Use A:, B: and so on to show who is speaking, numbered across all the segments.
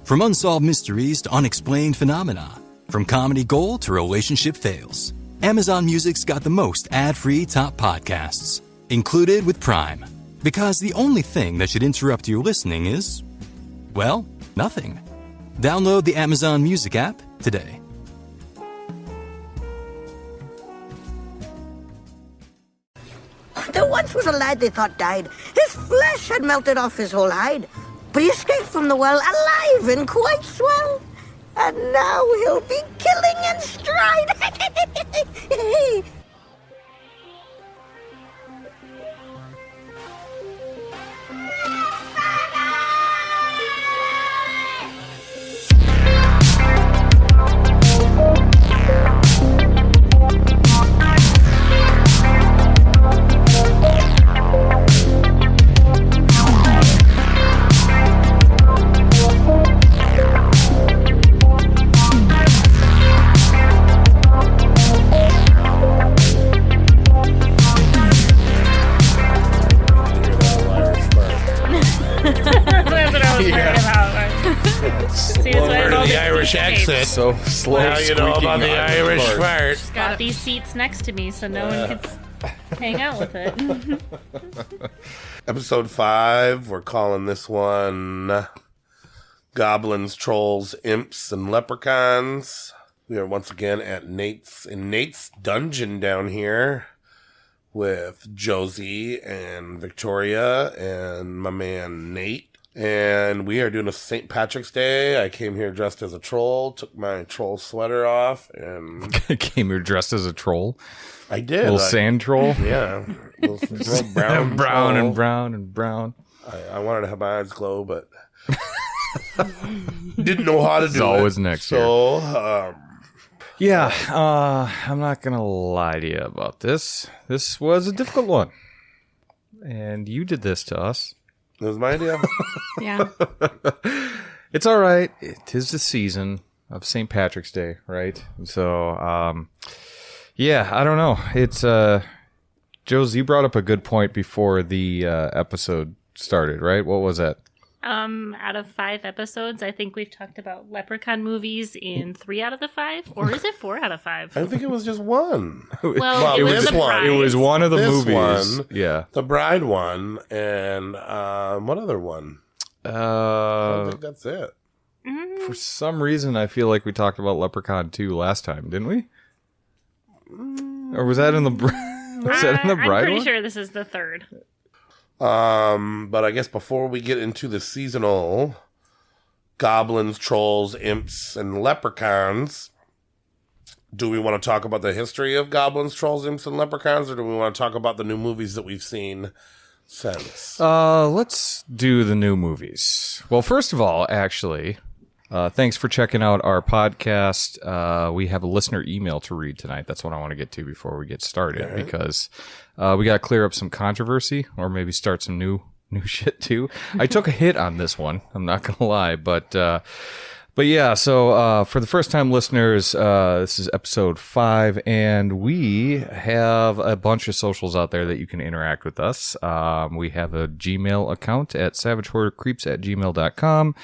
A: From unsolved mysteries to unexplained phenomena, from comedy gold to relationship fails, Amazon Music's got the most ad-free top podcasts, included with Prime. Because the only thing that should interrupt your listening is, well, nothing. Download the Amazon Music app today.
B: There once was a lad they thought died. His flesh had melted off his whole hide. But he escaped from the well alive and quite swell. And now he'll be killing in stride.
C: Accent. So slow. Now you know about the Irish fart.
D: Just got these seats next to me so no one can hang out with it.
C: Episode 5, we're calling this one Goblins, Trolls, Imps, and Leprechauns. We are once again at Nate's dungeon down here with Josie and Victoria and my man Nate. And we are doing a St. Patrick's Day. I came here dressed as a troll, took my troll sweater off, and...
E: Came here dressed as a troll?
C: I did.
E: Little sand troll?
C: Yeah. Little brown
E: brown
C: troll.
E: and brown and brown.
C: I wanted to have my eyes glow, but... didn't know how to do it. It's
E: always next year.
C: So,
E: yeah, I'm not going to lie to you about this. This was a difficult one. And you did this to us.
C: That was my idea.
D: Yeah.
E: It's all right. It is the season of St. Patrick's Day, right? So, yeah, I don't know. It's, Josie, you brought up a good point before the episode started, right? What was that?
D: Out of 5 episodes, I think we've talked about Leprechaun movies in 3 out of the 5, or is it 4 out of 5?
C: I think it was just one.
D: Well, it was
C: this
D: the
C: one.
D: bride.
E: It was one of the
C: This
E: movies.
C: one.
E: Yeah.
C: The Bride one, and what other one? I don't think that's it.
E: For some reason, I feel like we talked about Leprechaun 2 last time, didn't we? Or was that in the was that in the Bride
D: I'm pretty
E: one?
D: sure this is the 3rd.
C: But I guess before we get into the seasonal Goblins, Trolls, Imps, and Leprechauns, do we want to talk about the history of Goblins, Trolls, Imps, and Leprechauns, or do we want to talk about the new movies that we've seen since?
E: Let's do the new movies. Well, first of all, actually, thanks for checking out our podcast. We have a listener email to read tonight. That's what I want to get to before we get started, because we got to clear up some controversy, or maybe start some new shit too. I took a hit on this one. I'm not gonna lie, but yeah. So for the first time listeners, this is episode 5, and we have a bunch of socials out there that you can interact with us. We have a Gmail account at savagehorrorcreeps@gmail.com.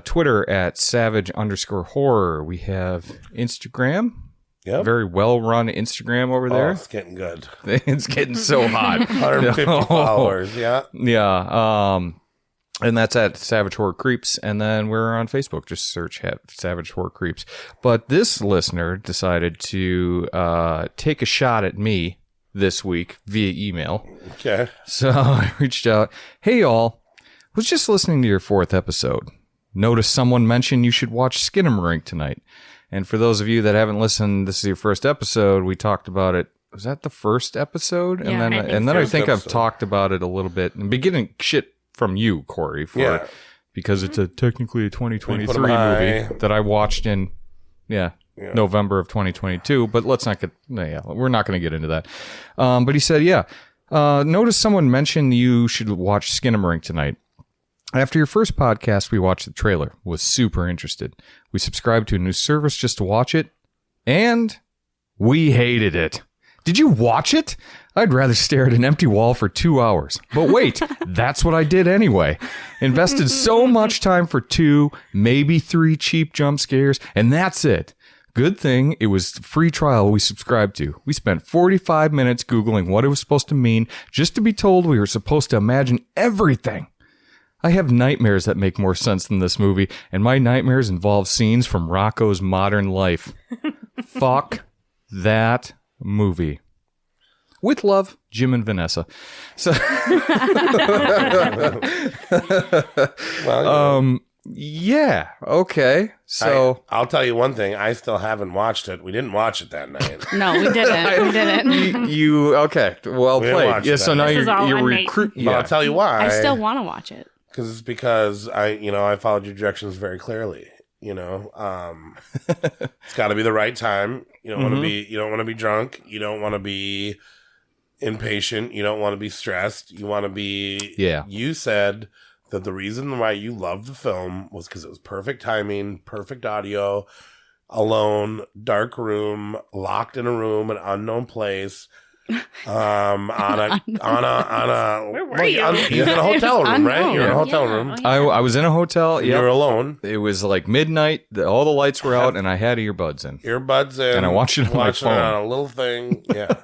E: Twitter at savage_horror. We have Instagram.
C: Yep.
E: Very well-run Instagram over there.
C: It's getting good.
E: It's getting so hot.
C: 150 followers, yeah.
E: Yeah. And that's at Savage Horror Creeps. And then we're on Facebook. Just search Savage Horror Creeps. But this listener decided to take a shot at me this week via email.
C: Okay.
E: So I reached out. Hey, y'all. Was just listening to your 4th episode. Noticed someone mention you should watch Skinamarink tonight. And for those of you that haven't listened, this is your first episode. We talked about it. Was that the first episode?
D: Yeah,
E: and then I think I've
C: episode.
E: talked about it a little bit. And beginning shit from you, Corey, because it's technically a 2023 movie that I watched in November of 2022. But let's not get we're not going to get into that. But he said, notice someone mentioned you should watch Skinamarink tonight. After your first podcast, we watched the trailer. Was super interested. We subscribed to a new service just to watch it, and we hated it. Did you watch it? I'd rather stare at an empty wall for 2 hours. But wait, that's what I did anyway. Invested so much time for 2, maybe 3 cheap jump scares, and that's it. Good thing it was the free trial we subscribed to. We spent 45 minutes Googling what it was supposed to mean just to be told we were supposed to imagine everything. I have nightmares that make more sense than this movie, and my nightmares involve scenes from Rocco's Modern Life. Fuck that movie. With love, Jim and Vanessa. So, yeah, okay. So
C: I'll tell you one thing. I still haven't watched it. We didn't watch it that night.
F: No, we didn't. We didn't.
E: you okay? Well
C: We didn't
E: played.
C: watch
E: Yeah.
C: that.
E: So now
D: This is all
E: you're
D: on night.
E: recruiting.
C: But I'll tell you why.
F: I still want to watch it.
C: Because I followed your directions very clearly. It's got to be the right time. You don't want to be. You don't want to be drunk. You don't want to be impatient. You don't want to be stressed. You want to be.
E: Yeah.
C: You said that the reason why you loved the film was because it was perfect timing, perfect audio, alone, dark room, locked in a room, an unknown place. On a
D: Where were you?
C: You're in a hotel room, right?
F: unknown.
C: You're in a hotel
D: Yeah.
C: room.
D: Oh, yeah.
E: I was in a hotel.
C: You're
E: Yeah.
C: alone.
E: It was like midnight. All the lights were out, and I had earbuds in,
C: Earbuds in,
E: And I watched it on my
C: watching it
E: phone.
C: on a little thing, yeah,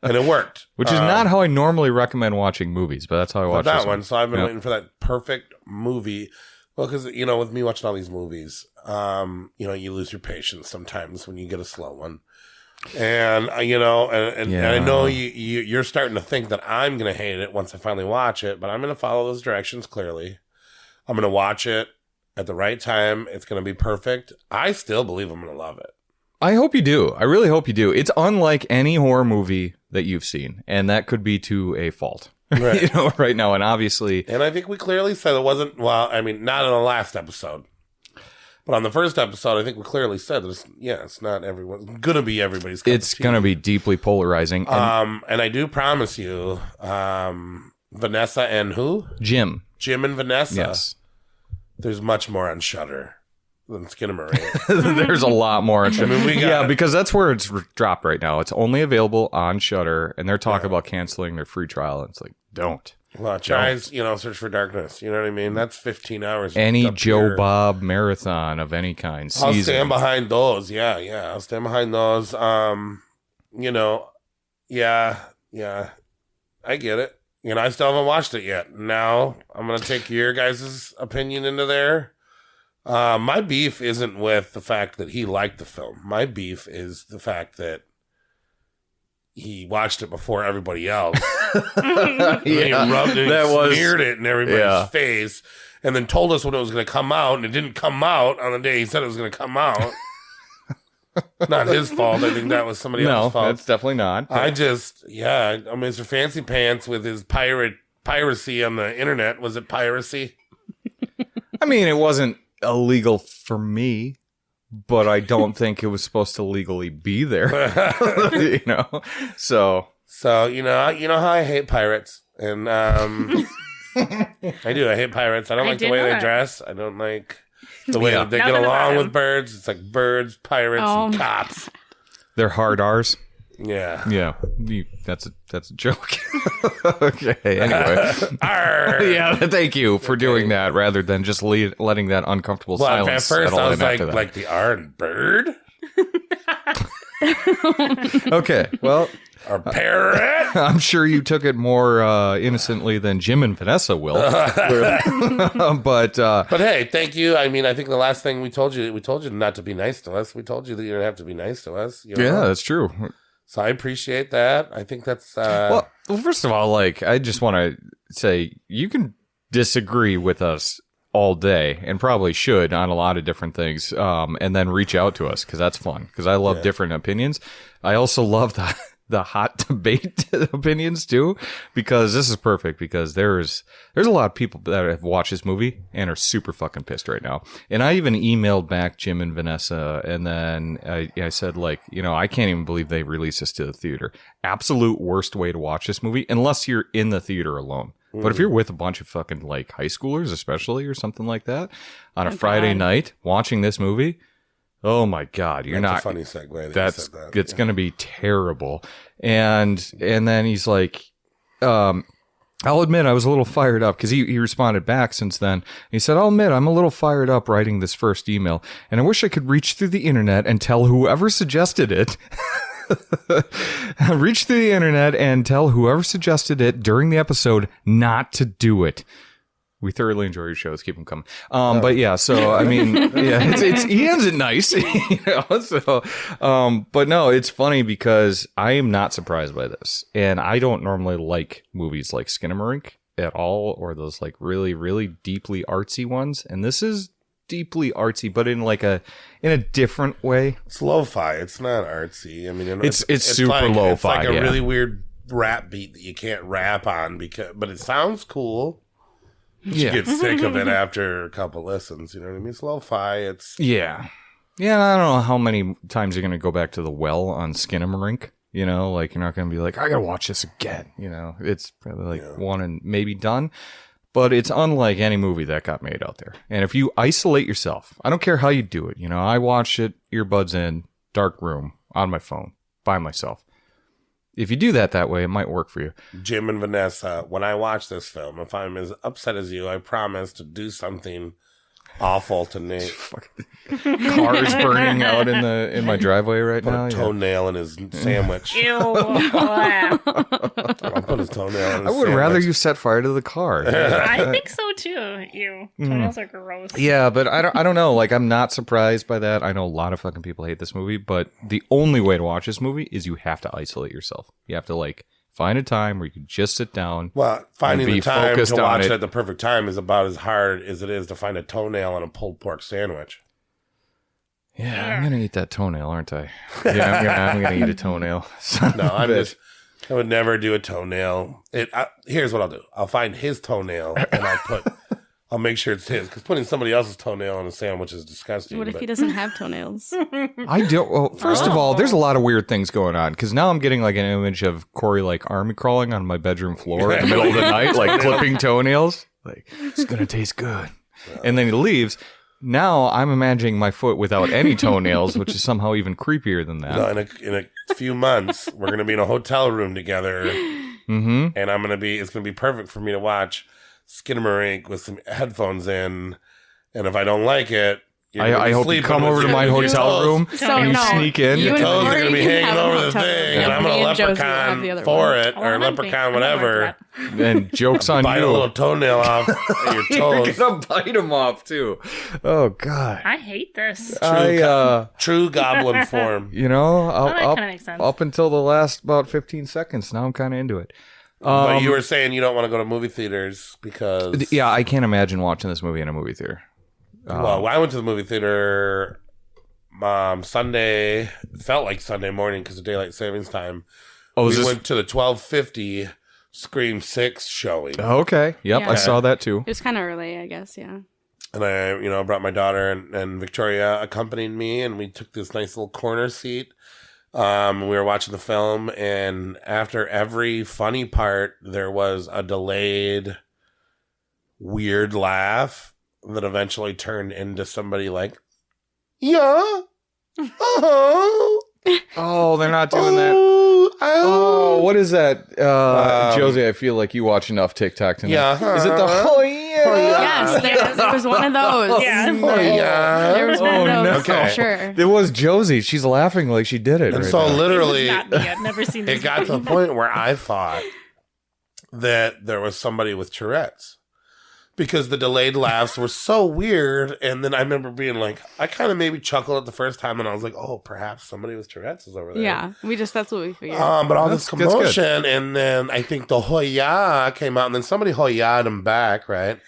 C: and it worked.
E: which is not how I normally recommend watching movies, but that's how I
C: But
E: watched
C: that
E: this
C: one. So I've been
E: Yeah.
C: waiting for that perfect movie. Well, because with me watching all these movies, you lose your patience sometimes when you get a slow one. And and I know you're starting to think that I'm going to hate it once I finally watch it, but I'm going to follow those directions clearly. I'm going to watch it at the right time. It's going to be perfect. I still believe I'm going to love it.
E: I hope you do. I really hope you do. It's unlike any horror movie that you've seen, and that could be to a fault.
C: Right.
E: Right now, and obviously,
C: And I think we clearly said it wasn't, not in the last episode. But on the first episode, I think we clearly said that it's not everyone's going to be everybody's cup
E: it's
C: of tea.
E: going to be deeply polarizing. And
C: And I do promise you, Vanessa and who?
E: Jim,
C: Jim and Vanessa.
E: yes.
C: There's much more on Shudder than Skinamarink.
E: There's a lot more.
C: we got-
E: because that's where it's dropped right now. It's only available on Shudder, and they're talking about canceling their free trial. And it's like, don't.
C: Well, tries, Search for Darkness. You know what I mean? That's 15 hours.
E: Any
C: up
E: Joe
C: here.
E: Bob marathon of any kind.
C: I'll
E: season.
C: stand behind those. Yeah. I'll stand behind those. Yeah. I get it. I still haven't watched it yet. Now I'm going to take your guys' opinion into there. My beef isn't with the fact that he liked the film. My beef is the fact that he watched it before everybody else. And he rubbed it and smeared it in everybody's face and then told us when it was going to come out, and it didn't come out on the day he said it was going to come out. Not his fault. I think that was somebody else's fault.
E: No, that's definitely not.
C: Mr. Fancy Pants with his piracy on the internet. Was it piracy?
E: I mean, it wasn't illegal for me, but I don't think it was supposed to legally be there. So
C: you know how I hate pirates, and I do. I hate pirates. I don't
D: I
C: like the
D: did
C: way they
D: not.
C: dress. I don't like the way that they get
D: Nothing
C: along
D: about
C: with
D: him.
C: birds. It's like birds, pirates, and cops.
E: they're hard R's.
C: Yeah.
E: Yeah, that's a joke. Okay. Anyway,
C: Arr.
E: yeah. Thank you for doing that rather than just letting that uncomfortable
C: Well, at
E: silence
C: first
E: settle
C: I was
E: in after that.
C: like the R and bird
E: Okay, well,
C: or parrot.
E: I'm sure you took it more innocently than Jim and Vanessa will. But
C: But hey, thank you. I mean, I think the last thing we told you not to be nice to us. We told you that you don't have to be nice to us.
E: yeah, that's true.
C: So I appreciate that. I think that's
E: Well, first of all, I just want to say you can disagree with us all day and probably should on a lot of different things, and then reach out to us because that's fun. Because I love different opinions. I also love the hot debate opinions too, because this is perfect. Because there's a lot of people that have watched this movie and are super fucking pissed right now. And I even emailed back Jim and Vanessa, and then I said, I can't even believe they released this to the theater. Absolute worst way to watch this movie, unless you're in the theater alone. But if you're with a bunch of fucking high schoolers, especially, or something like that, on a Friday night watching this movie, Oh my God, you're
C: That's
E: not
C: a funny segue. That
E: that's
C: you said that.
E: it's going to be terrible. And then he's like, I'll admit I was a little fired up because he responded back since then. He said, I'll admit I'm a little fired up writing this first email, and I wish I could reach through the internet and tell whoever suggested it. Reach through the internet and tell whoever suggested it during the episode not to do it. We thoroughly enjoy your shows. Keep them coming. But yeah, so I mean, yeah, it's he ends it nice, you know. So, but no, it's funny because I am not surprised by this, and I don't normally like movies like Skinamarink at all, or those like really, really deeply artsy ones. And this is deeply artsy, but in a different way.
C: It's lo-fi. It's not artsy. I mean,
E: it's super lo-fi.
C: It's like a really weird rap beat that you can't rap on but it sounds cool. You get sick of it after a couple listens, you know what I mean? It's lo-fi.
E: Yeah, I don't know how many times you're going to go back to the well on Skinamarink, you know? Like, you're not going to be like, I got to watch this again, you know? It's probably like one and maybe done. But it's unlike any movie that got made out there. And if you isolate yourself, I don't care how you do it, you know? I watch it, earbuds in, dark room, on my phone, by myself. If you do that way, it might work for you.
C: Jim and Vanessa, when I watch this film, if I'm as upset as you, I promise to do something awful to Nate.
E: Cars burning out in my driveway right
C: Put
E: now.
C: a toenail in his sandwich.
D: Ew.
C: I'll put his toenail in his
E: I would
C: sandwich.
E: rather you set fire to the car.
D: I think so too. Ew. Toenails are gross.
E: Yeah, but I don't know. Like, I'm not surprised by that. I know a lot of fucking people hate this movie, but the only way to watch this movie is you have to isolate yourself. You have to like find a time where you can just sit down.
C: Well, finding
E: and be
C: the time
E: focused
C: to
E: on
C: watch
E: it
C: it at the perfect time is about as hard as it is to find a toenail on a pulled pork sandwich.
E: Yeah, I'm gonna eat that toenail, aren't I? Yeah, I'm gonna eat a toenail.
C: No, I would never do a toenail. Here's what I'll do. I'll find his toenail and I'll make sure it's his, because putting somebody else's toenail on a sandwich is disgusting.
F: What if he doesn't have toenails?
E: I don't. Well, first of all, there's a lot of weird things going on, because now I'm getting like an image of Corey like army crawling on my bedroom floor in the middle of the night, like clipping toenails. Like, it's gonna taste good, and then he leaves. Now I'm imagining my foot without any toenails, which is somehow even creepier than that.
C: No, in a few months, we're going to be in a hotel room together, and it's going to be perfect for me to watch Skinamarink with some headphones in, and if I don't like it,
E: I hope you come over to my hotel room and you sneak in.
C: Your toes are going to be hanging over the
F: hotel
C: thing,
F: room.
C: and I'm going to
F: Me and Josie will have
C: leprechaun
F: the other
C: for
F: one.
C: it, or leprechaun, whatever.
E: And joke's on
C: Bite a
E: you.
C: little toenail off your toes.
E: You're gonna bite them off too. Oh God.
D: I hate this.
C: True goblin form.
E: You know,
D: that kinda makes sense.
E: up until the last about 15 seconds. Now I'm kind of into it.
C: But you were saying you don't want to go to movie theaters because...
E: Yeah, I can't imagine watching this movie in a movie theater.
C: Well, I went to the movie theater Sunday. It felt like Sunday morning because of daylight savings time. We went to the 12:50 Scream 6 showing.
E: Okay. Yep,
F: Yeah.
E: I saw that too.
F: It was kind of early, I guess, yeah.
C: And I, brought my daughter and Victoria accompanied me, and we took this nice little corner seat. We were watching the film, and after every funny part, there was a delayed, weird laugh that eventually turned into somebody like, yeah,
E: Oh, they're not doing that. Oh, what is that? Josie, I feel like you watch enough TikTok tonight.
C: Yeah.
E: Is it the
F: Yes, there was one of those.
D: Yeah.
F: There was one of those,
C: Okay.
F: for sure.
E: It was Josie. She's laughing like she did it.
C: And
E: right
C: so
E: now.
C: literally,
D: Not me. I've never seen this.
C: it got to the point where I thought that there was somebody with Tourette's because the delayed laughs were so weird. And then I remember being like, I kind of maybe chuckled at the first time, and I was like, oh, perhaps somebody with Tourette's is over there.
F: Yeah, that's what we figured.
C: But all this
E: That's good.
C: commotion, and then I think the Hoya came out, and then somebody Hoya'd him back, right?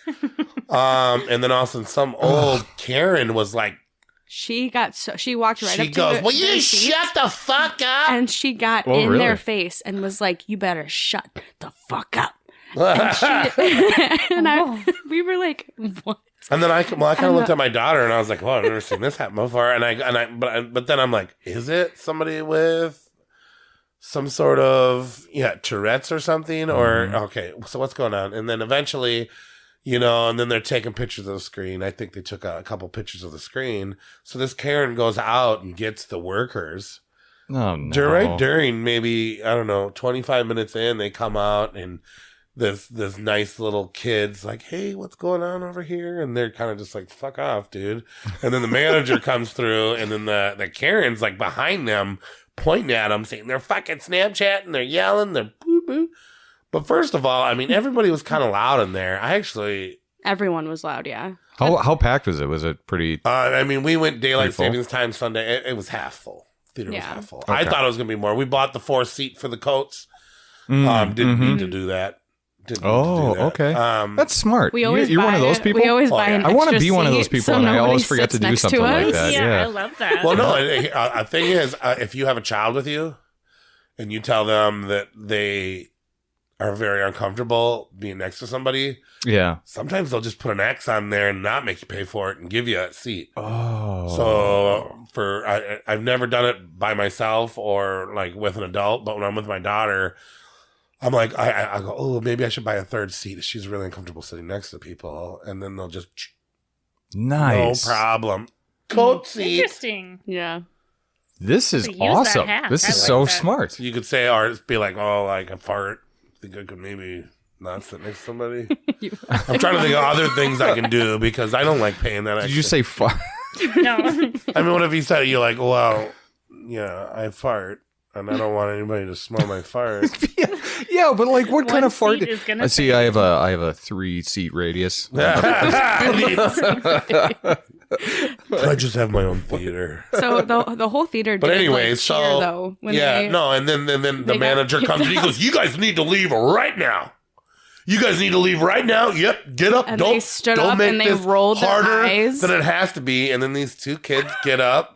C: And then all of a sudden, some old Karen was like,
F: she walked right
C: she
F: up to
C: goes, "Will you
F: their seats,
C: shut the fuck up?"
F: and she got
E: Oh,
F: in
E: really?
F: their face and was like, "You better shut the fuck up." And we were like, "What?"
C: And then I kind of looked at my daughter, and I was like, "Well, I've never seen this happen before." But then I'm like, "Is it somebody with some sort of Tourette's or something?" Or okay, so what's going on? And then eventually, and then they're taking pictures of the screen. I think they took a couple pictures of the screen. So this Karen goes out and gets the workers.
E: Oh, no.
C: During maybe, I don't know, 25 minutes in, they come out and this nice little kid's like, hey, what's going on over here? And they're kind of just like, fuck off, dude. And then the manager comes through, and then the Karen's like behind them, pointing at them, saying they're fucking Snapchatting, they're yelling, they're boo-boo. But first of all, I mean, everybody was kind of loud in there.
F: Everyone was loud, yeah.
E: How packed was it? Was it pretty...
C: I mean, we went daylight
E: full?
C: savings time Sunday. It was half full. Theater was
F: Yeah.
C: half full.
E: Okay.
C: I thought it was going to be more. We bought the 4-seat for the coats. Didn't need to do that.
E: Okay. That's smart.
F: We always
E: You're
F: buy
E: one of those people?
F: We always buy an
E: I want to
F: extra
E: be one of those
F: seat
E: people,
F: so
E: and I
F: nobody
E: always forget to
F: sits
E: do
F: next
E: something like
F: us.
E: that.
D: Yeah, I love that.
C: Well, no, a thing is, if you have a child with you and you tell them that they are very uncomfortable being next to somebody,
E: Yeah.
C: sometimes they'll just put an X on there and not make you pay for it and give you a seat.
E: Oh.
C: So I've never done it by myself or like with an adult, but when I'm with my daughter, I'm like, I go, oh, maybe I should buy a third seat. She's really uncomfortable sitting next to people. And then they'll just,
E: Nice.
C: no problem. Coat seat.
D: Interesting.
F: Yeah.
E: This is
D: So use that
E: awesome.
D: hack.
E: This
D: I
E: is
D: like
E: so
D: that.
E: smart.
C: You could say, or be like, oh, like a fart. I think I could maybe not sit next to somebody. I'm trying to think of other things I can do because I don't like paying that extra.
E: Did you say fart?
D: No.
C: I mean, what if you said it? You're like, well, yeah, I fart. And I don't want anybody to smell my fart.
E: Yeah, but like, what kind
D: One
E: of fart?
D: seat is gonna
E: See,
D: say-
E: I have a 3-seat radius.
C: I just have my own theater.
F: So the whole theater.
C: But
F: did,
C: anyway,
F: like,
C: so
F: cheer, though, when
C: yeah,
F: they,
C: no, and then the
F: got
C: manager
F: kicked
C: comes and he
F: out.
C: goes, "You guys need to leave right now. You guys need to leave right now. Yep, get up.
F: And
C: don't
F: they stood
C: don't
F: up
C: make
F: and they
C: this
F: rolled their
C: harder
F: eyes.
C: than it has to be." And then these two kids get up.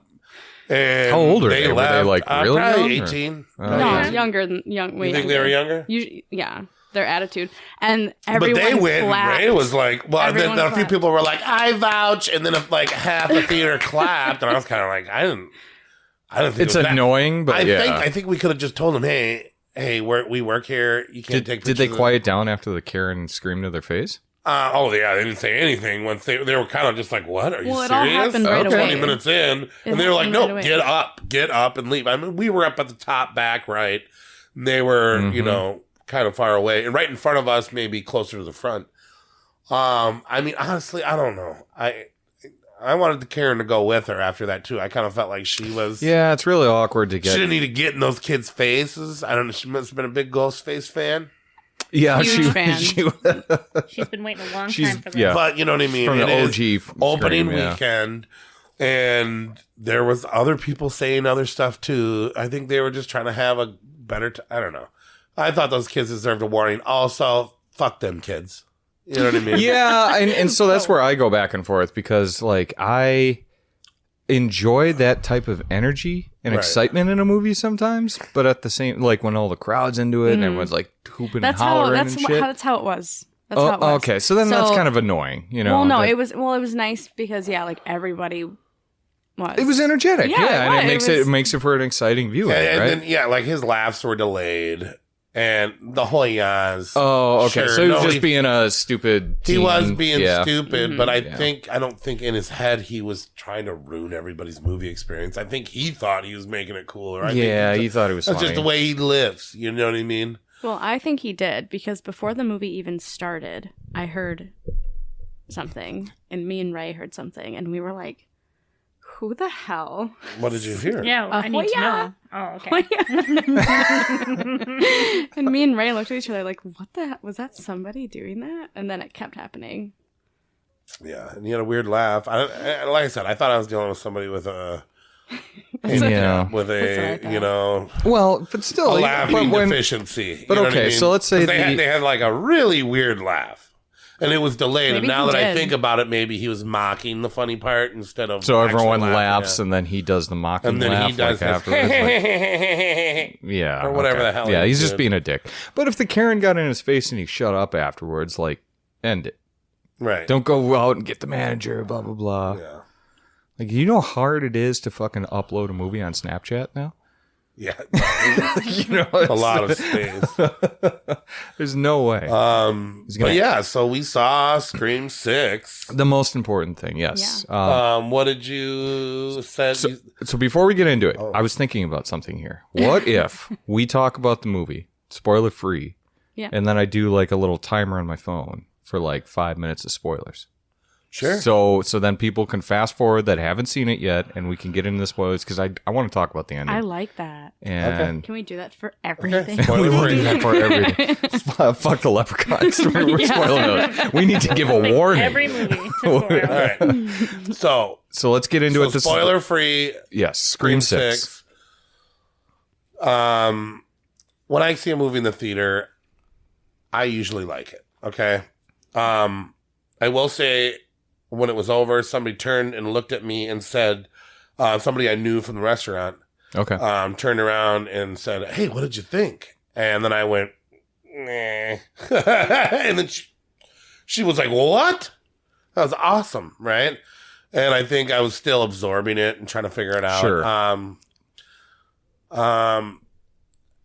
C: And
E: How old are they?
C: They
E: Were they,
C: left,
E: like, really
C: probably
E: young, or-
C: 18.
E: Oh,
F: no,
E: yeah.
F: younger than way
C: You think they were younger?
F: Yeah, their attitude and everyone.
C: But they went.
F: clapped.
C: Ray was like, well, and then
F: Everyone
C: a few
F: clapped.
C: people were like, "I vouch," and then like half the theater clapped, and I was kind of like, I didn't think
E: It's
C: it was that.
E: annoying, but yeah.
C: I think we could have just told them, hey, we work here. You can't take.
E: Did they
C: pictures of-"
E: quiet down after the Karen screamed to their face?
C: Oh yeah, they didn't say anything once they were kind of just like, "What are you
F: Well, it all
C: serious?"
F: happened right
C: 20
F: away.
C: minutes in,
F: It
C: and they were like,
F: happened
C: "No,
F: right away.
C: get up, and leave." I mean, we were up at the top back right. And they were, kind of far away, and right in front of us, maybe closer to the front. I mean, honestly, I don't know. I wanted the Karen to go with her after that too. I kind of felt like she was.
E: Yeah, it's really awkward to
C: She
E: get.
C: didn't need to get in those kids' faces. I don't know. She must have been a big Ghostface fan.
E: Yeah,
F: Huge fan.
D: She's been waiting a long
E: She's-
D: time for this.
E: yeah.
C: But you know what I mean?
E: From the
C: It is
E: OG
C: opening
E: Scream, yeah.
C: weekend, and there was other people saying other stuff too. I think they were just trying to have a better. I don't know. I thought those kids deserved a warning. Also, fuck them kids. You know what I mean?
E: Yeah, and so that's where I go back and forth because like I enjoy that type of energy and
C: Right.
E: excitement in a movie sometimes, but at the same like when all the crowd's into it and everyone's like hooping
F: That's
E: and
F: how.
E: hollering
F: That's
E: and shit.
F: that's how it was. That's how it was.
E: Okay, so then that's kind of annoying, you know.
F: Well, no,
E: that-
F: it was. Well, it was nice because like everybody was.
E: It was energetic,
F: Yeah,
E: yeah, and
F: it
E: it makes
F: was.
E: it makes it for an exciting viewing,
C: And
E: right?
C: then like his laughs were delayed, and the whole Yaz.
E: Oh, okay.
C: Sure,
E: So he was
C: nobody-
E: just being a stupid.
C: He
E: teen.
C: was being
E: Yeah.
C: stupid, but I
E: Yeah.
C: don't think in his head he was trying to ruin everybody's movie experience. I think he thought he was making it cooler. I
E: Yeah,
C: think
E: he thought it was
C: that's
E: funny.
C: just the way he lives. You know what I mean?
F: Well, I think he did because before the movie even started, I heard something, and me and Ray heard something, and we were like, "Who the hell?"
C: What did you hear?
D: Yeah, I need to
F: yeah.
D: know. Oh, okay.
F: And me and Ray looked at each other like, "What the hell? Was that somebody doing that?" And then it kept happening.
C: Yeah, and he had a weird laugh. Like I said, I thought I was dealing with somebody with a
E: Yeah.
C: with
F: That's what I thought.
E: Well, but still,
C: a laughing
E: but when-
C: deficiency.
E: but
C: You know what I
E: okay,
C: mean?
E: so let's say
C: 'Cause they
E: the-
C: had like a really weird laugh, and it was delayed.
F: Maybe
C: and now
F: he
C: that I
F: did.
C: think about it, maybe he was mocking the funny part instead of
E: So
C: actually
E: everyone
C: laughing
E: laughs,
C: at it.
E: and then he does the mocking
C: And then
E: laugh
C: he does
E: like
C: this,
E: afterwards. Like, yeah,
C: or whatever
E: okay.
C: the hell
E: Yeah,
C: he
E: he's just
C: did.
E: being a dick. But if the Karen got in his face and he shut up afterwards, like, end it.
C: right.
E: Don't go out and get the manager. Blah blah blah.
C: Yeah.
E: Like, you know how hard it is to fucking upload a movie on Snapchat now?
C: Yeah.
E: You know,
C: A lot of space.
E: There's no way.
C: But yeah, so we saw Scream 6.
E: The most important thing, yes.
C: What did you say?
E: So before we get into it, I was thinking about something here. What if we talk about the movie, spoiler free, and then I do like a little timer on my phone for like 5 minutes of spoilers?
C: Sure.
E: So then people can fast forward that haven't seen it yet, and we can get into the spoilers because I want to talk about the ending.
F: I like that.
E: And
F: Can we do that for everything?
E: we will do that for everything. Fuck the Leprechauns. We're spoiling those. We need to give a warning.
D: Every movie. To spoil.
C: All right.
E: So let's get into it. This
C: spoiler free.
E: Yes, Scream 6.
C: When I see a movie in the theater, I usually like it. Okay. I will say, when it was over, somebody turned and looked at me and said, somebody I knew from the restaurant, turned around and said, "Hey, what did you think?" And then I went, "Nah." And then she was like, "What?" That was awesome, right? And I think I was still absorbing it and trying to figure it out.
E: Sure.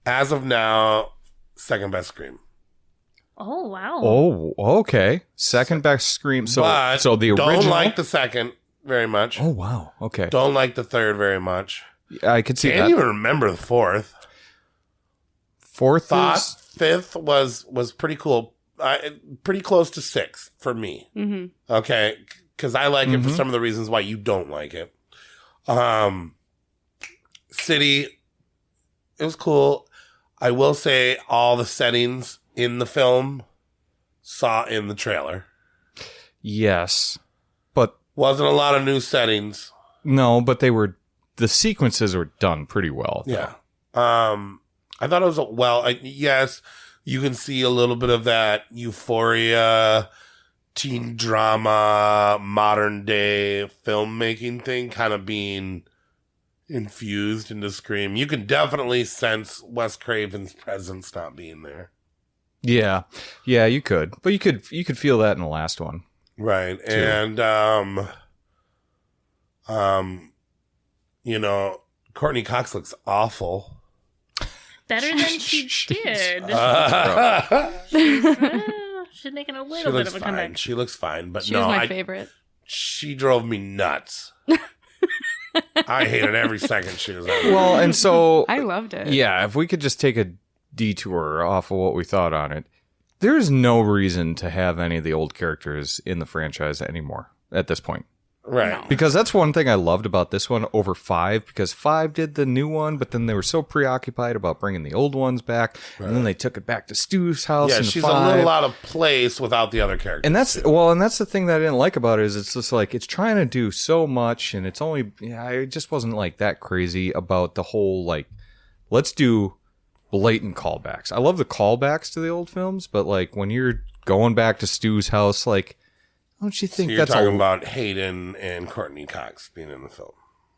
C: As of now, second best Scream.
D: Oh, wow.
E: Oh, okay. Second best Scream. So the original.
C: Don't like the second very much.
E: Oh, wow. Okay.
C: Don't like the third very much.
E: I could see
C: Can't
E: that.
C: even remember the fourth.
E: Fourth
C: Thought
E: is...
C: fifth was pretty cool. Pretty close to sixth for me.
F: Mm-hmm.
C: Okay, because I like it for some of the reasons why you don't like it. City, it was cool. I will say all the settings in the film saw in the trailer.
E: Yes, but...
C: Wasn't a lot of new settings.
E: No, but the sequences were done pretty well.
C: Yeah. I thought it was yes, you can see a little bit of that Euphoria, teen drama, modern day filmmaking thing kind of being infused into Scream. You can definitely sense Wes Craven's presence not being there.
E: Yeah, you could, but you could feel that in the last one,
C: right?
E: Too.
C: And Courtney Cox looks awful.
D: Better than she did. She's making a little bit of a comeback.
C: She looks fine, but
F: she was my favorite.
C: She drove me nuts. I hated every second she was on.
E: Well, and so
F: I loved it.
E: Yeah, if we could just take a detour off of what we thought on it, there's no reason to have any of the old characters in the franchise anymore at this point.
C: Right.
F: No.
E: Because that's one thing I loved about this one over 5, because 5 did the new one, but then they were so preoccupied about bringing the old ones back, and then they took it back to Stu's house.
C: Yeah,
E: in
C: she's
E: 5.
C: a little out of place without the other characters.
E: And that's the thing that I didn't like about it, is it's just like it's trying to do so much, and it's only I just wasn't like that crazy about the whole like let's do blatant callbacks. I love the callbacks to the old films, but like when you're going back to Stu's house, like don't you think
C: so
E: that's
C: talking about Hayden and Courtney Cox being in the film?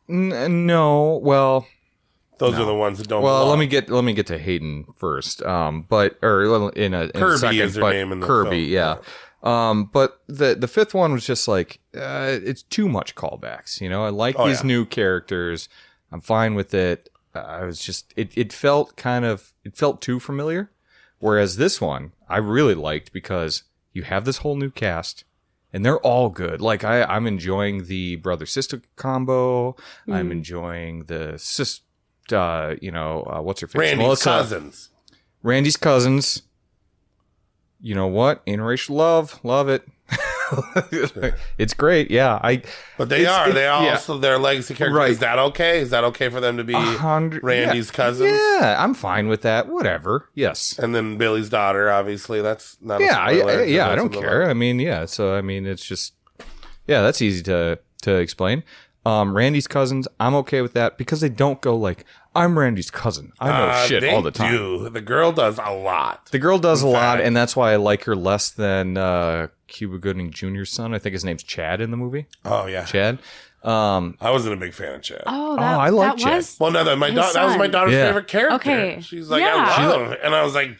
E: No, well.
C: Those are the ones that don't.
E: Well,
C: belong.
E: let me get to Hayden first. But in a
C: Kirby
E: second,
C: is her
E: but
C: name in the
E: Kirby,
C: film.
E: yeah. But the fifth one was just like it's too much callbacks. You know, I like these new characters. I'm fine with it. I was just it felt too familiar. Whereas this one I really liked because you have this whole new cast. And they're all good. Like I'm enjoying the brother-sister combo. I'm enjoying the what's her face?
C: Randy's cousins.
E: Randy's cousins. You know what? Interracial love it. It's great. Yeah,
C: But they also their legacy characters.
E: Right.
C: Is that okay? Is that okay for them to be Randy's cousins?
E: Yeah, I'm fine with that. Whatever. Yes.
C: And then Billy's daughter, obviously, that's not. A spoiler,
E: I don't care. I mean, it's just that's easy to explain. Randy's cousins, I'm okay with that because they don't go like, I'm Randy's cousin. I know shit all the time.
C: Do. The girl does a lot.
E: The girl does a lot, and that's why I like her less than Cuba Gooding Jr.'s son. I think his name's Chad in the movie.
C: Oh, yeah.
E: Chad.
C: I wasn't a big fan of Chad.
E: I like Chad.
C: Well, no, that was my daughter's favorite character.
F: Okay.
C: She's like, I love him. And I was like,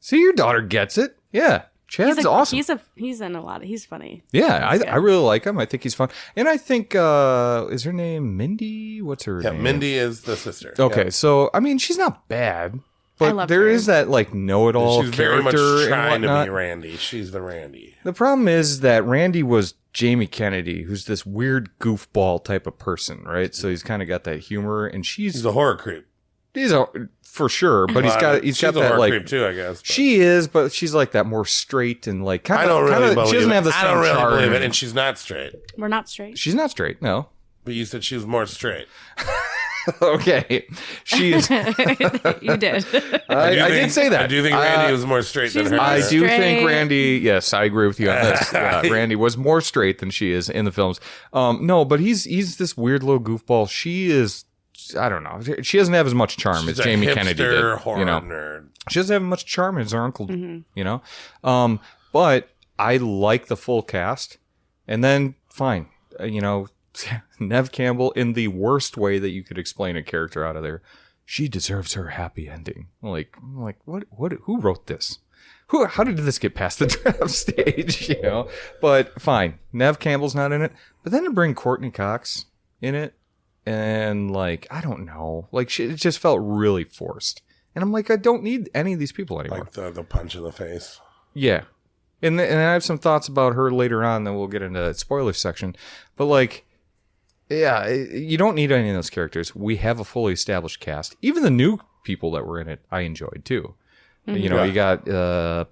E: see, your daughter gets it. Yeah. Chad's awesome.
F: He's in a lot. He's funny.
E: Yeah, I really like him. I think he's fun. And I think, is her name Mindy? What's her name?
C: Yeah, Mindy is the sister.
E: Okay,
C: Yeah.
E: so, I mean, she's not bad. But there
F: her.
E: is that, like, know-it-all
C: She's
E: character
C: very much trying
E: and
C: to
E: whatnot.
C: be Randy. She's the Randy.
E: The problem is that Randy was Jamie Kennedy, who's this weird goofball type of person, right? So he's kind of got that humor, and
C: He's a horror creep.
E: he's a for sure, but he's got
C: she's
E: that
C: a horror
E: like
C: creep too, I guess. But.
E: She is, but she's like that more straight and like kind
C: I
E: of.
C: don't really believe
E: She doesn't
C: it.
E: have the
C: I
E: same
C: don't really
E: charm.
C: believe it, and she's not straight.
F: We're not straight.
E: She's not straight. No.
C: But you said she was more straight.
E: Okay, she is.
F: You did.
E: I did say that.
C: I do think Randy was more straight than her.
E: I do
F: Straight.
E: think Randy. Yes, I agree with you on this. Randy was more straight than she is in the films. No, but he's this weird little goofball. She is. I don't know. She doesn't have as much charm
C: She's
E: as
C: a
E: Jamie
C: hipster
E: Kennedy did.
C: Horror nerd.
E: She doesn't have much charm as her uncle. You know, but I like the full cast. And then fine, Nev Campbell in the worst way that you could explain a character out of there. She deserves her happy ending. I'm like what? Who wrote this? How did this get past the draft stage? But fine. Nev Campbell's not in it. But then to bring Courtney Cox in it, and like I don't know, like it just felt really forced. And I'm like, I don't need any of these people anymore.
C: Like the punch in the face.
E: Yeah. And I have some thoughts about her later on that we'll get into the spoiler section. But like, yeah, you don't need any of those characters. We have a fully established cast. Even the new people that were in it, I enjoyed too. You got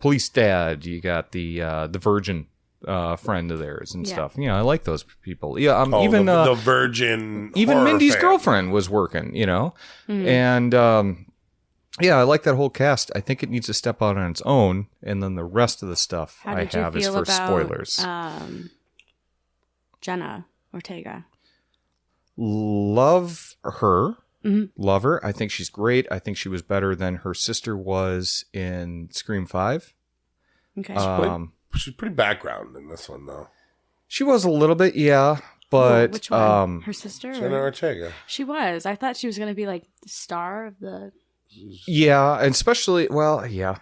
E: Police Dad, you got the Virgin friend of theirs and stuff. I like those people. Yeah, even
C: the Virgin.
E: Even Mindy's
C: fan.
E: girlfriend was working. And yeah, I like that whole cast. I think it needs to step out on its own, and then the rest of the stuff I have is for spoilers.
F: Jenna Ortega.
E: Love her. Love her. I think she's great. I think she was better than her sister was in Scream 5.
F: Okay.
C: She's pretty background in this one, though.
E: She was a little bit, yeah. But
F: which one? Her sister?
C: Jenna Ortega.
F: She was. I thought she was going to be like the star of the.
E: Yeah, and especially, well, yeah.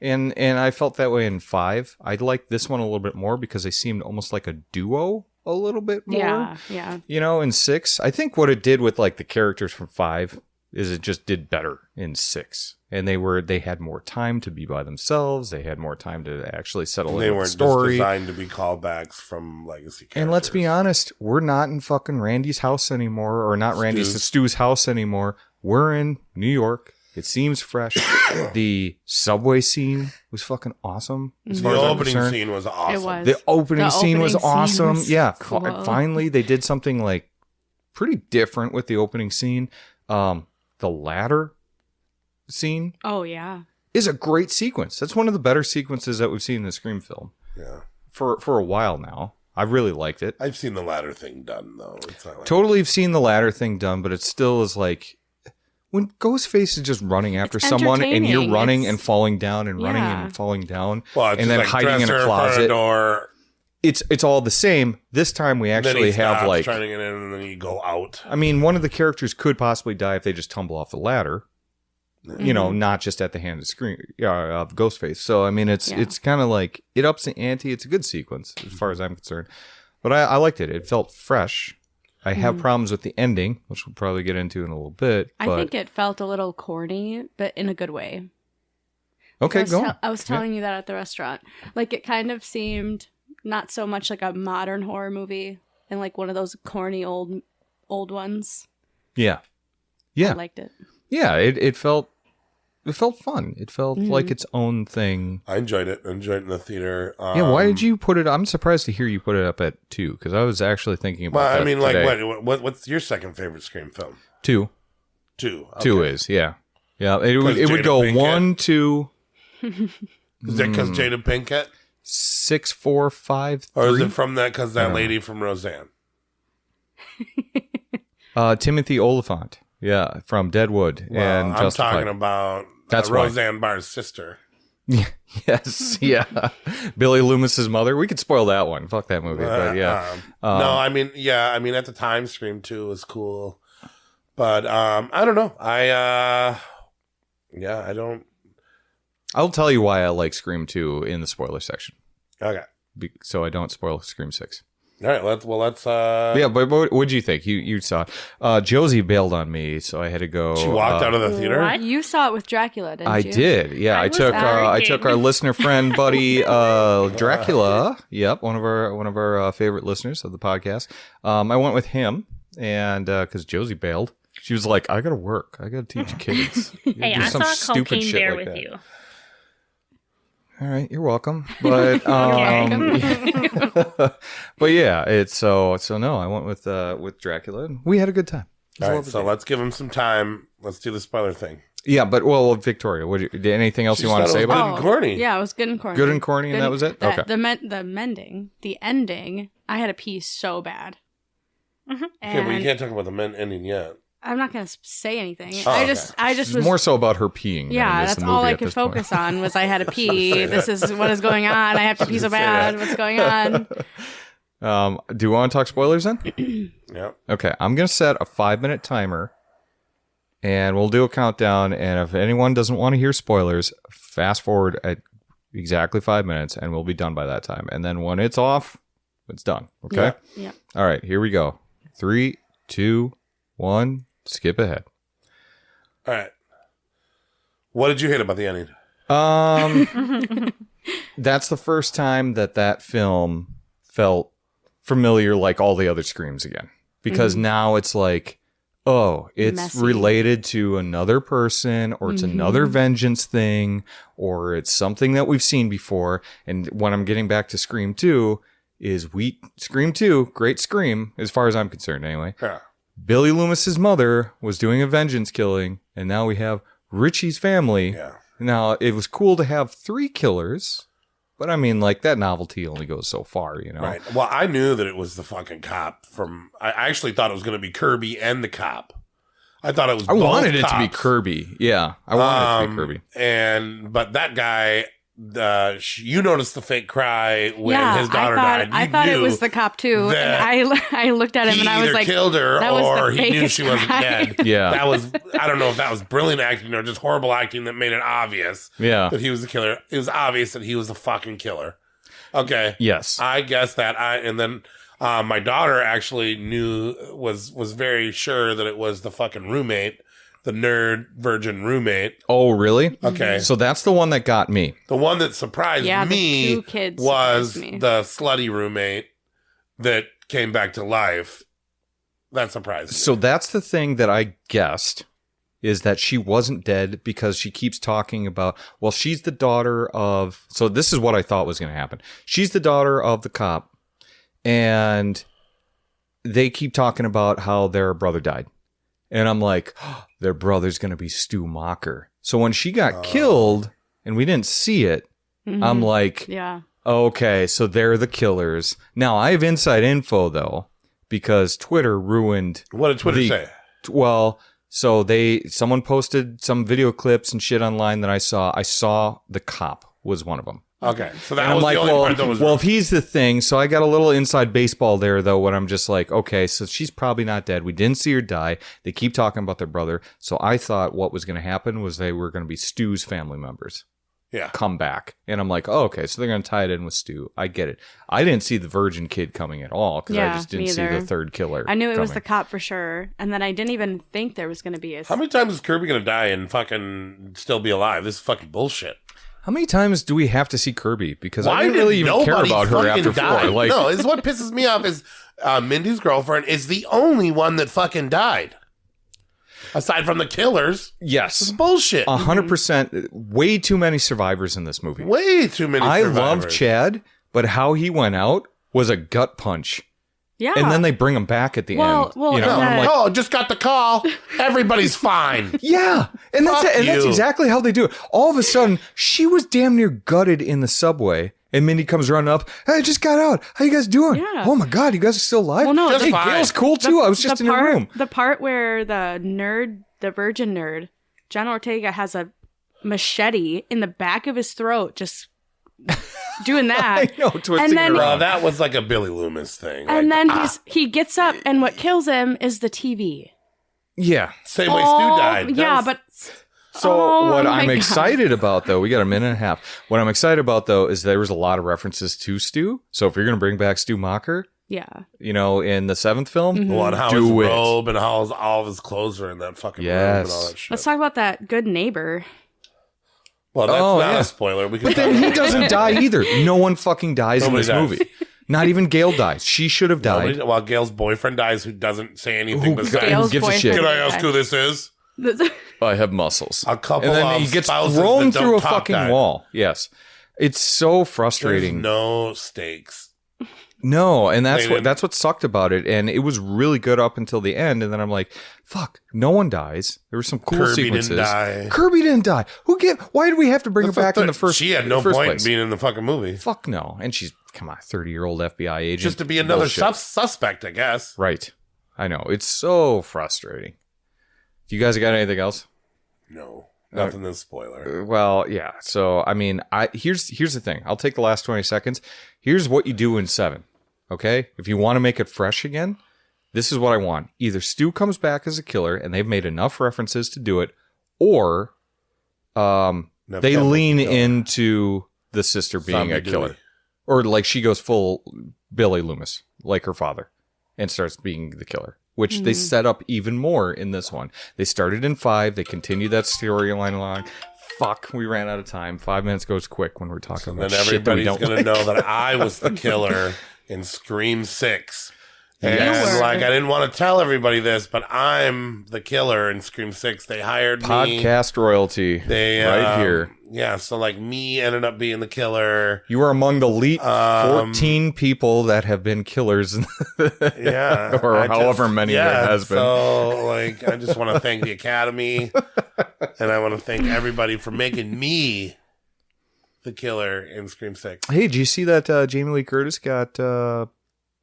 E: And I felt that way in 5. I liked this one a little bit more because they seemed almost like a duo a little bit more.
F: Yeah.
E: In 6, I think what it did with like the characters from 5 is it just did better in 6. And they had more time to be by themselves. They had more time to actually settle in with the story.
C: They weren't just designed to be callbacks from legacy characters.
E: And let's be honest, we're not in fucking Randy's house anymore, or not Stu's house anymore. We're in New York. It seems fresh. The subway scene was fucking awesome. As far as I'm concerned.
C: Scene was awesome.
F: It was.
E: The opening scene was awesome. Yeah.
F: Cool.
E: Finally, they did something like pretty different with the opening scene. The ladder scene.
F: Oh, yeah.
E: Is a great sequence. That's one of the better sequences that we've seen in the Scream film.
C: Yeah.
E: For a while now. I really liked it.
C: I've seen the ladder thing done, though. It's not like
E: Totally have seen the ladder thing done, but it still is like when Ghostface is just running after someone and you're running and falling down and running and falling down and then hiding in a closet.
C: Door.
E: It's all the same. This time we actually have like
C: trying to get in and then you go out.
E: I mean, one of the characters could possibly die if they just tumble off the ladder. Not just at the hand of Ghostface. So I mean, it's kind of like it ups the ante. It's a good sequence as far as I'm concerned. But I liked it. It felt fresh. I have problems with the ending, which we'll probably get into in a little bit.
F: I think it felt a little corny, but in a good way.
E: Okay, go on.
F: I was telling you that at the restaurant. Like, it kind of seemed not so much like a modern horror movie and like one of those corny old ones.
E: Yeah.
F: I liked it.
E: Yeah, it felt fun. It felt like its own thing.
C: I enjoyed it. I enjoyed it in the theater.
E: Why did you put it? I'm surprised to hear you put it up at 2 because I was actually thinking about that.
C: I mean,
E: today.
C: like, what's your second favorite Scream film?
E: 2.
C: 2. Okay.
E: 2 is, yeah. It would go
C: Pinkett?
E: 1, 2.
C: Is it because Jada Pinkett?
E: 6, 4, 5, 3.
C: Or is it from that because that lady from Roseanne?
E: Timothy Oliphant. Yeah, from Deadwood and
C: I'm
E: Justified.
C: talking about
E: That's
C: Roseanne Barr's sister.
E: Yes, yeah. Billy Loomis's mother. We could spoil that one. Fuck that movie. But yeah.
C: No, I mean, at the time, Scream 2 was cool. But I don't know. I don't.
E: I'll tell you why I like Scream 2 in the spoiler section,
C: Okay.
E: so I don't spoil Scream 6.
C: All right. Let's.
E: Yeah, but what'd you think? You saw it. Josie bailed on me, so I had to go.
C: She walked out of the theater.
D: What?
F: You saw it with Dracula, didn't
E: I
F: you?
E: did. Yeah,
D: I
E: I
D: was
E: took
D: working.
E: our listener friend buddy Dracula. Yep, one of our favorite listeners of the podcast. I went with him, and because Josie bailed, she was like, "I gotta work. I gotta teach kids."
D: Hey,
E: Do
D: I
E: some
D: saw
E: stupid
D: Cocaine
E: shit
D: Bear
E: like
D: with
E: that.
D: you.
E: All right, you're welcome. But but yeah, it's so no. I went with Dracula, and we had a good time. It was
C: All
E: a
C: right.
E: lovely
C: So
E: day.
C: let's give him some time. Let's do the spoiler thing.
E: Yeah, but Victoria, did anything else
C: She
E: you want to
C: thought it
E: say
C: was
E: about it?
C: good and corny.
F: Yeah, it was good and corny.
E: Good and corny, and that was it? Okay.
F: The mending, the ending, I had to pee so bad.
C: Okay,
F: And
C: but you can't talk about the men ending yet.
F: I'm not going to say anything.
C: Oh,
F: I
C: okay.
F: just
E: It's
F: was
E: more so about her peeing. than
F: Yeah,
E: it is
F: that's
E: the
F: all
E: movie
F: I
E: at
F: could
E: this point.
F: focus on was I had to pee. This is what is going on. I have to pee so
C: Say
F: bad.
C: that.
F: What's going on?
E: Do you want to talk spoilers then?
C: Yeah.
E: Okay, I'm going to set a 5-minute timer, and we'll do a countdown. And if anyone doesn't want to hear spoilers, fast forward at exactly 5 minutes, and we'll be done by that time. And then when it's off, it's done. Okay?
F: Yeah.
E: All right, here we go. 3, 2, 1, skip ahead.
C: All right. What did you hate about the ending?
E: That's the first time that film felt familiar like all the other Screams again. Because now it's like, oh, it's
F: Messy.
E: related to another person, or it's another vengeance thing, or it's something that we've seen before. And when I'm getting back to Scream 2, Scream 2, great Scream, as far as I'm concerned anyway.
C: Yeah.
E: Billy Loomis's mother was doing a vengeance killing, and now we have Richie's family.
C: Yeah.
E: Now, it was cool to have 3 killers, but I mean, like, that novelty only goes so far, you know?
C: Right. Well, I knew that it was the fucking cop from. I actually thought it was going to be Kirby and the cop. I thought it was.
E: I
C: both
E: wanted it to be
C: cops.
E: Kirby. Yeah, I wanted it to be Kirby.
C: But that guy, you noticed the fake cry when his daughter died.
F: I
C: You
F: thought it
C: knew
F: was the cop too,
C: that
F: and I looked at him
C: he
F: and I was
C: either
F: like,
C: killed her
F: that was the
C: or he knew
F: fakest
C: she wasn't
F: cry.
C: dead.
E: Yeah.
C: That was. I don't know if that was brilliant acting or just horrible acting that made it obvious
E: Yeah.
C: that he was the killer. It was obvious that he was the fucking killer. Okay.
E: Yes.
C: I guess that and then my daughter actually was very sure that it was the fucking roommate, the nerd virgin roommate.
E: Oh, really?
C: Okay.
E: So that's the one that got me.
C: The one that surprised
F: Yeah, the
C: me
F: 2 kids
C: was
F: surprised me.
C: the slutty roommate that came back to life. That surprised me.
E: So that's the thing that I guessed, is that she wasn't dead, because she keeps talking about, well, she's the daughter of, so this is what I thought was going to happen. She's the daughter of the cop, and they keep talking about how their brother died. And I'm like, oh, their brother's going to be Stu Macher. So when she got killed and we didn't see it, I'm like,
F: Yeah.
E: okay, so they're the killers. Now, I have inside info, though, because Twitter ruined.
C: What did Twitter say?
E: Well, so someone posted some video clips and shit online that I saw. I saw the cop was one of them.
C: Okay. So that
E: And I'm
C: was
E: like,
C: the only part that was
E: well, if he's the thing, so I got a little inside baseball there, though, when I'm just like, okay, so she's probably not dead. We didn't see her die. They keep talking about their brother. So I thought what was going to happen was they were going to be Stu's family members
C: yeah.
E: come back. And I'm like, oh, okay, so they're going to tie it in with Stu. I get it. I didn't see the virgin kid coming at all, because I
F: Yeah,
E: just didn't
F: me
E: see the
F: either.
E: third killer.
F: I knew it was
E: coming.
F: the cop for sure, and then I didn't even think there was going to be a.
C: How many times is Kirby going to die and fucking still be alive? This is fucking bullshit.
E: How many times do we have to see Kirby? Because I
C: Why
E: didn't
C: did
E: really even care
C: nobody
E: about her
C: fucking
E: after
C: die?
E: 4. Like,
C: No, it's what pisses me off is Mindy's girlfriend is the only one that fucking died. Aside from the killers, it's
E: yes,
C: bullshit.
E: 100%. Way too many survivors in this movie.
C: Way too many
E: I
C: survivors.
E: love Chad, but how he went out was a gut punch.
F: Yeah.
E: And then they bring him back at the end.
F: Well,
E: you know,
F: and
E: and I'm
F: that-
E: like,
C: Oh, just got the call. Everybody's fine.
E: yeah. And that's
C: Fuck
E: it. And that's
C: you.
E: exactly how they do it. All of a sudden, she was damn near gutted in the subway. And Mindy comes running up. Hey, I just got out. How you guys doing?
F: Yeah.
E: Oh my God, you guys are still alive?
F: Well, no,
C: Just
E: hey,
C: fine.
E: Gail's cool too. I was just in her room.
F: The part where the virgin nerd, John Ortega, has a machete in the back of his throat, just doing that.
E: I know, twisting
F: And then-
E: it around.
C: That was like a Billy Loomis thing.
F: And
C: Like,
F: then he gets up, and what kills him is the TV.
E: Yeah.
C: same way Stu died. That
F: Yeah,
C: was-
F: but
E: So
F: Oh,
E: what
F: my
E: I'm
F: God.
E: excited about, though, we got a minute and a half. What I'm excited about, though, is there was a lot of references to Stu. So if you're going to bring back Stu Macher,
F: Yeah.
E: you know, in the 7th film,
C: Well, and how
E: do
C: his
E: it.
C: robe and how all of his clothes are in that fucking room and all that shit.
F: Let's talk about that good neighbor.
C: Well, that's
E: Oh,
C: not
E: yeah.
C: a spoiler. We can
E: But then
C: talk
E: he
C: about
E: doesn't die either. No one fucking dies
C: Nobody
E: in this
C: dies.
E: movie. Not even Gail dies. She should have died.
C: Nobody- While Gail's boyfriend dies, who doesn't say anything
E: Who
C: besides,
F: Gail's
E: gives a shit?
C: can I
F: boyfriend.
C: ask who this is?
E: I have muscles.
C: A couple
E: and then
C: of
E: he gets
C: spouses
E: thrown
C: that don't
E: through a
C: talk
E: fucking
C: died.
E: wall. Yes. It's so
C: There's
E: frustrating.
C: no stakes.
E: No, and
C: They didn't-
E: that's what sucked about it. And it was really good up until the end. And then I'm like, fuck, no one dies. There were some cool
C: Kirby
E: sequences.
C: didn't die.
E: Kirby didn't die. Why did we have to bring her back in the first?
C: She had no
E: first
C: point
E: place?
C: in being in the fucking movie.
E: Fuck no. And she's come on, 30-year-old FBI agent.
C: Just to be another
E: Bullshit.
C: suspect, I guess.
E: Right. I know. It's so frustrating. Do you guys got anything else?
C: No, nothing is spoiler.
E: Well, yeah. So, I mean, here's the thing. I'll take the last 20 seconds. Here's what you do in 7. Okay? If you want to make it fresh again, this is what I want. Either Stu comes back as a killer and they've made enough references to do it, or
C: Nev
E: they
C: Campbell's
E: lean
C: the killer.
E: into the sister being
C: Zombie
E: a killer.
C: Dewey.
E: Or like she goes full Billy Loomis, like her father, and starts being the killer, which they set up even more in this one. They started in 5. They continued that storyline along. Fuck, we ran out of time. 5 minutes goes quick when we're talking
C: And
E: about
C: then
E: shit that we
C: everybody's
E: don't
C: going to
E: like.
C: know that I was the killer in Scream 6. And
E: Yes.
C: like, I didn't want to tell everybody this, but I'm the killer in Scream 6. They hired me.
E: Podcast royalty right here.
C: Yeah, so like me ended up being the killer.
E: You are among the elite 14 people that have been killers.
C: Yeah.
E: Or
C: I
E: however many there has been.
C: So, like, I just want to thank the Academy. And I want to thank everybody for making me the killer in Scream 6.
E: Hey, did you see that Jamie Lee Curtis got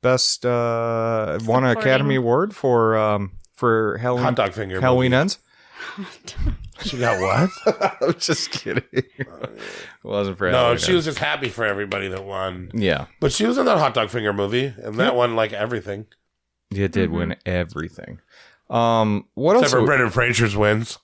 E: best won an
D: Supporting.
E: Academy Award for Halloween
C: Hot Dog Finger
E: Halloween
C: movie.
E: Ends?
C: She got what?
E: I'm just kidding. It wasn't for
C: No,
E: Halloween
C: she
E: Ends.
C: was just happy for everybody that won.
E: Yeah,
C: But she was in that Hot Dog Finger movie, and that won like everything.
E: it did win everything. What
C: Except for
E: else?
C: Brendan Fraser's wins.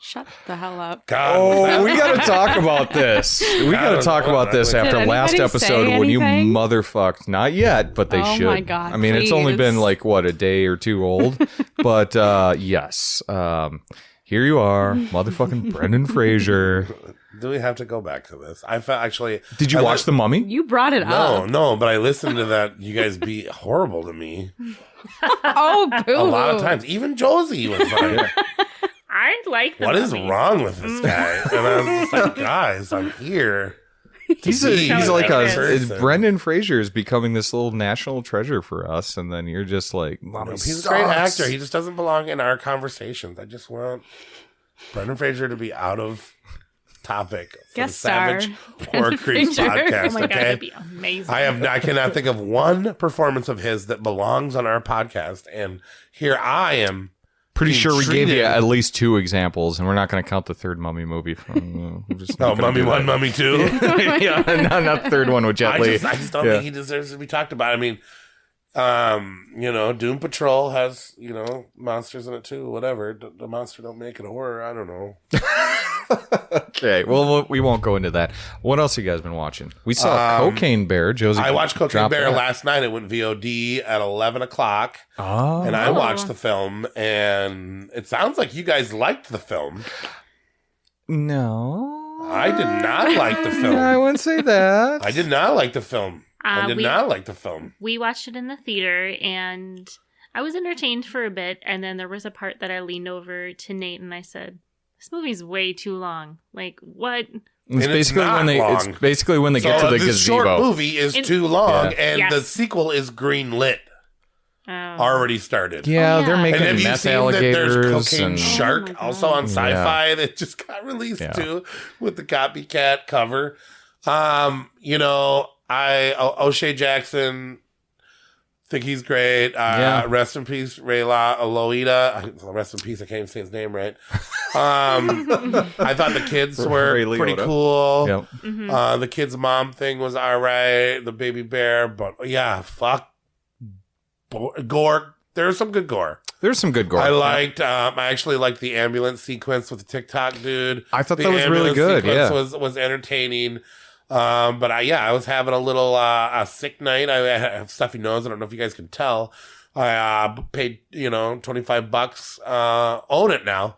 F: Shut the hell up.
C: God.
E: Oh, we got to talk about this. We got to talk about this
C: Did
E: after last
F: anybody
E: episode
F: say
E: when you
F: anything?
E: motherfucked. Not yet, but they
F: Oh
E: should.
F: my God,
E: I mean, it's only been
F: please.
E: like what, a day or two old, but yes. Here you are, motherfucking Brendan Fraser.
C: Do we have to go back to this? I felt actually.
E: Did you
C: I
E: watch The Mummy?
F: You brought it
C: No,
F: up.
C: no, but I listened to that. You guys be horrible to me
F: Oh, boo.
C: a lot of times. Even Josie was like,
D: I like the
C: "What is
D: Mummy.
C: wrong with this guy?" And I was just like, "Guys, I'm here."
E: He's
C: be
E: like
C: that
E: a
C: person.
E: Brendan Fraser is becoming this little national treasure for us, and then you're just like, Mummy
C: He's a great
E: sucks.
C: actor. He just doesn't belong in our conversations. I just want Brendan Fraser to be out of topic for
F: Guest
C: the Savage
F: star,
C: Poor
F: Brendan
C: Creeps
F: Fraser.
C: podcast.
D: Oh my god,
C: Okay,
D: that'd be amazing.
C: I cannot think of one performance of his that belongs on our podcast, and here I am.
E: Pretty
C: being
E: sure we gave you
C: treated-
E: at least 2 examples, and we're not going to count the third Mummy movie. We're just not
C: Oh,
E: gonna
C: Mummy
E: do
C: 1,
E: that.
C: Mummy 2.
E: Yeah, not the third one with Jet Li.
C: I just don't
E: Yeah.
C: think he deserves to be talked about. I mean, Doom Patrol has, monsters in it too, whatever. The monster don't make it a horror. I don't know.
E: Okay, well, we won't go into that. What else have you guys been watching? We saw Cocaine Bear. Josie,
C: I watched Cocaine
E: dropped
C: Bear
E: that.
C: last night. It went VOD at 11 o'clock.
E: Oh,
C: And I watched the film, and it sounds like you guys liked the film.
E: no,
C: I did not like the
E: I
C: film.
E: wouldn't say that.
C: I did not like the film. I did
D: we-
C: not like the film.
D: We watched it in the theater, and I was entertained for a bit, and then there was a part that I leaned over to Nate and I said, "This movie's way too long. Like, what?"
E: It's
C: And it's
E: basically
C: not
E: when they.
C: long.
E: It's basically when they get to the
C: this short
E: gazebo.
C: movie is
D: In-
C: too long,
E: Yeah.
C: and
D: Yes.
C: the sequel is green lit.
D: Oh.
C: Already started.
E: Yeah,
D: Oh, yeah.
E: they're
C: And
E: making
C: have you
E: meth
C: seen that
E: alligators
C: there's Cocaine
E: and
C: Shark
F: Oh my
C: also
F: God.
C: on Sci-Fi that just got released
E: Yeah.
C: too with the copycat cover? O'Shea Jackson, think he's great.
E: Yeah.
C: Rest in peace, Ray Loida. Rest in peace. I can't even say his name right. I thought the kids were
E: Ray
C: pretty
E: Liotta.
C: cool.
E: Yep.
D: Mhm.
C: The kid's mom thing was all right. The baby bear, but yeah, fuck gore. There's some good gore.
E: There's some good gore.
C: I actually liked the ambulance sequence with the TikTok dude.
E: I thought
C: the
E: that was really good. Yeah,
C: was entertaining. But I was having a little a sick night. I have stuffy nose. I don't know if you guys can tell. I paid $25. Own it now.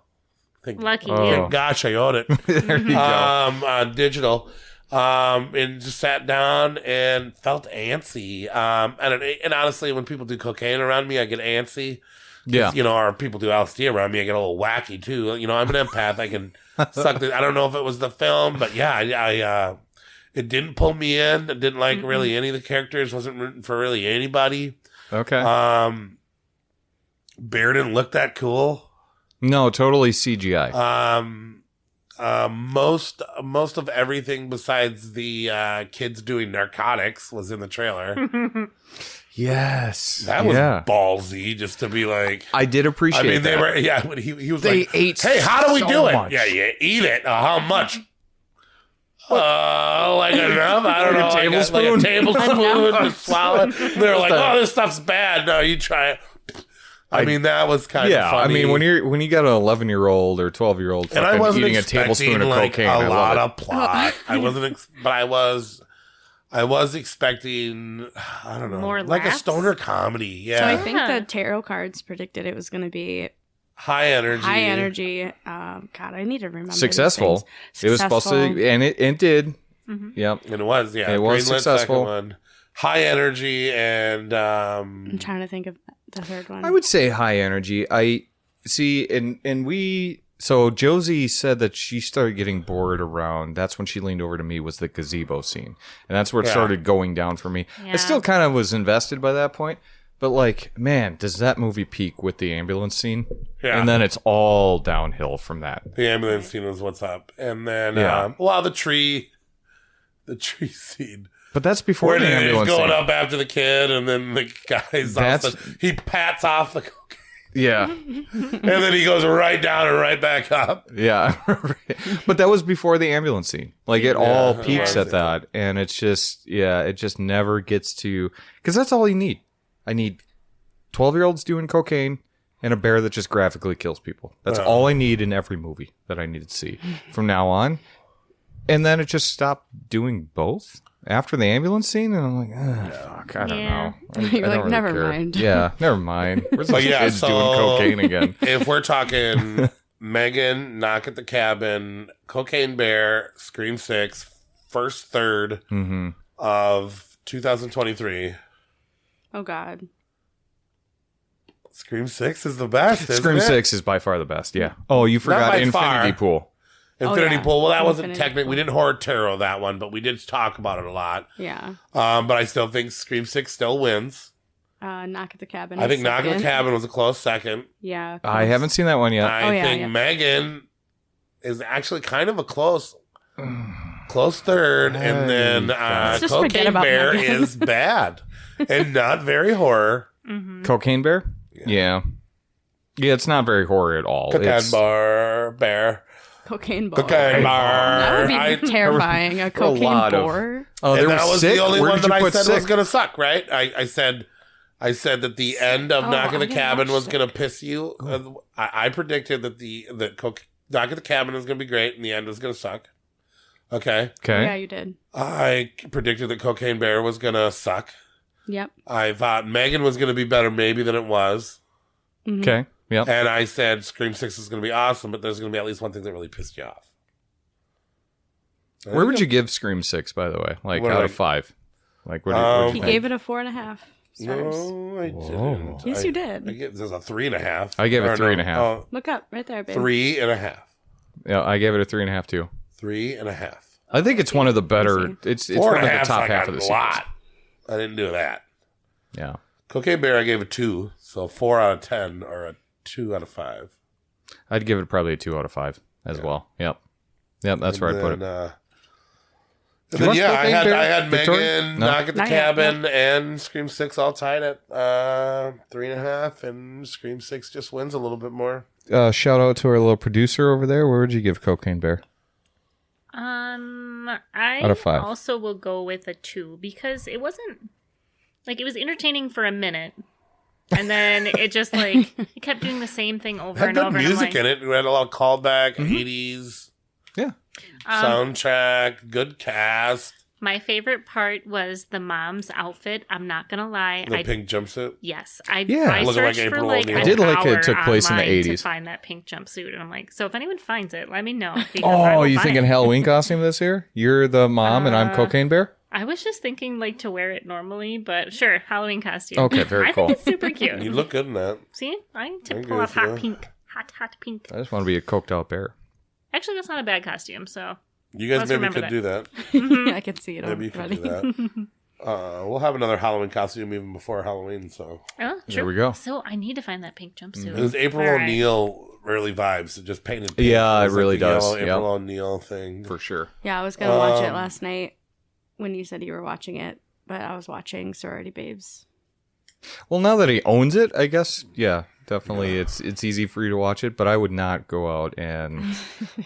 D: Lucky
E: Oh.
D: you.
C: Gosh, I own it.
E: there you go.
C: Digital. And just sat down and felt antsy. And honestly, when people do cocaine around me, I get antsy.
E: Yeah.
C: Or people do LSD around me, I get a little wacky too. I'm an empath. I can suck I don't know if it was the film, but yeah, I it didn't pull me in. It didn't like really any of the characters. Wasn't rooting for really anybody.
E: Okay.
C: Bear didn't look that cool.
E: No, totally CGI.
C: Most of everything besides the kids doing narcotics was in the trailer.
E: Yes.
C: That was ballsy, just to be like.
E: I did appreciate.
C: I mean, they
E: that.
C: were. Yeah, when he was
E: They
C: like,
E: ate
C: "Hey, how do we
E: so
C: do it?
E: much.
C: Yeah, you eat it. How much? Like enough? I don't know.
E: Like a tablespoon?
C: Like a tablespoon to swallow. They're like, "Oh, this stuff's bad." No, you try it. I mean, that was kind of funny.
E: I mean, when you got an 11-year-old or 12-year-old
C: and I wasn't
E: eating a
C: expecting
E: tablespoon of
C: like
E: cocaine,
C: a
E: I
C: lot
E: love
C: of plot. I wasn't, but I was expecting, I don't know,
D: More
C: like a
D: laughs?
C: stoner comedy.
F: So I
C: Yeah,
F: think the tarot cards predicted it was going to be
C: high energy.
F: high energy. God, I need to remember. these
E: successful.
F: things.
E: It was supposed to, and it did. Yep.
C: And it was, yeah.
E: It was
C: greenlit
E: successful.
C: second one. High energy and
F: I'm trying to think of the third one.
E: I would say high energy. I see, and we. So Josie said that she started getting bored around. That's when she leaned over to me. Was the gazebo scene, and that's where it started going down for me.
D: Yeah.
E: I still kind of was invested by that point, but like, man, does that movie peak with the ambulance scene?
C: Yeah.
E: And then it's all downhill from that.
C: the ambulance scene was what's up. And then,
E: Yeah.
C: the tree scene.
E: But that's before
C: Where
E: the
C: he's
E: ambulance
C: going
E: scene.
C: up after the kid, and then the guy's he pats off the cocaine,
E: Yeah.
C: and then he goes right down and right back up.
E: Yeah. But that was before the ambulance scene. Like it all
C: it
E: peaks
C: was.
E: at that. And it's just, it just never gets to, because that's all you need. I need 12-year-olds doing cocaine and a bear that just graphically kills people. That's all I need in every movie that I need to see from now on. And then it just stopped doing both after the ambulance scene. And I'm like, fuck, I don't
D: Yeah.
E: know.
F: You're
E: I
F: like,
E: don't really
F: never
E: care.
F: mind.
E: Yeah, never mind. Where's the
C: But yeah,
E: kids doing cocaine again?
C: If we're talking Megan, Knock at the Cabin, Cocaine Bear, Scream 6, first third of 2023,
F: Oh God.
C: Scream 6 is the best. isn't
E: Scream
C: it?
E: 6 is by far the best. Yeah. Oh, you forgot
C: by
E: Infinity
C: far.
E: Pool.
C: Infinity
F: Oh, yeah.
C: Pool. Well, that wasn't
F: Infinity
C: technically. We didn't horror tarot that one, but we did talk about it a lot.
F: Yeah.
C: But I still think Scream 6 still wins.
F: Knock at the Cabin.
C: I
F: is
C: think Knock at the
F: second.
C: Cabin was a close second.
F: Yeah.
E: I haven't seen that one yet.
C: I
F: yeah,
C: think
F: yeah.
C: Megan is actually kind of a close third, and then
F: Let's just forget
C: Cocaine
F: about
C: Bear
F: Megan.
C: is bad and not very horror.
E: Cocaine Bear? Yeah. Yeah, it's not very horror at all.
C: Cocaine
E: It's-
C: Bear.
F: Cocaine bar.
C: Cocaine Bar.
F: That would be
C: I-
F: terrifying. A cocaine
E: lot of-
F: bore.
E: Oh,
C: and
E: there
C: that was
E: sick?
C: the only
E: Where
C: one
E: did you
C: that I
E: put
C: said
E: sick?
C: was going to suck, right? I said that the end of
F: Oh,
C: Knock at
F: I
C: the
F: didn't
C: Cabin
F: watch
C: was going to
F: Sick.
C: piss you. I predicted that Knock at the Cabin was going to be great and the end was going to suck. Okay.
E: Okay.
F: Yeah, you did.
C: I predicted that Cocaine Bear was going to suck.
F: Yep.
C: I thought Megan was going to be better maybe than it was.
E: Okay. Yep.
C: And I said Scream 6 is going to be awesome, but there's going to be at least one thing that really pissed you off.
E: Where would you give Scream 6, by the way? Like,
C: What
E: out
C: do
E: of 5? Like, what do
C: Um,
E: you
F: He gave it a 4.5 stars.
C: No, I didn't.
F: Yes, you did.
C: There's a 3.5.
E: I gave it
C: Or
E: 3.5.
C: Oh,
F: Look up right there, babe.
C: 3.5.
E: Yeah, I gave it a 3.5 too.
C: 3.5.
E: I think it's one of the better. It's one of the
C: 4.5
E: top
C: like
E: half of the
C: a
E: series.
C: lot. I didn't do that.
E: Yeah.
C: Cocaine Bear, I gave a 2, so 4 out of 10 or a 2 out of 5.
E: I'd give it probably a 2 out of 5 as well. Yep. Yep, that's where I'd put it.
C: And
E: you
C: then,
E: watch
C: yeah, I
E: Cocaine Bear,
C: had
E: Victoria?
C: Megan,
E: No?
C: Knock at the
F: Not yet,
C: Cabin, and Scream 6 all tied at 3.5, and Scream 6 just wins a little bit more.
E: Shout out to our little producer over there. Where would you give Cocaine Bear?
D: I
E: Out of 5.
D: also will go with a 2 because it wasn't like it was entertaining for a minute, And then it just like it kept doing the same thing over
C: Had
D: and
C: good
D: over.
C: music
D: and I'm like,
C: in it. We had a lot of callback, 80s
E: Yeah.
C: soundtrack, good cast.
D: my favorite part was the mom's outfit. I'm not gonna lie.
C: The pink jumpsuit.
D: Yes,
E: Yeah.
D: I
C: Looking like
D: searched for
C: April
D: like
C: O'Neil.
D: an
C: I
E: did like it
D: hour
E: took place in the
D: online to
E: 80s.
D: find that pink jumpsuit, and I'm like, so if anyone finds it, let me know. because I
E: Oh,
D: will
E: you
D: buy
E: thinking
D: it.
E: Halloween costume this year? You're the mom and I'm Cocaine Bear?
D: I was just thinking like to wear it normally, but sure, Halloween costume.
E: Okay, very
D: I
E: cool.
D: think it's super cute.
C: You look good in that.
D: See, I need to
C: I
D: pull off
C: agree
D: hot
C: with
D: pink, hot pink.
E: I just want to be a coked out bear.
D: Actually, that's not a bad costume. So
C: You guys
D: Let's
C: maybe
D: remember
C: could do that.
F: I can see it
C: Maybe you could
F: already.
C: do that. We'll have another Halloween costume even before Halloween. So
D: oh, true.
E: There we go.
D: So I need to find that pink jumpsuit.
C: it was April
D: All right.
C: O'Neil early vibes. It just painted. Pink.
E: Yeah, it
C: was
E: really
C: the
E: does.
C: Yellow
E: Yep.
C: April O'Neil thing.
E: For sure.
F: Yeah, I was going to watch it last night when you said you were watching it, but I was watching Sorority Babes.
E: Well, now that he owns it, I guess, yeah, definitely it's easy for you to watch it, but I would not go out and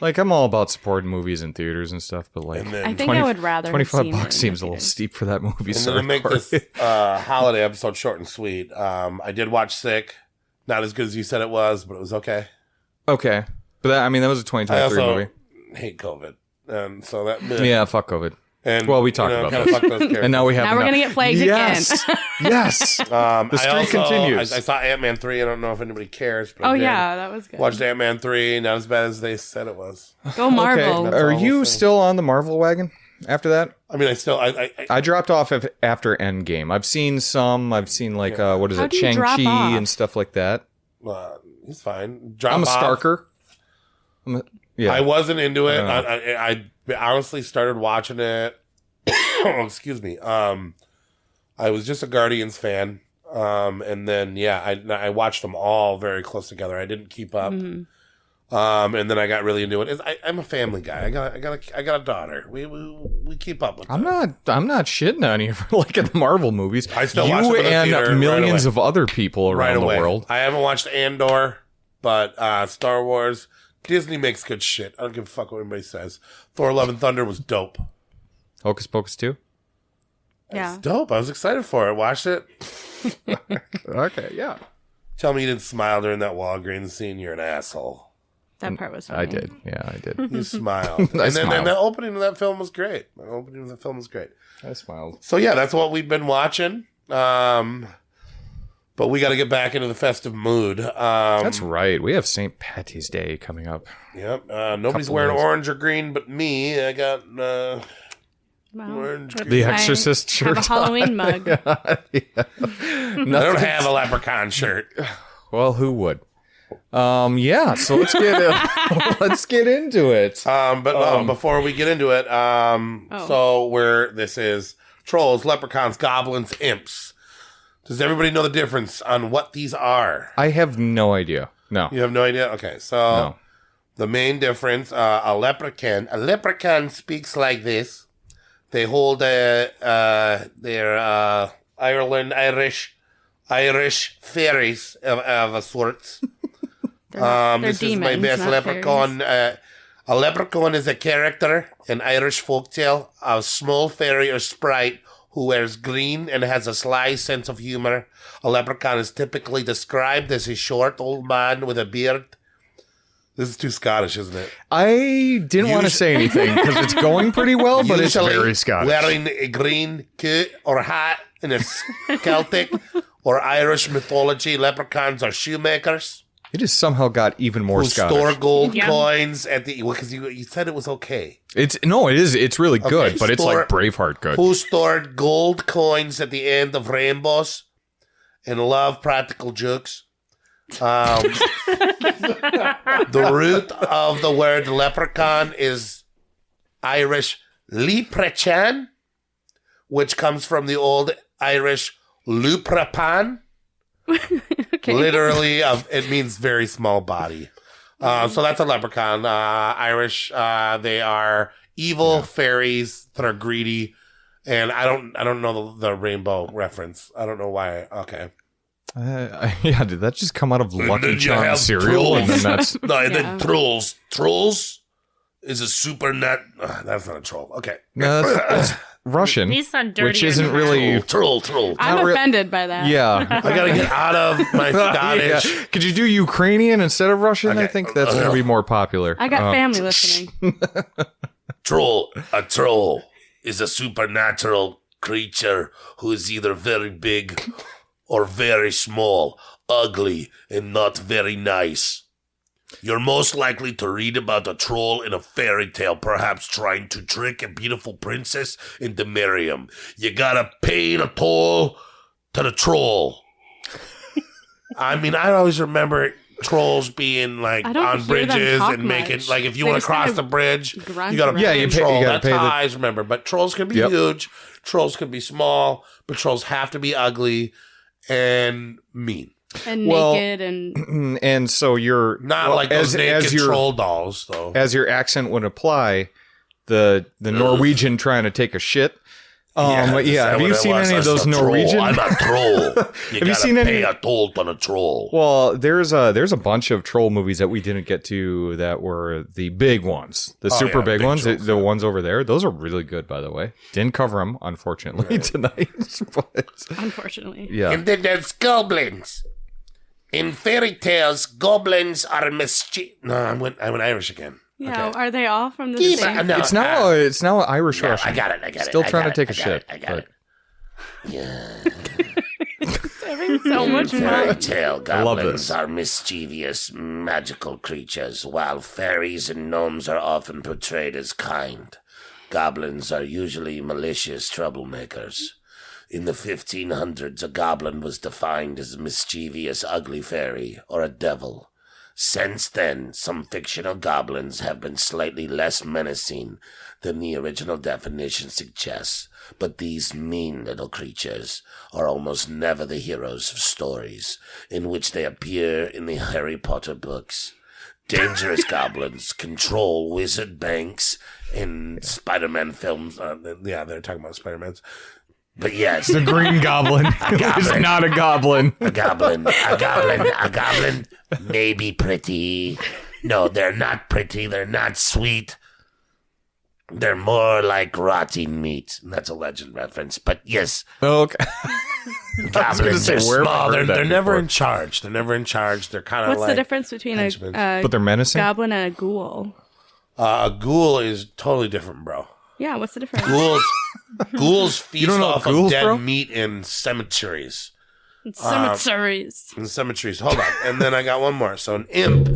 E: like I'm all about supporting movies in theaters and stuff, but like
C: And then-
F: I think I would rather have
E: $25
F: seen it in
E: seems
F: the
E: a little
F: theaters.
E: steep for that movie.
C: And
E: So
C: then to make this holiday episode short and sweet, I did watch Sick. Not as good as you said it was, but it was okay.
E: okay, but that was a
C: I
E: 2023
C: also
E: movie.
C: hate COVID, and so that
E: Yeah, fuck COVID.
C: And
E: Well, we talked about
C: kinda
E: this.
C: fuck those characters.
E: And now we have.
F: Now we're going to get flagged
E: yes,
F: again.
E: yes. The streak continues.
C: I saw Ant-Man 3. I don't know if anybody cares, but I
F: Oh,
C: did.
F: yeah, that was good.
C: Watched Ant-Man 3. Not as bad as they said it was.
F: Go Marvel.
C: That's
E: Are
C: all
E: you
C: we'll say.
E: still on the Marvel wagon after that?
C: I mean, I
E: I dropped off after Endgame. I've seen some. I've seen like what is
F: How
E: it,
F: do you drop
E: Shang-Chi
F: off?
E: and stuff like that.
C: he's fine. Drop
E: I'm a
C: off.
E: Starker. Yeah.
C: I wasn't into it.
E: I
C: I honestly started watching it. Excuse me. I was just a Guardians fan. And then I watched them all very close together. I didn't keep up. And then I got really into it. I'm a family guy. I got a daughter. We keep up with.
E: I'm
C: that.
E: not shitting on you for liking the Marvel movies.
C: I still watch them in the theater
E: and millions
C: right
E: of other people around
C: right away.
E: the world.
C: I haven't watched Andor, but Star Wars. Disney makes good shit. I don't give a fuck what anybody says. Thor: Love and Thunder was dope.
E: Hocus Pocus 2?
F: Yeah.
C: It's dope. I was excited for it. Watched it.
E: Okay, yeah.
C: Tell me you didn't smile during that Walgreens scene. You're an asshole.
F: That part was funny.
E: I did. Yeah, I did.
C: You smiled. And then
E: smiled.
C: the opening of that film was great.
E: I smiled.
C: So yeah, that's what we've been watching. But we got to get back into the festive mood.
E: That's right. We have St. Patty's Day coming up.
C: Yep. Nobody's
E: Couple
C: wearing
E: days.
C: orange or green but me. I got
F: Well,
C: orange. Green.
E: The Exorcist
F: I
E: shirt.
F: have a Halloween mug.
C: I don't have a leprechaun shirt.
E: Well, who would? Yeah. So let's get into it.
C: But before we get into it, so this is trolls, leprechauns, goblins, imps. Does everybody know the difference on what these are?
E: I have no idea. No.
C: You have no idea? Okay, so
E: No.
C: the main difference, a leprechaun speaks like this. They hold their Irish fairies of a sort.
F: They're
C: This is my
F: demons,
C: best
F: not
C: leprechaun. A leprechaun is a character in Irish folktale, a small fairy or sprite who wears green and has a sly sense of humor. A leprechaun is typically described as a short old man with a beard. This is too Scottish, isn't it?
E: I didn't want to say anything because it's going pretty well, but it's
C: Usually
E: very Scottish.
C: wearing a green coat or hat in a Celtic or Irish mythology, leprechauns are shoemakers
E: It has somehow got even more
C: who
E: Scottish.
C: store gold
D: Yeah.
C: coins at the because you said it was okay.
E: It's really good,
C: Okay,
E: but it's
C: store-
E: like Braveheart good.
C: Who stored gold coins at the end of rainbows and love practical jokes. The root of the word leprechaun is Irish Leprechauns, which comes from the old Irish Luprapan.
F: Okay.
C: Literally, it means very small body. So that's a leprechaun. Irish, they are evil fairies that are greedy, and I don't know the rainbow reference. I don't know why. Okay,
E: Yeah, did that just come out of Lucky
C: then you
E: Charms
C: have
E: cereal? And then that's
C: no, and
F: Yeah.
C: then trolls. Trolls is a super net. That's not a troll. Okay,
E: no, Russian,
D: These sound dirtier
E: which isn't
D: than
E: really.
C: Troll.
F: I'm
E: Not re-
F: offended by that.
E: Yeah.
C: I gotta get out of my Scottish.
E: Yeah. Could you do Ukrainian instead of Russian?
C: Okay.
E: I think that's going to be more popular.
F: I got family listening.
C: Troll. A troll is a supernatural creature who is either very big or very small, ugly, and not very nice. You're most likely to read about a troll in a fairy tale, perhaps trying to trick a beautiful princess into marrying him. You gotta pay the toll to the troll. I mean, I always remember trolls being like
F: I don't
C: on
F: hear them
C: bridges
F: talk
C: and making,
F: much.
C: like, if you
F: They
C: want to
F: just
C: cross
F: kind
C: the
F: of
C: bridge,
F: grunt
C: you gotta
F: around.
C: pay
E: Yeah,
C: a
E: you pay-
C: troll.
E: you gotta
C: That's
E: pay
C: how
E: the-
C: I always remember. But trolls can be
E: Yep.
C: huge. Trolls can be small, but trolls have to be ugly and mean.
F: And
E: Well,
F: naked and
E: And so you're
C: Not
E: well,
C: like those naked
E: your
C: troll dolls, though.
E: as your accent would apply, the Norwegian trying to take a shit. Have you seen any of those Norwegian?
C: I'm a troll.
E: Have you seen any?
C: Pay a toll to a troll.
E: Well, there's a bunch of troll movies that we didn't get to that were the big ones, the super
C: yeah,
E: big
C: big
E: ones,
C: trolls,
E: the ones over there. Those are really good, by the way. Didn't cover them, unfortunately, tonight. But
F: unfortunately.
E: yeah,
C: And then there's goblins. In fairy tales, goblins are mischief. No, I went Irish again.
F: Yeah,
C: Okay.
F: are they all from the
C: Yeah,
F: same?
C: no,
E: it's now Irish
C: no,
E: Russian.
C: I got it.
E: Still
C: I
E: trying
C: got
E: to
C: it,
E: take a
C: I got
E: shit.
C: it, I got
E: but-
C: it. Yeah.
F: Having so much
C: Fairy
F: fun.
C: tale
E: love
C: goblins
E: this.
C: are mischievous, magical creatures, while fairies and gnomes are often portrayed as kind. Goblins are usually malicious troublemakers. In the 1500s, a goblin was defined as a mischievous, ugly fairy or a devil. Since then, some fictional goblins have been slightly less menacing than the original definition suggests, but these mean little creatures are almost never the heroes of stories in which they appear in the Harry Potter books. Dangerous goblins control wizard banks in Spider-Man films. They're talking about Spider-Man's. But yes,
E: The Green Goblin is not a goblin.
C: a goblin may be pretty. No, they're not pretty. They're not sweet. They're more like rotting meat. And that's a legend reference. But yes,
E: Okay.
C: goblins
E: say,
C: are
E: where have I
C: small.
E: heard that
C: They're never
E: before?
C: in charge. They're never in charge. They're kind of
F: What's
C: like
F: the difference between
C: henchmen.
E: But they're menacing.
F: goblin and a ghoul?
C: A ghoul is totally different, bro.
F: Yeah, what's the difference?
C: Ghouls feast
E: don't know
C: off
E: ghouls,
C: of dead
E: bro?
C: meat in cemeteries.
F: Cemeteries.
C: In cemeteries. Hold on. And then I got one more. So an imp.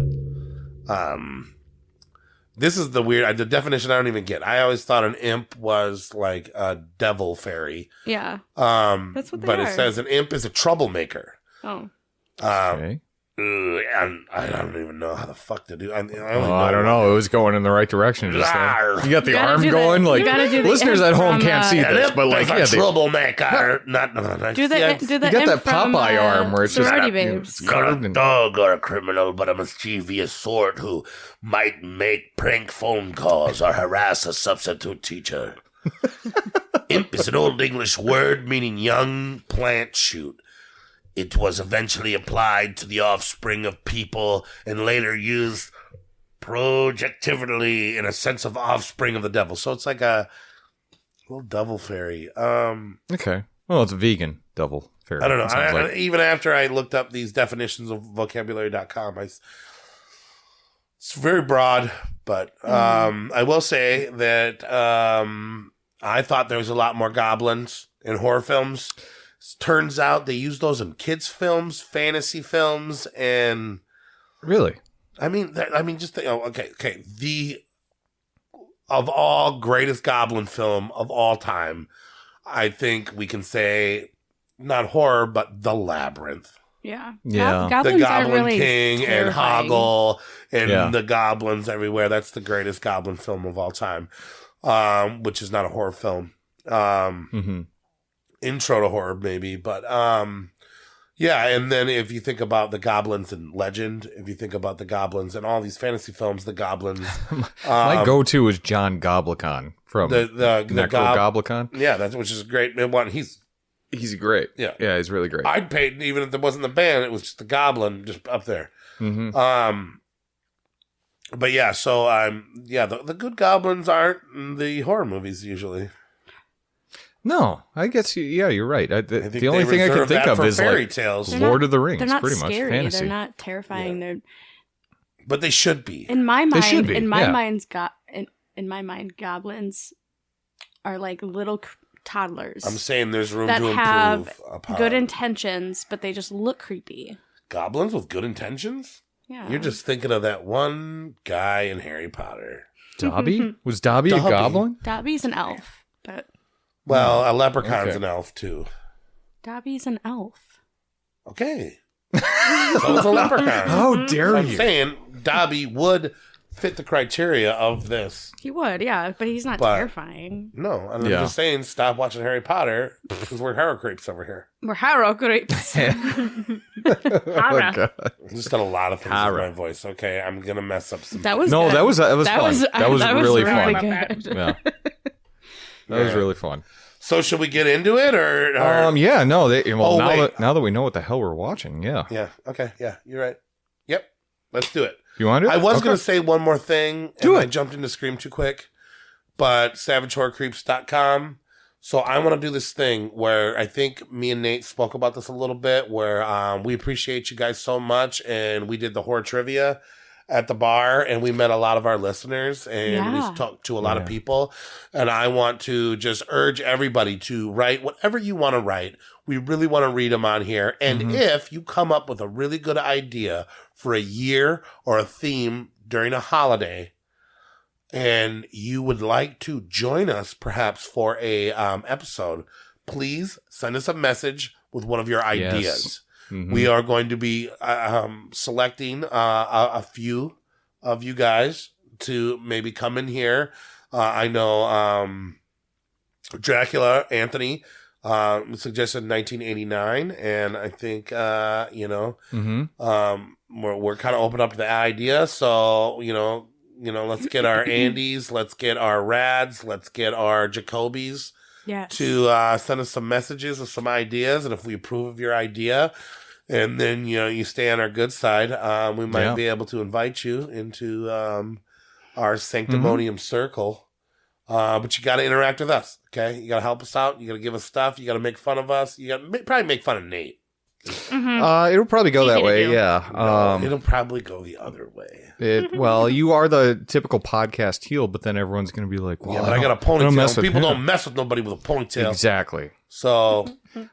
C: This is the weird. The definition I don't even get. I always thought an imp was like a devil fairy.
F: Yeah.
C: That's
F: what they
C: but
F: are.
C: it says an imp is a troublemaker.
F: Oh.
E: Okay.
C: And I don't even know how the fuck to do. I
E: don't know. It was going in the right direction. Just then.
C: Rawr.
E: You got the
F: You gotta
E: arm
F: do the-
E: going.
F: you
E: Like
F: gotta do the
E: listeners
F: imp
E: at home
F: from,
E: can't see
C: An
E: this,
C: imp
E: but like
C: is a
E: yeah,
C: troublemaker.
F: Do the
E: you got that
F: from,
E: Popeye arm where it's just
F: Sorority
E: you know,
F: Babes.
C: Not
E: curved
C: a
E: and-
C: dog or a criminal, but a mischievous sort who might make prank phone calls or harass a substitute teacher. Imp is an Old English word meaning young plant shoot. It was eventually applied to the offspring of people and later used projectively in a sense of offspring of the devil. So it's like a little devil fairy.
E: Okay. Well, it's a vegan devil fairy.
C: I don't know.
E: it sounds like.
C: Even after I looked up these definitions of vocabulary.com, it's very broad, but I will say that I thought there was a lot more goblins in horror films. Turns out they use those in kids' films, fantasy films, and
E: Really?
C: just think, okay. The of all greatest goblin film of all time, I think we can say not horror, but The Labyrinth.
F: Yeah.
E: Yeah.
F: Goblins
C: The
F: are
C: Goblin
F: really
C: King and
F: terrifying.
C: Hoggle and
E: Yeah.
C: the goblins everywhere. That's the greatest goblin film of all time, which is not a horror film.
E: Mm-hmm.
C: Intro to horror, maybe, but yeah. And then if you think about the goblins in Legend, if you think about the goblins in all these fantasy films, the goblins,
E: My go-to is John Goblikon from
C: the
E: Goblikon.
C: yeah, that's which is a great one. He's
E: He's great.
C: Yeah.
E: Yeah, he's really great.
C: I'd pay even if there wasn't the band, it was just the goblin just up there.
E: Mm-hmm.
C: But yeah, so yeah, the good goblins aren't in the horror movies usually.
E: No, I guess you're right.
C: I think
E: The only thing I can think of is
C: fairy
E: like
C: tales.
E: Lord of the Rings,
F: They're not
E: pretty much
F: scary.
E: fantasy.
F: They're not terrifying. They're
C: But they should be.
F: in my mind.
E: They should be,
F: In my
E: yeah.
F: in my mind, goblins are like little toddlers
C: I'm saying there's room
F: that
C: to
F: have
C: improve upon.
F: good intentions, but they just look creepy.
C: Goblins with good intentions?
F: Yeah,
C: You're just thinking of that one guy in Harry Potter.
E: Dobby? Was Dobby a
C: Dobby.
E: goblin?
F: Dobby's an elf, but
C: Well, a leprechaun's
E: Okay.
C: an elf, too.
F: Dobby's an elf.
C: Okay. So is a leprechaun.
E: How dare
C: I'm
E: you?
C: saying Dobby would fit the criteria of this.
F: He would, yeah, but he's not
C: But-
F: terrifying.
C: No, I'm
E: Yeah.
C: just saying stop watching Harry Potter because we're horror creeps over here.
F: We're harrow grapes.
E: Oh,
D: Hara.
E: God.
C: I've just done a lot of things with
E: Horror.
C: my voice. Okay, I'm going to mess up some.
F: That was
E: No,
F: good.
E: that was fun. That was really fun.
F: good.
E: Yeah. That was really fun.
C: So should we get into it or
E: Yeah, no,
C: Oh, wait.
E: now that we know what the hell we're watching, yeah.
C: Yeah, okay, yeah, you're right. Yep, let's do it.
E: You want to?
C: I was
E: Okay.
C: going to say one more thing,
E: Do
C: and
E: it.
C: I jumped into Scream too quick, but savagehorrorcreeps.com. So I want to do this thing where I think me and Nate spoke about this a little bit, where we appreciate you guys so much, and we did the horror trivia at the bar, and we met a lot of our listeners, and
F: Yeah.
C: we talked to a lot of people, and I want to just urge everybody to write whatever you want to write. We really want to read them on here, and if you come up with a really good idea for a year or a theme during a holiday, and you would like to join us perhaps for a episode, please send us a message with one of your ideas.
E: Mhm.
C: We are going to be selecting a few of you guys to maybe come in here. I know Dracula Anthony suggested 1989, and I think
E: Mhm.
C: we're kind of open up to the idea. So let's get our Andys, let's get our Rads, let's get our Jacobys
F: Yes.
C: to send us some messages with some ideas, and if we approve of your idea, and then you stay on our good side, we might
E: Yeah.
C: be able to invite you into our sanctimonium circle. But you got to interact with us, okay? You got to help us out. You got to give us stuff. You got to make fun of us. You got to probably make fun of Nate.
E: It'll probably go
D: Easy
E: that
D: to
E: way,
D: do.
E: yeah.
C: No, it'll probably go the other way.
E: Well, you are the typical podcast heel, but then everyone's going to be like, well,
C: Yeah, but I got a
E: don't mess
C: ponytail.
E: with
C: People
E: him.
C: don't mess with nobody with a ponytail.
E: Exactly.
C: So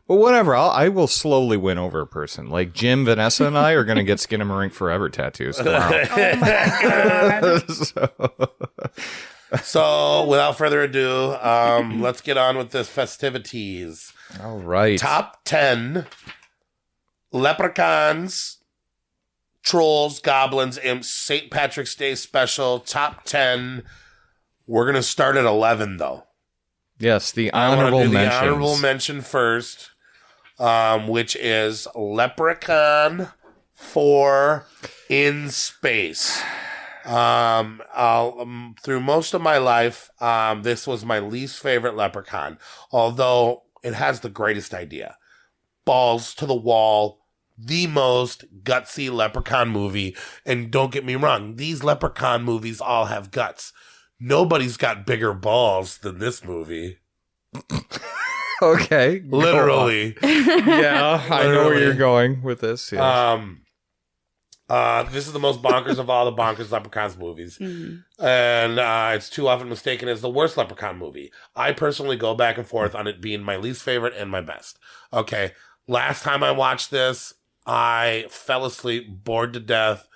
E: But whatever, I will slowly win over a person. Like Jim, Vanessa, and I are going to get Skinamarink Forever tattoos tomorrow.
C: So, without further ado, let's get on with this festivities.
E: All right.
C: Top 10 leprechauns, trolls, goblins, imps, St. Patrick's Day special. Top 10. We're going to start at 11, though.
E: Yes, the
C: I'm gonna
E: honorable
C: do the
E: mentions.
C: honorable mention first, which is Leprechaun 4 in Space. Through most of my life, this was my least favorite Leprechaun, although it has the greatest idea. Balls to the wall, the most gutsy Leprechaun movie. And don't get me wrong, these Leprechaun movies all have guts. Nobody's got bigger balls than this movie.
E: Okay. go
C: Literally.
E: on. Yeah, I know where
C: Literally.
E: you're going with this. Yes.
C: This is the most bonkers of all the bonkers Leprechauns movies. And it's too often mistaken as the worst Leprechaun movie. I personally go back and forth on it being my least favorite and my best. Okay, last time I watched this, I fell asleep, bored to death,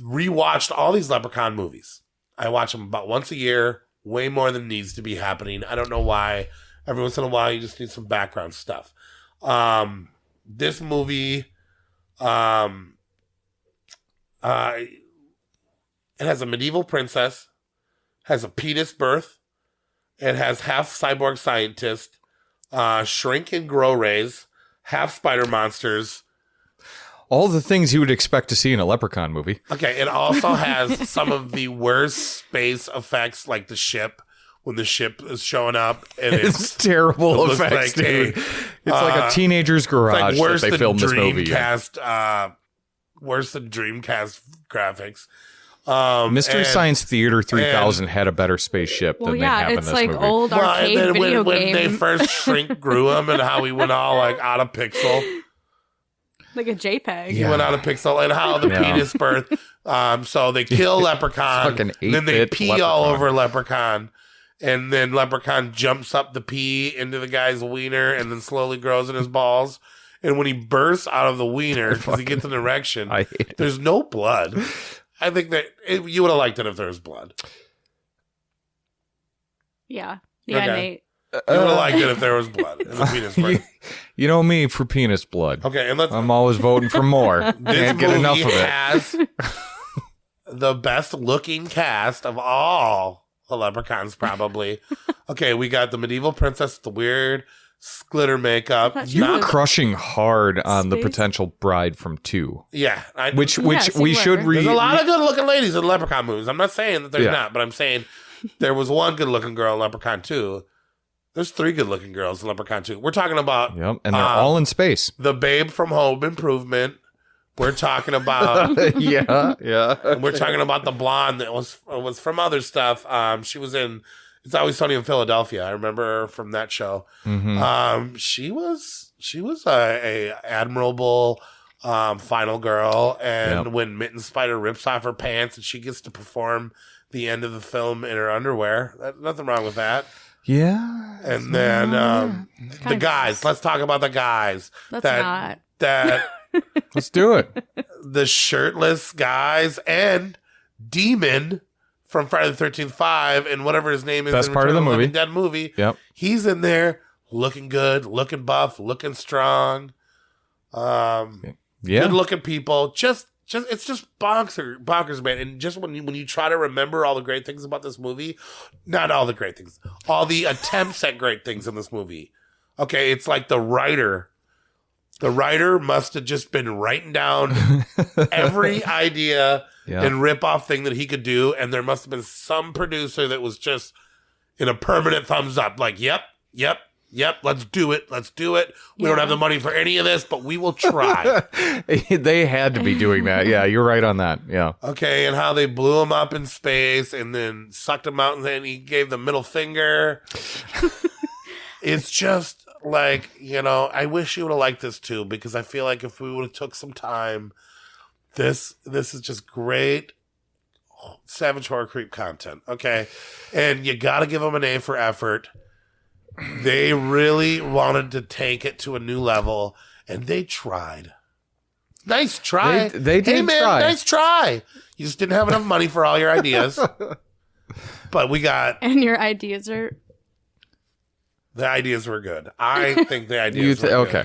C: rewatched all these Leprechaun movies. I watch them about once a year, way more than needs to be happening. I don't know why. Every once in a while, you just need some background stuff. This movie... it has a medieval princess, has a penis birth, it has half cyborg scientist, shrink and grow rays, half spider monsters.
E: All the things you would expect to see in a Leprechaun movie.
C: Okay, it also has some of the worst space effects, like the ship, when the ship is showing up. And
E: It's terrible
C: it looks
E: effects,
C: like
E: dude. It's like a teenager's
C: it's
E: garage
C: like worse
E: that they
C: than
E: filmed this movie. Yeah.
C: Dreamcast, worse than Dreamcast graphics.
E: Mystery
C: and-
E: Science Theater 3000 had a better spaceship
F: Well,
E: than they
F: yeah,
E: have in
F: it's
E: this
F: like
E: movie.
F: old
C: Well,
F: arcade
C: and then
F: video
C: when
F: game.
C: they first shrink grew him and how he went all like out of pixel.
F: Like a JPEG.
C: He went out of pixel and how the penis birth. So they kill Leprechaun.
E: Fucking
C: And then they
E: 8-bit
C: pee all
E: Leprechaun.
C: over Leprechaun. And then Leprechaun jumps up the pee into the guy's wiener and then slowly grows in his balls. And when he bursts out of the wiener because he gets an erection,
E: I hate it.
C: there's no blood. I think that you would have liked it if there was blood.
F: Yeah. Yeah,
C: Okay.
F: Nate.
C: You would have liked it if there was blood in the penis birth.
E: You know me for penis blood.
C: Okay, and let's.
E: I'm always voting for more.
C: This
E: Can't get enough
C: movie
E: of it.
C: has the best looking cast of all the Leprechauns, probably. Okay, we got the medieval princess, with the weird glitter makeup.
F: thought she
E: You're
F: was-
E: crushing hard on the
F: Space-
E: potential bride from 2,
C: Yeah,
E: which
F: Yeah,
E: we
F: similar.
E: should read.
C: there's a lot of good looking ladies in Leprechaun movies. I'm not saying that there's
E: Yeah.
C: not, but I'm saying there was one good looking girl in Leprechaun 2. There's 3 good looking girls in Leprechaun 2. We're talking about
E: Yep, and they're all in space.
C: the babe from Home Improvement. We're talking about
E: yeah.
C: we're talking about the blonde that was from other stuff. She was in It's Always Sunny in Philadelphia. I remember her from that show.
E: Mhm.
C: She was a admirable final girl, and
E: Yep.
C: when Mitten Spider rips off her pants and she gets to perform the end of the film in her underwear, nothing wrong with that.
E: Yeah.
C: And then the
F: Kind of
C: guys.
F: gross.
C: Let's talk about the guys.
F: Let's
C: that
F: not.
C: that
E: Let's do it.
C: the shirtless guys and Demon from Friday the 13th 5 and whatever his name is.
E: Best
C: in
E: part of
C: Return
E: the
C: Living
E: movie.
C: Dead movie.
E: Yep.
C: He's in there looking good, looking buff, looking strong.
E: Yeah.
C: Good looking people. Just it's just bonkers, man. And just when you try to remember all the great things about this movie, not all the great things, all the attempts at great things in this movie. Okay, it's like the writer must have just been writing down every idea
E: Yeah.
C: and rip off thing that he could do, and there must have been some producer that was just in a permanent thumbs up, like, yep, let's do it. We don't have the money for any of this, but we will try.
E: They had to be doing that. Yeah, you're right on that. Yeah.
C: Okay, and how they blew him up in space and then sucked him out, and then he gave the middle finger. It's just like, I wish you would have liked this too, because I feel like if we would have took some time, this is just great Savage Horror Creep content. Okay, and you got to give them an A for effort. They really wanted to take it to a new level, and they tried. Nice try.
E: They did
C: Hey, man,
E: try.
C: nice try. You just didn't have enough money for all your ideas. But we got
F: And your ideas are
C: the ideas were good. I think the ideas were good.
E: Okay.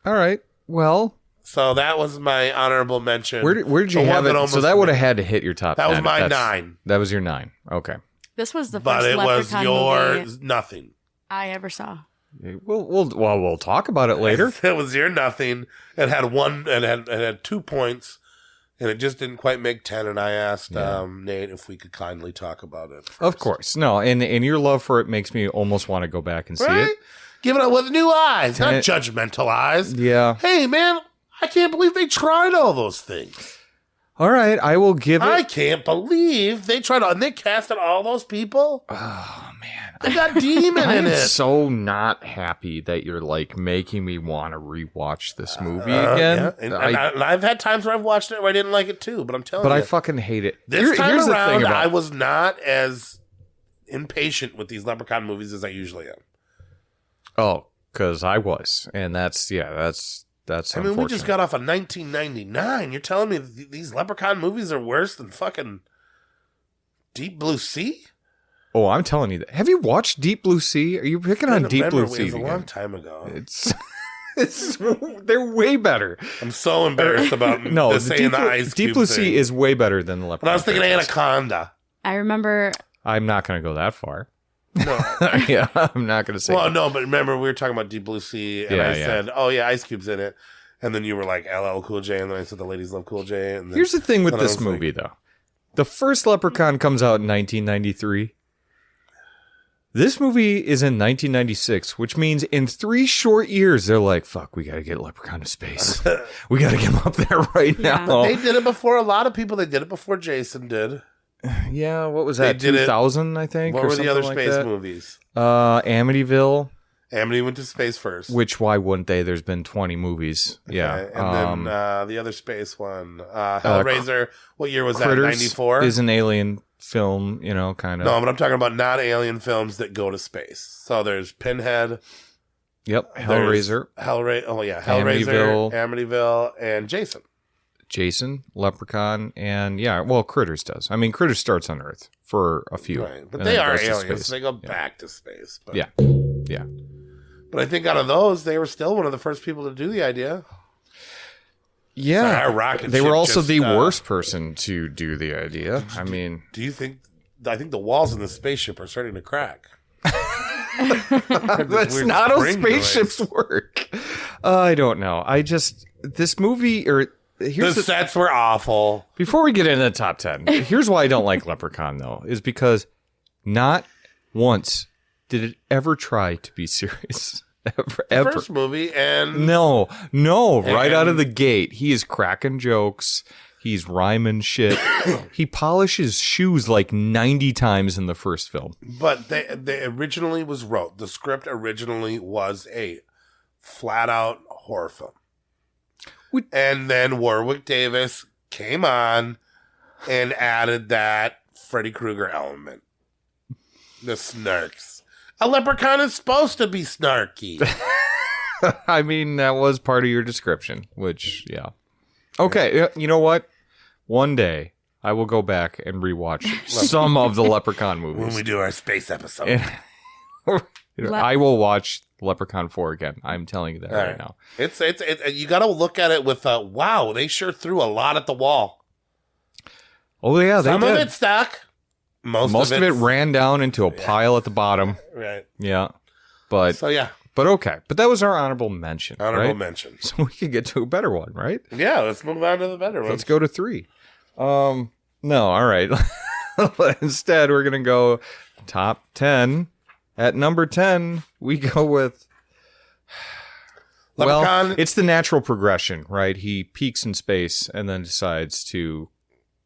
E: All right. Well,
C: So that was my honorable mention.
E: where did you
C: The one
E: have it? So
C: almost-
E: that would have had to hit your top
C: That
E: 10.
C: was my
E: That's-
C: 9.
E: That was your 9. Okay.
F: this was the
C: But
F: first
C: it was
F: Leprechaun movie
C: yours nothing.
F: I ever saw.
E: We'll talk about it later.
C: It was your nothing. It had it had 2 points, and it just didn't quite make 10. And I asked Nate if we could kindly talk about it.
E: Of course. No, and your love for it makes me almost want to go back and see
C: Right?
E: it.
C: Give it up with new eyes, not
E: It-
C: judgmental eyes.
E: Yeah.
C: Hey, man, I can't believe they tried all those things.
E: All right, I will give
C: I
E: it.
C: can't believe they tried, and they casted all those people.
E: Oh man,
C: They got Demon in
E: I'm
C: it.
E: so not happy that you're like making me want to rewatch this movie
C: Yeah.
E: again.
C: And I've had times where I've watched it where I didn't like it too, but I'm telling
E: But
C: you.
E: I fucking hate it.
C: This time
E: here's the
C: around,
E: thing about
C: I was not as impatient with these Leprechaun movies as I usually am.
E: Oh, because I was, and that's
C: I mean, we just got off of 1999. You're telling me these Leprechaun movies are worse than fucking Deep Blue Sea?
E: Oh, I'm telling you that. Have you watched Deep Blue Sea? Are you picking on
C: I
E: Deep
C: remember
E: Blue
C: it
E: Sea
C: was a long
E: again?
C: time ago.
E: It's they're way better.
C: I'm so embarrassed about
E: No,
C: saying the ice
E: Deep
C: cube
E: Blue
C: thing.
E: Sea is way better than the Leprechaun.
C: But I was thinking
E: franchise.
C: Anaconda.
F: I remember
E: I'm not going to go that far.
C: No.
E: Yeah, I'm not going to say.
C: Well,
E: that.
C: no, but remember we were talking about Deep Blue Sea, and
E: Yeah,
C: I
E: yeah.
C: said, "Oh yeah, Ice Cube's in it," and then you were like LL Cool J, and then I said the ladies love Cool J. And then,
E: Here's the thing with
C: then I
E: this
C: was like,
E: movie, though. The first Leprechaun comes out in 1993. This movie is in 1996, which means in 3 short years, they're like, fuck, we got to get Leprechaun to space. We got to get him up there right now.
C: They did it before a lot of people. They did it before Jason did.
E: Yeah, what was that?
C: They did
E: 2000, I think?
C: What
E: or
C: were the other
E: something
C: space
E: like that?
C: movies?
E: Amityville.
C: Amity went to space first.
E: Which, why wouldn't they? There's been 20 movies. Yeah.
C: Okay, and then the other space one, Hellraiser. What year was
E: Critters
C: that? 94?
E: is an alien film, kind of.
C: No, but I'm talking about non-alien films that go to space. So there's Pinhead.
E: Yep. Hellraiser.
C: Hellraiser, Amityville, and
E: Jason, Leprechaun, and Critters does. I mean, Critters starts on Earth for a few.
C: Right, but
E: and
C: they
E: then
C: are
E: goes to
C: aliens.
E: space.
C: So they go back to space. But.
E: Yeah. Yeah.
C: But I think out of those, they were still one of the first people to do the idea.
E: Yeah.
C: So our rocket
E: they
C: ship
E: were also
C: just,
E: the worst person to do the idea. I mean,
C: do you think? I think the walls in the spaceship are starting to crack.
E: that's not how spaceships work. I don't know. This movie,
C: The sets were awful.
E: Before we get into the top 10, here's why I don't like Leprechaun, though, is because not once did it ever try to be serious. Ever.
C: First movie, and
E: No, right out of the gate, he is cracking jokes. He's rhyming shit. He polishes shoes like 90 times in the first film.
C: But they originally the script originally was a flat out horror film. And then Warwick Davis came on and added that Freddy Krueger element. The snarks. A leprechaun is supposed to be snarky.
E: I mean, that was part of your description, which, yeah. Okay, you know what? One day, I will go back and rewatch some of the Leprechaun movies.
C: When we do our space episode.
E: I will watch Leprechaun 4 again. I'm telling you that right now.
C: It's you got to look at it with wow, they sure threw a lot at the wall.
E: Oh yeah,
C: Some of it stuck. Most
E: of it ran down into a pile at the bottom.
C: Right.
E: Yeah. But okay. But that was our honorable mention.
C: Honorable
E: right?
C: mention.
E: So we could get to a better one, right?
C: Yeah, let's move on to the better one.
E: Let's go to 3. No, all right. Instead, we're gonna go top 10. At number 10, we go with
C: Leprechaun.
E: Well, it's the natural progression, right? He peaks in space and then decides to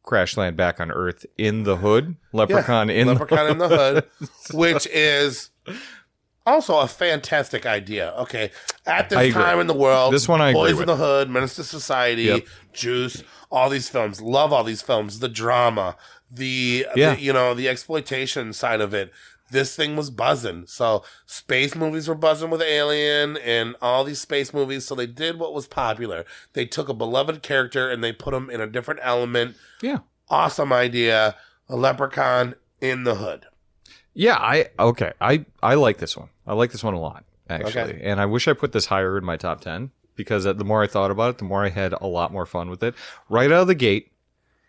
E: crash land back on Earth in the hood. Leprechaun in the
C: hood, which is also a fantastic idea. Okay, at this time in the world,
E: this one I agree
C: Boys
E: with.
C: in the Hood, Menace to Society, Juice, all these films. Love all these films. The drama, the exploitation side of it. This thing was buzzing. So space movies were buzzing with Alien and all these space movies. So they did what was popular. They took a beloved character and they put him in a different element.
E: Yeah.
C: Awesome idea. A leprechaun in the hood.
E: Yeah, I like this one. I like this one a lot, actually.
C: Okay.
E: And I wish I put this higher in my top 10 because the more I thought about it, the more I had a lot more fun with it. Right out of the gate,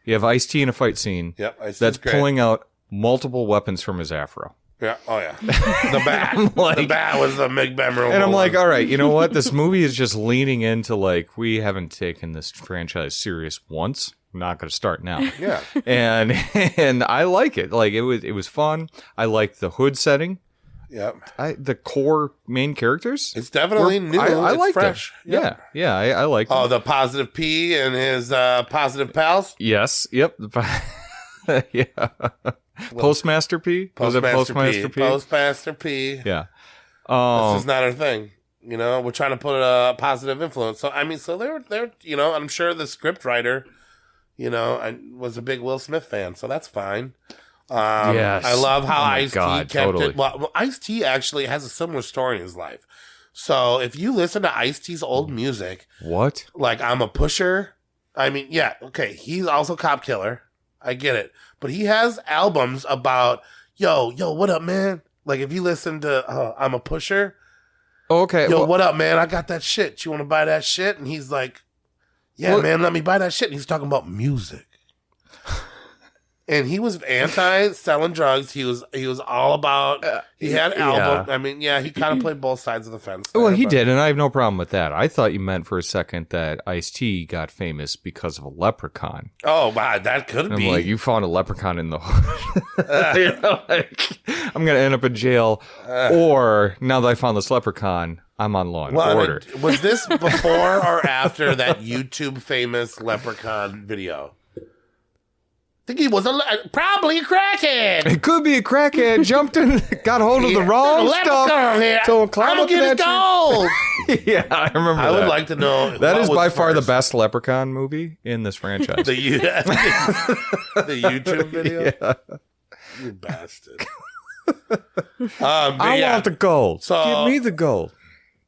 E: you have Ice-T in a fight scene that's pulling out multiple weapons from his afro.
C: Yeah. Oh, yeah. The bat. The bat was the big memorable.
E: And I'm like,
C: one.
E: all right, you know what? This movie is just leaning into we haven't taken this franchise serious once. I'm not going to start now.
C: Yeah.
E: And I like it. It was fun. I like the hood setting.
C: Yep.
E: The core main characters.
C: It's definitely new.
E: I like
C: fresh.
E: Yep. Yeah. I like.
C: Oh, the Positive P and his Positive Pals.
E: Yes. Yep. Yeah. Postmaster P? Was it Postmaster P?
C: Postmaster P.
E: Yeah.
C: This is not our thing. We're trying to put a positive influence. So, they're, I'm sure the script writer, I was a big Will Smith fan, so that's fine.
E: Yes.
C: I love how
E: Ice-T
C: kept it. Well, Ice-T actually has a similar story in his life. So, if you listen to Ice-T's old music.
E: What?
C: Like, I'm a Pusher. Okay, he's also Cop Killer. I get it. But he has albums about, yo, what up, man? Like, if you listen to I'm a Pusher.
E: Oh, okay.
C: Yo, what up, man? I got that shit. You want to buy that shit? And he's like, yeah, man, let me buy that shit. And he's talking about music. And he was anti-selling drugs. He was all about. He had album. I mean, yeah, he kind of played both sides of the fence.
E: Well, he did, and I have no problem with that. I thought you meant for a second that Ice-T got famous because of a leprechaun.
C: Oh, wow, that could
E: And
C: be.
E: I'm like, you found a leprechaun in the hood. You know, like, I'm going to end up in jail. Or, now that I found this leprechaun, I'm on Law and Order.
C: I mean, was this before or after that YouTube famous leprechaun video? I think he was probably a crackhead.
E: It could be a crackhead. Jumped in, got hold of the wrong stuff. So
C: I'm gonna get his gold.
E: Yeah, I remember
C: I would like to know.
E: That is by far the
C: first.
E: best leprechaun movie in this franchise.
C: The YouTube video.
E: Yeah.
C: You bastard.
E: I want the gold.
C: So-
E: Give me the gold.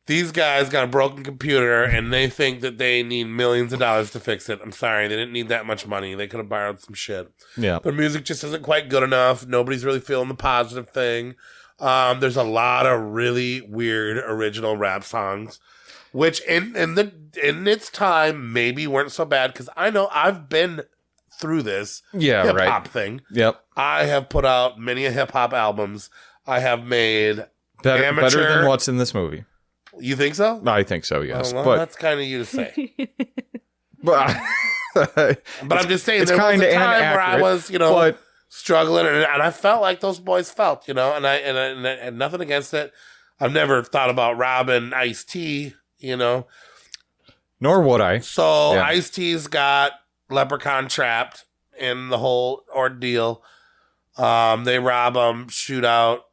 C: These guys got a broken computer and they think that they need millions of dollars to fix it. I'm sorry, they didn't need that much money. They could have borrowed some shit.
E: Yeah.
C: Their music just isn't quite good enough. Nobody's really feeling the positive thing. There's a lot of really weird original rap songs, which in its time maybe weren't so bad, because I know I've been through this hip hop thing.
E: Yep.
C: I have put out many hip hop albums. I have made
E: Better than what's in this movie.
C: You think so?
E: I think so, yes.
C: Well,
E: but
C: that's kind of you to say.
E: but
C: I'm just saying,
E: it's
C: there was
E: kinda
C: a time where I
E: inaccurate,
C: was,
E: but
C: struggling, and I felt like those boys felt, and I nothing against it. I've never thought about robbing Ice-T,
E: nor would I.
C: So
E: Yeah.
C: Ice-T's got Leprechaun trapped in the whole ordeal. They rob him, shoot out.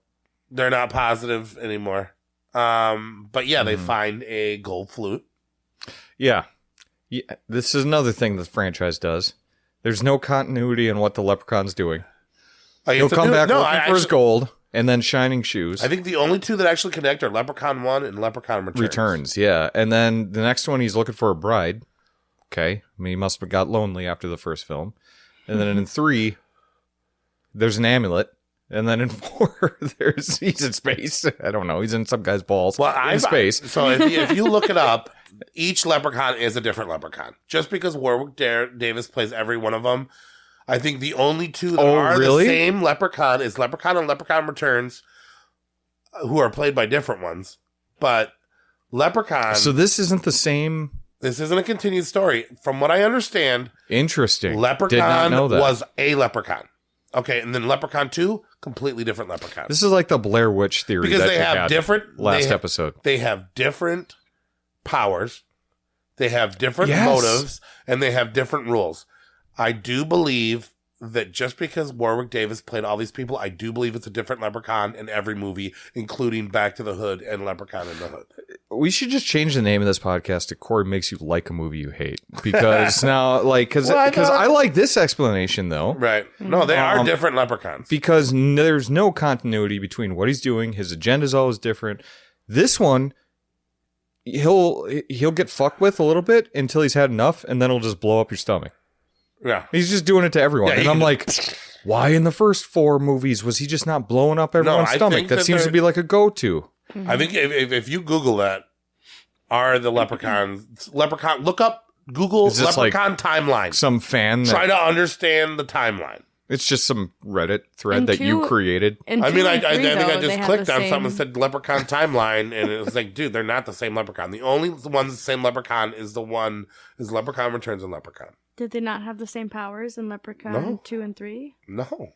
C: They're not positive anymore. But yeah, they find a gold flute.
E: Yeah. This is another thing the franchise does. There's no continuity in what the Leprechaun's doing. He'll come back looking for his gold, and then shining shoes.
C: I think the only two that actually connect are Leprechaun 1 and Leprechaun Returns.
E: Yeah. And then the next one, he's looking for a bride. Okay. I mean, he must have got lonely after the first film. And then in 3, there's an amulet. And then in 4, he's in space. I don't know. He's in some guy's balls in space.
C: So if you look it up, each leprechaun is a different leprechaun. Just because Warwick Davis plays every one of them, I think the only two that are the same leprechaun is Leprechaun and Leprechaun Returns, who are played by different ones. But Leprechaun...
E: So this isn't the same...
C: This isn't a continued story. From what I understand...
E: Interesting.
C: Leprechaun
E: Did not know that.
C: was a leprechaun. Okay, and then Leprechaun 2, completely different leprechaun.
E: This is like the Blair Witch theory
C: because
E: that
C: they
E: you
C: have
E: had
C: different
E: episode.
C: They have different powers, they have different motives, and they have different rules. I do believe that just because Warwick Davis played all these people, I do believe it's a different leprechaun in every movie, including Back to the Hood and Leprechaun in the Hood.
E: We should just change the name of this podcast to Corey Makes You Like a Movie You Hate. Because now, because I like this explanation, though.
C: Right. No, they are different leprechauns.
E: Because there's no continuity between what he's doing. His agenda's always different. This one, he'll get fucked with a little bit until he's had enough, and then he'll just blow up your stomach.
C: Yeah.
E: He's just doing it to everyone.
C: Yeah,
E: and I'm like, why in the first 4 movies was he just not blowing up everyone's stomach? That seems to be like a go-to.
C: I think if you Google that, are the leprechauns... Look up, Google Leprechaun timeline.
E: Some fan
C: Try to understand the timeline.
E: It's just some Reddit thread that you created.
C: I think I just clicked on something and said Leprechaun timeline, and it was like, dude, they're not the same leprechaun. The only one's the same leprechaun is Leprechaun Returns and Leprechaun.
F: Did they not have the same powers in Leprechaun 2 and 3?
C: No.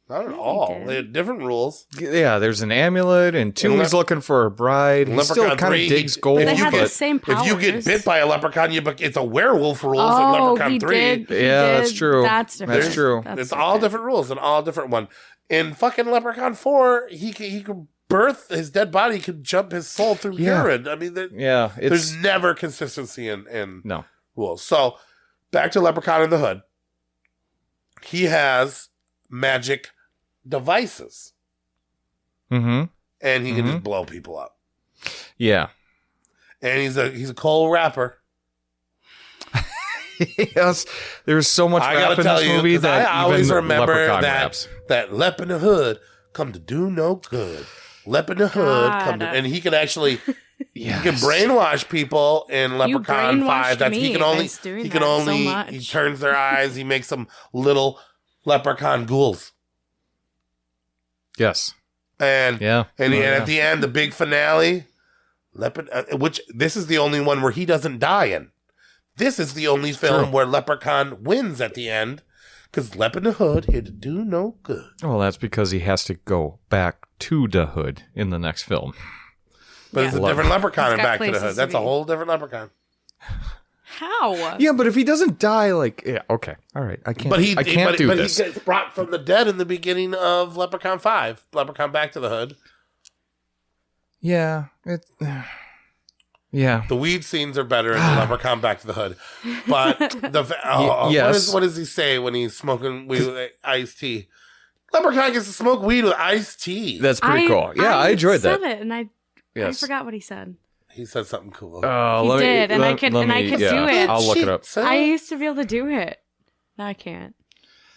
C: Not at all. They had different rules.
E: Yeah, there's an amulet, and 2 he's looking for a bride. He still kind of digs gold.
F: But they have the same powers.
C: If you get bit by a leprechaun, it's a werewolf rules in Leprechaun 3.
E: That's true.
F: That's different.
E: That's true.
C: It's all different rules and all different one. In fucking Leprechaun 4, he could birth his dead body, he could jump his soul through urine. I mean, there's never consistency in rules. So, back to Leprechaun in the Hood. He has magic devices.
E: Mm-hmm.
C: And he can just blow people up.
E: Yeah.
C: And he's a cold rapper.
E: Yes. There's so much rap in this movie that
C: I always remember
E: raps.
C: that Lep in the Hood come to do no good. Lep in the Hood come to, and he can actually he can brainwash people in Leprechaun 5. That he turns their eyes, he makes them little leprechaun ghouls.
E: Yes.
C: And
E: Yeah.
C: and,
E: Oh,
C: and
E: yeah.
C: at the end, the big finale, which this is the only one where he doesn't die in. This is the only film where Leprechaun wins at the end, because Lep in the Hood he'd do no good.
E: Well, that's because he has to go back to the hood in the next film.
C: But it's a different Leprechaun in
F: He's got
C: Back to the
F: places
C: Hood.
F: to
C: That's a
F: be.
C: whole different Leprechaun.
F: How?
E: Yeah, but if he doesn't die, like, yeah, okay, all right, I can't. I can't do this.
C: He gets brought from the dead in the beginning of Leprechaun 5, Leprechaun Back to the Hood.
E: Yeah, yeah.
C: The weed scenes are better in the Leprechaun Back to the Hood. But
E: yes.
C: What does he say when he's smoking weed with iced tea? Leprechaun gets to smoke weed with iced tea.
E: That's pretty cool. Yeah, I enjoyed that.
F: Said it, and I
E: Yes.
F: forgot what he said.
C: He said something cool.
F: He did, and I could do it.
E: I'll look it up.
F: I used to be able to do it. Now I can't.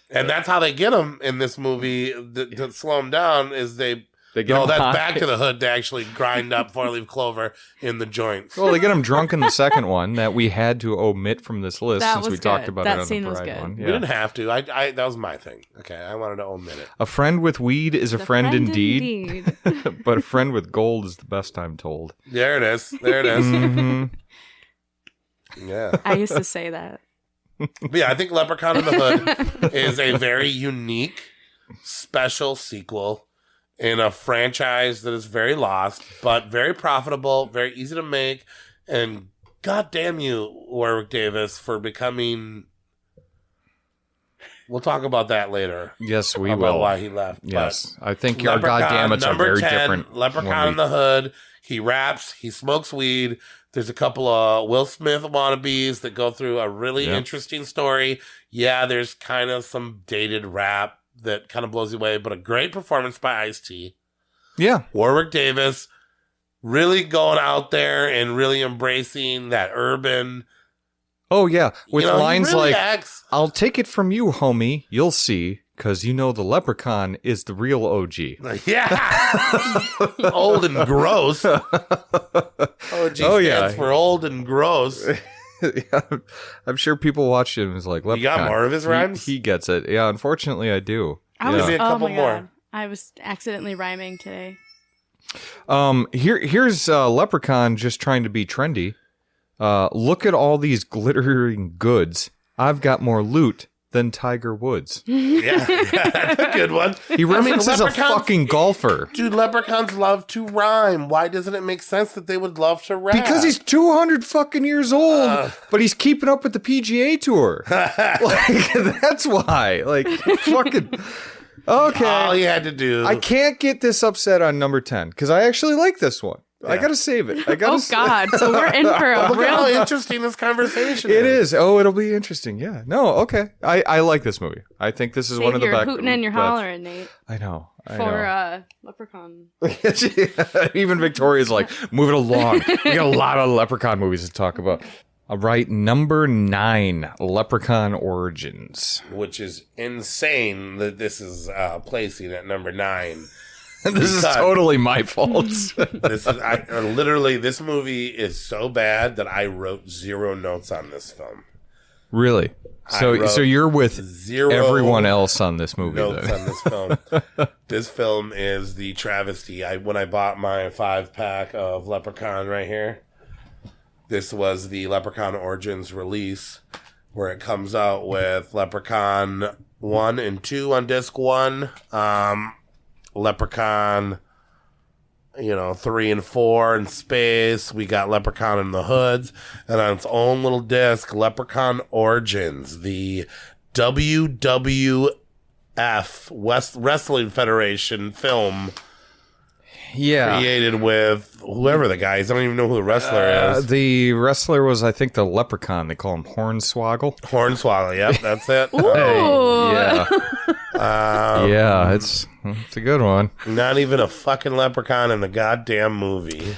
C: And that's how they get him in this movie to slow him down. Is they
E: get
C: no,
E: him
C: that's
E: high.
C: Back to the Hood to actually grind up 4-leaf clover in the joints.
E: Well, they get him drunk in the second one that we had to omit from this list
F: That
E: since
F: was
E: we talked
F: good.
E: about
F: That
E: it on
F: scene
E: the
F: was
E: Pride
F: good.
E: one.
C: We
E: Yeah.
C: didn't have to. I that was my thing. Okay, I wanted to omit it.
E: A friend with weed is a
F: The
E: friend indeed, but a friend with gold is the best I'm told.
C: There it is. There it is.
E: Mhm.
C: Yeah.
F: I used to say that.
C: But yeah, I think Leprechaun in the Hood is a very unique, special sequel in a franchise that is very lost, but very profitable, very easy to make, and God damn you, Warwick Davis, for becoming. We'll talk about that later.
E: Yes, we
C: about
E: will.
C: why he left.
E: Yes,
C: But
E: I think our
C: Leprechaun,
E: goddammits are
C: number
E: very
C: 10,
E: different.
C: Leprechaun
E: when
C: in the Hood. He raps. He smokes weed. There's a couple of Will Smith wannabes that go through a really interesting story. Yeah, there's kind of some dated rap that kind of blows you away, but a great performance by Ice-T.
E: Yeah.
C: Warwick Davis really going out there and really embracing that urban.
E: Oh, yeah. With
C: he
E: lines
C: really
E: like,
C: acts.
E: I'll take it from you, homie. You'll see, because you know the leprechaun is the real OG.
C: Yeah. Old and gross. OG stands for old and gross.
E: Yeah, I'm sure people watched it and was like,
C: You got
E: Leprechaun.
C: more of his rhymes?
E: He gets it. Yeah, unfortunately, I do.
F: I was,
C: Give me a couple
F: my
C: more.
F: God. I was accidentally rhyming today.
E: Here's Leprechaun just trying to be trendy. Look at all these glittering goods. I've got more loot than Tiger Woods.
C: Yeah, that's a good one.
E: He references a
C: leprechauns-
E: fucking golfer.
C: Dude, leprechauns love to rhyme. Why doesn't it make sense that they would love to rap?
E: Because he's 200 fucking years old, but he's keeping up with the PGA Tour. Like, that's why. Like, fucking... Okay.
C: all he had to do.
E: I can't get this upset on number 10, because I actually like this one. I gotta save it. I gotta.
F: Oh God! So we're in for a
C: Look at how
F: real.
C: interesting this conversation
E: It is. Oh, it'll be interesting. Yeah. No. Okay. I like this movie. I think this is one of the
F: You're
E: best.
F: hooting and you're hollering, Nate,
E: I know.
F: for Leprechaun.
E: Even Victoria's like, move it along. We got a lot of Leprechaun movies to talk about. All right, number 9, Leprechaun Origins.
C: Which is insane that this is placing at number 9.
E: This is totally my fault.
C: This is literally, this movie is so bad that I wrote 0 notes on this film.
E: Really? So you're with
C: 0
E: everyone else on this movie,
C: notes
E: though.
C: on this film. This film is the travesty. When I bought my 5-pack of Leprechaun right here, this was the Leprechaun Origins release, where it comes out with Leprechaun 1 and 2 on disc 1, Leprechaun, 3 and 4 in space. We got Leprechaun in the Hoods, and on its own little disc, Leprechaun Origins, the WWF Wrestling Federation film.
E: Yeah.
C: Created with whoever the guy is. I don't even know who the wrestler is.
E: The wrestler was, I think, the Leprechaun. They call him Hornswoggle.
C: Hornswoggle, yep, that's it.
F: Ooh.
E: Yeah, it's a good one.
C: Not even a fucking leprechaun in the goddamn movie.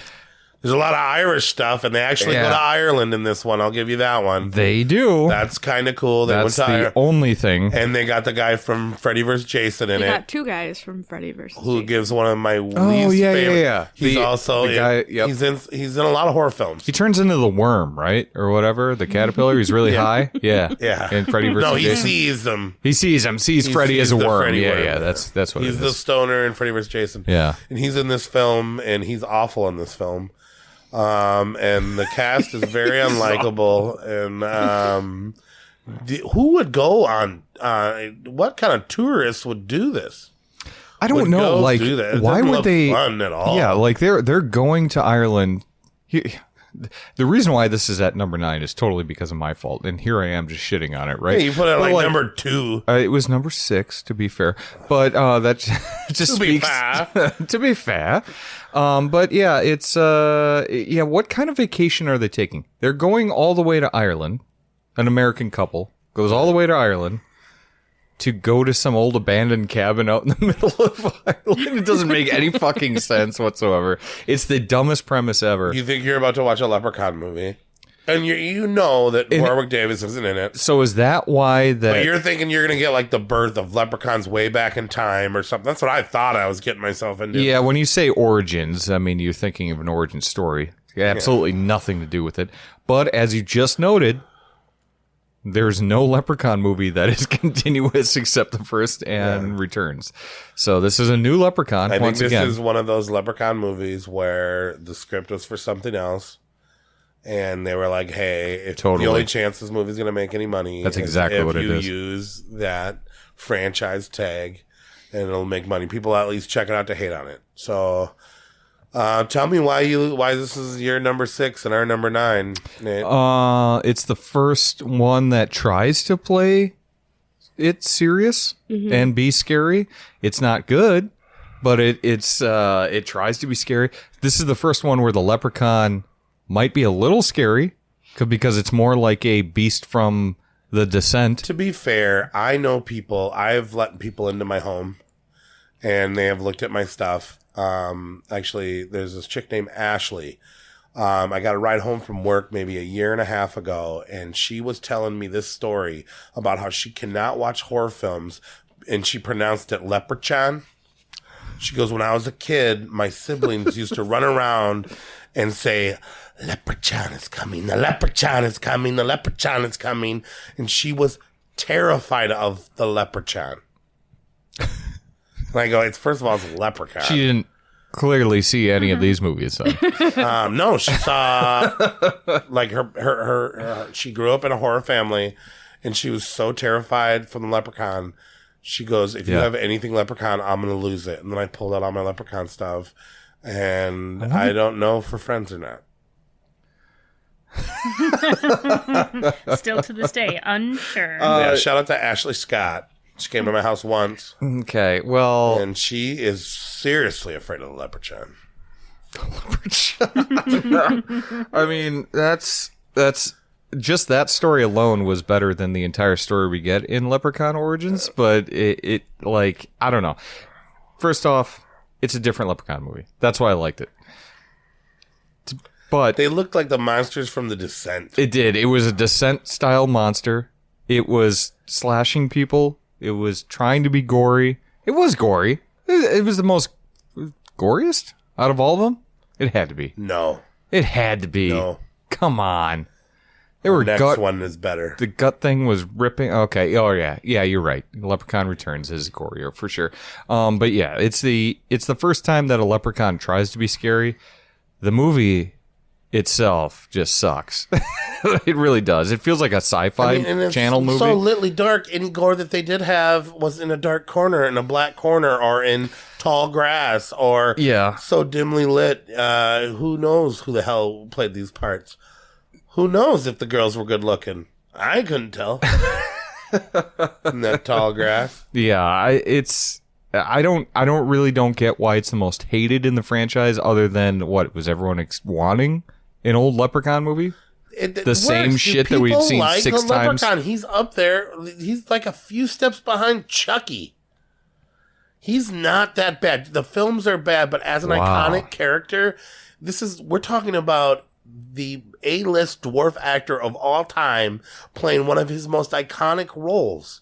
C: There's a lot of Irish stuff, and they actually go to Ireland in this one. I'll give you that one.
E: They do.
C: That's kind of cool. They
E: That's
C: went to
E: the only thing.
C: And they got the guy from Freddy vs. Jason in
F: You
C: it.
F: got two guys from Freddy vs.
C: Who
F: Jason.
C: gives one of my least
E: yeah,
C: favorite.
E: yeah.
C: He's
E: The
C: also
E: guy. Yep.
C: he's in a lot of horror films.
E: He turns into the worm, right, or whatever. The caterpillar. He's really high. Yeah.
C: Yeah.
E: And Freddy vs.
C: No, he
E: Jason.
C: sees them.
E: He sees him. Sees Freddy
C: sees
E: as a
C: the
E: worm.
C: Freddy worm.
E: Yeah. That's what
C: He's
E: it
C: the
E: is.
C: stoner in Freddy vs. Jason.
E: Yeah.
C: And he's in this film, and he's awful in this film. And the cast is very unlikable. And who would go on? What kind of tourists would do this?
E: I don't
C: Would
E: know.
C: go
E: Like,
C: do that? It
E: why
C: doesn't
E: would
C: look
E: they?
C: fun at all?
E: Yeah, like they're going to Ireland. The reason why this is at number 9 is totally because of my fault, and here I am just shitting on it. Right?
C: Hey, you put it
E: But,
C: like number 2.
E: It was number 6, to be fair, but that just
C: To be
E: speaks
C: fair.
E: to be fair. But yeah, it's What kind of vacation are they taking? They're going all the way to Ireland. An American couple goes all the way to Ireland to go to some old abandoned cabin out in the middle of Ireland. It doesn't make any fucking sense whatsoever. It's the dumbest premise ever.
C: You think you're about to watch a Leprechaun movie, and you know that Warwick Davis isn't in it.
E: So is that why that?
C: But you're thinking you're going to get like the birth of Leprechauns way back in time or something. That's what I thought I was getting myself into.
E: Yeah, when you say origins, I mean, you're thinking of an origin story. Absolutely nothing to do with it. But as you just noted, there's no Leprechaun movie that is continuous except the first and Returns. So this is a new Leprechaun.
C: I think
E: once
C: this
E: again.
C: is one of those Leprechaun movies where the script was for something else. And they were like, hey, if the only chance this movie's going to make any money
E: That's
C: is
E: exactly what it is.
C: if you use that franchise tag, and it'll make money. People at least check it out to hate on it. So tell me why this is your number 6 and our number 9, Nate.
E: It's the first one that tries to play it serious and be scary. It's not good, but it tries to be scary. This is the first one where the Leprechaun might be a little scary because it's more like a beast from The Descent.
C: To be fair, I know people. I've let people into my home, and they have looked at my stuff. Actually, there's this chick named Ashley. I got a ride home from work maybe a year and a half ago, and she was telling me this story about how she cannot watch horror films, and she pronounced it Leprechaun. She goes, when I was a kid, my siblings used to run around and say, Leprechaun is coming, the Leprechaun is coming, the Leprechaun is coming. And she was terrified of the Leprechaun. And I go, first of all, it's a leprechaun.
E: She didn't clearly see any of these movies. So.
C: No, she saw, like, she grew up in a horror family, and she was so terrified from the leprechaun. She goes, if you have anything leprechaun, I'm going to lose it. And then I pulled out all my leprechaun stuff, and I don't know if we're friends or not.
D: Still to this day, unsure.
C: Yeah, shout out to Ashley Scott. She came to my house once,
E: Okay, well,
C: and she is seriously afraid of the leprechaun.
E: I mean, that's just that story alone was better than the entire story we get in Leprechaun Origins. But it like, I don't know. First off, it's a different Leprechaun movie. That's why I liked it. But
C: They looked like the monsters from The Descent.
E: it did. It was a Descent style monster. It was slashing people. It was trying to be gory. It was gory. It was the most goriest out of all of them. It had to be.
C: No.
E: It had to be.
C: No.
E: Come on. There were
C: Next
E: gut.
C: one is better.
E: The gut thing was ripping. Okay. Oh yeah. Yeah, you're right. Leprechaun Returns is gorier for sure. But yeah, it's the first time that a leprechaun tries to be scary. The movie itself just sucks. It really does. It feels like a sci-fi
C: and it's
E: channel movie.
C: so little dark. Any gore that they did have was in a dark corner, in a black corner, or in tall grass, or so dimly lit. Who knows who the hell played these parts? Who knows if the girls were good looking? I couldn't tell. In that tall grass.
E: Yeah, I don't get why it's the most hated in the franchise, other than what was everyone wanting an old Leprechaun movie.
C: It
E: same
C: works.
E: shit that we've
C: People
E: seen
C: like
E: 6
C: the
E: times.
C: Leprechaun. He's up there. He's like a few steps behind Chucky. He's not that bad. The films are bad, but as an
E: Wow.
C: iconic character, we're talking about the A-list dwarf actor of all time playing one of his most iconic roles.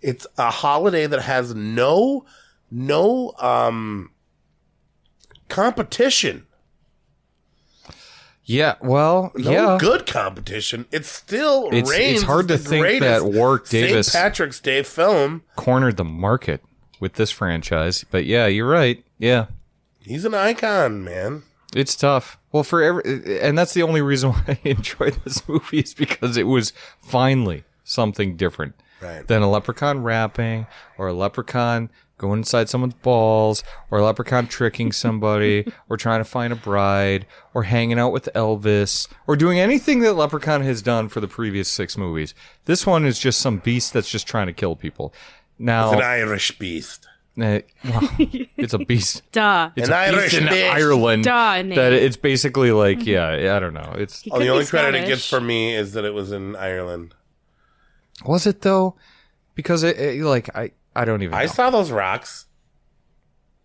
C: It's a holiday that has no competition.
E: Yeah, well,
C: No good competition. It still reigns.
E: It's hard to
C: as the
E: think that
C: greatest
E: Warwick Davis
C: St. Patrick's Day film.
E: cornered the market with this franchise. But yeah, you're right. Yeah.
C: He's an icon, man.
E: It's tough. Well, and that's the only reason why I enjoyed this movie is because it was finally something different than a leprechaun rapping or a leprechaun going inside someone's balls or a leprechaun tricking somebody or trying to find a bride or hanging out with Elvis or doing anything that Leprechaun has done for the previous 6 movies. This one is just some beast that's just trying to kill people. Now,
C: It's an Irish beast.
E: well, it's a beast.
F: Duh.
E: It's
C: An
E: a beast
C: Irish
E: in
C: bitch.
E: Ireland.
F: Duh, Nate.
E: That it's basically like, I don't know. It's
F: He
C: Oh,
F: could
C: the
F: be
C: only credit it
F: Scottish.
C: gets for me is that it was in Ireland.
E: Was it though? Because I don't even know.
C: I saw those rocks.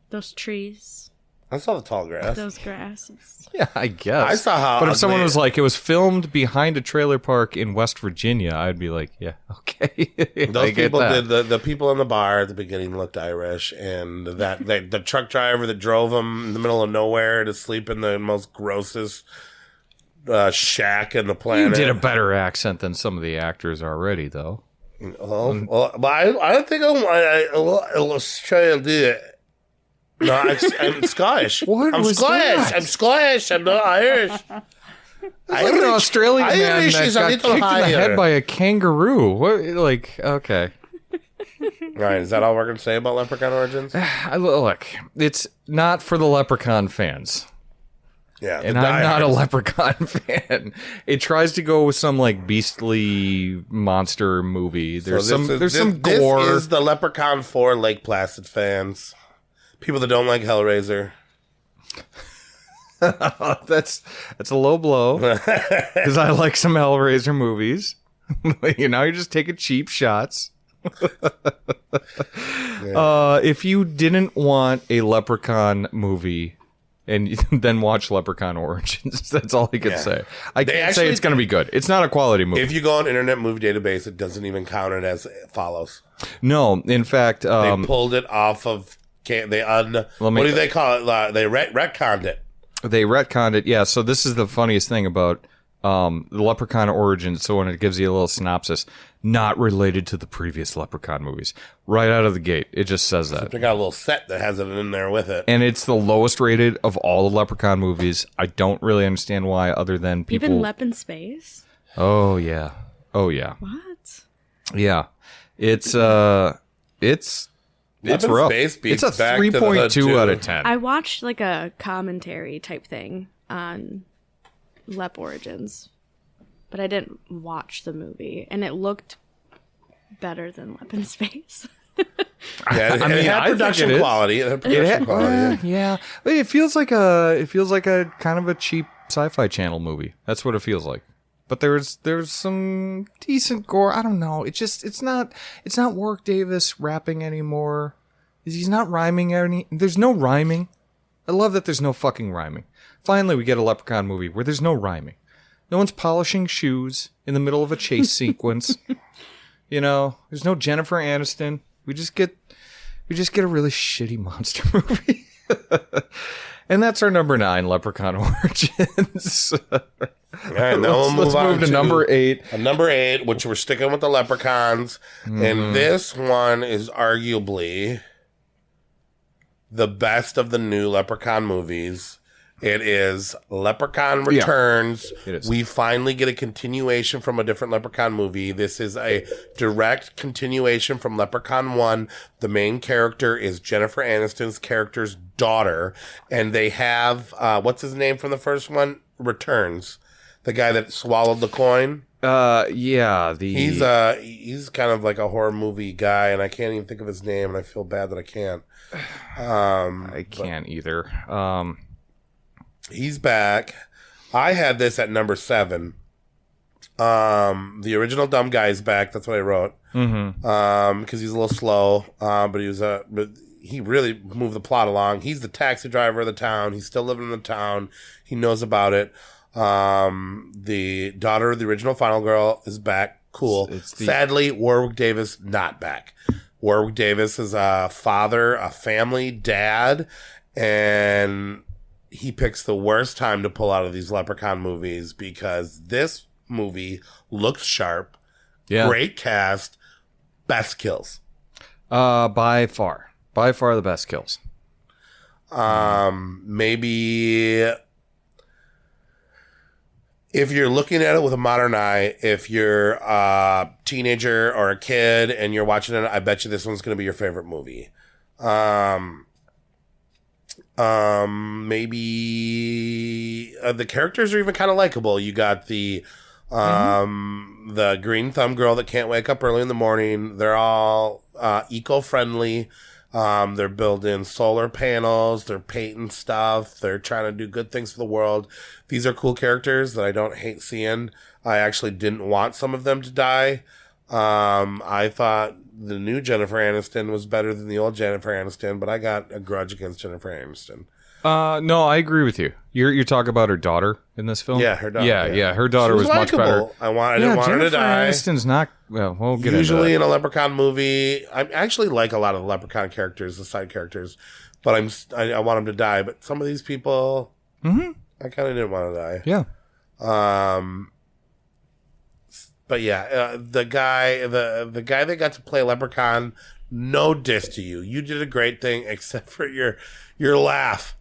F: Those trees,
C: I saw the tall grass.
F: those grasses.
E: Yeah, I guess.
C: I saw how
E: But if someone
C: ugly-
E: was like, it was filmed behind a trailer park in West Virginia, I'd be like, yeah, okay.
C: Those
E: I get
C: people
E: that.
C: did the people in the bar at the beginning looked Irish, and the truck driver that drove them in the middle of nowhere to sleep in the most grossest shack in the
E: You
C: planet.
E: did a better accent than some of the actors already, though.
C: But I don't think let's try to do it. No, I'm Scottish.
E: What
C: I'm
E: was
C: Scottish.
E: that?
C: I'm Scottish. I'm not Irish.
E: Like an Australian man
C: Irish
E: that
C: is a
E: got
C: little
E: kicked in the
C: higher.
E: head by a kangaroo. What? Like, okay.
C: Right, is that all we're going to say about Leprechaun Origins?
E: Look, it's not for the Leprechaun fans.
C: Yeah,
E: And I'm not a Leprechaun fan. It tries to go with some like beastly monster movie. There's some gore.
C: This is the Leprechaun for Lake Placid fans. People that don't like Hellraiser.
E: That's a low blow because I like some Hellraiser movies. You're just taking cheap shots. If you didn't want a Leprechaun movie and then watch Leprechaun Origins, that's all I can say. I can't say it's going to be good. It's not a quality movie.
C: If you go on Internet Movie Database, it doesn't even count it as it follows.
E: No, in fact,
C: They pulled it off of. What do they call it? They retconned it.
E: they retconned it. Yeah, so this is the funniest thing about the Leprechaun Origins. So when it gives you a little synopsis, not related to the previous Leprechaun movies. Right out of the gate, it just says that.
C: They got a little set that has it in there with it.
E: And it's the lowest rated of all the Leprechaun movies. I don't really understand why, other than people.
F: Even Lep in Space?
E: Oh yeah.
F: What?
E: Yeah. It's
C: Weapons
E: rough.
C: Space beats
E: It's a
C: Back to the Hood
E: 3.2
C: too.
E: out of 10.
F: I watched like a commentary type thing on Lep Origins, but I didn't watch the movie, and it looked better than Lep in Space.
C: Yeah, it
E: I mean,
C: had
E: I think
C: production
E: it is.
C: quality. It had production quality.
E: Yeah. But it feels like a kind of a cheap sci-fi channel movie. That's what it feels like. But there's some decent gore. I don't know. It's not Warwick Davis rapping anymore. He's not rhyming there's no rhyming. I love that there's no fucking rhyming. Finally we get a Leprechaun movie where there's no rhyming. No one's polishing shoes in the middle of a chase sequence. There's no Jennifer Aniston. We just get a really shitty monster movie. And that's our number 9, Leprechaun Origins.
C: All right, now
E: let's move to number 8.
C: Number 8, which we're sticking with the Leprechauns. And this one is arguably the best of the new Leprechaun movies. It is Leprechaun Returns.
E: it is.
C: We finally get a continuation from a different Leprechaun movie. This is a direct continuation from Leprechaun 1. The main character is Jennifer Aniston's character's daughter. And they have, what's his name from the first one? Returns. The guy that swallowed the coin.
E: Yeah,
C: He's kind of like a horror movie guy, and I can't even think of his name, and I feel bad that I can't.
E: I can't either.
C: He's back. I had this at number 7. The original dumb guy's back. That's what I wrote. Because he's a little slow, but he really moved the plot along. He's the taxi driver of the town. He's still living in the town. He knows about it. The daughter of the original Final Girl is back. Cool. Sadly, Warwick Davis not back. Warwick Davis is a father, a family dad, and he picks the worst time to pull out of these Leprechaun movies because this movie looks sharp, great cast, best kills.
E: By far the best kills.
C: Maybe if you're looking at it with a modern eye, if you're a teenager or a kid and you're watching it, I bet you this one's going to be your favorite movie. Maybe the characters are even kind of likable. You got the green thumb girl that can't wake up early in the morning. They're all eco-friendly. They're building solar panels. They're painting stuff. They're trying to do good things for the world. These are cool characters that I don't hate seeing. I actually didn't want some of them to die. I thought the new Jennifer Aniston was better than the old Jennifer Aniston, but I got a grudge against Jennifer Aniston.
E: No, I agree with you. You're talking about her daughter in this film?
C: Yeah, her daughter.
E: Yeah, her daughter was much better.
C: I didn't want her to die.
E: Jennifer Aniston's not. Well, we'll get
C: usually
E: into
C: in a Leprechaun movie. I actually like a lot of the Leprechaun characters, the side characters, but I want them to die. But some of these people, I kind of didn't want to die.
E: Yeah.
C: But yeah, the guy that got to play Leprechaun, no diss to you. You did a great thing, except for your laugh.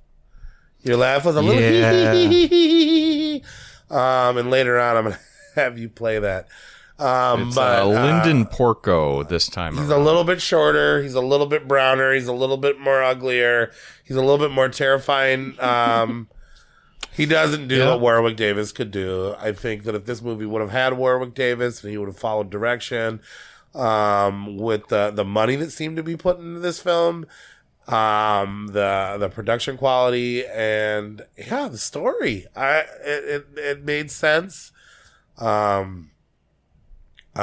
C: Your laugh was a little and later on I'm gonna have you play that.
E: It's Lyndon Porco this time.
C: He's a little bit shorter. He's a little bit browner. He's a little bit more uglier. He's a little bit more terrifying. He doesn't do what Warwick Davis could do. I think that if this movie would have had Warwick Davis and he would have followed direction, with the money that seemed to be put into this film, the production quality and the story, it made sense. I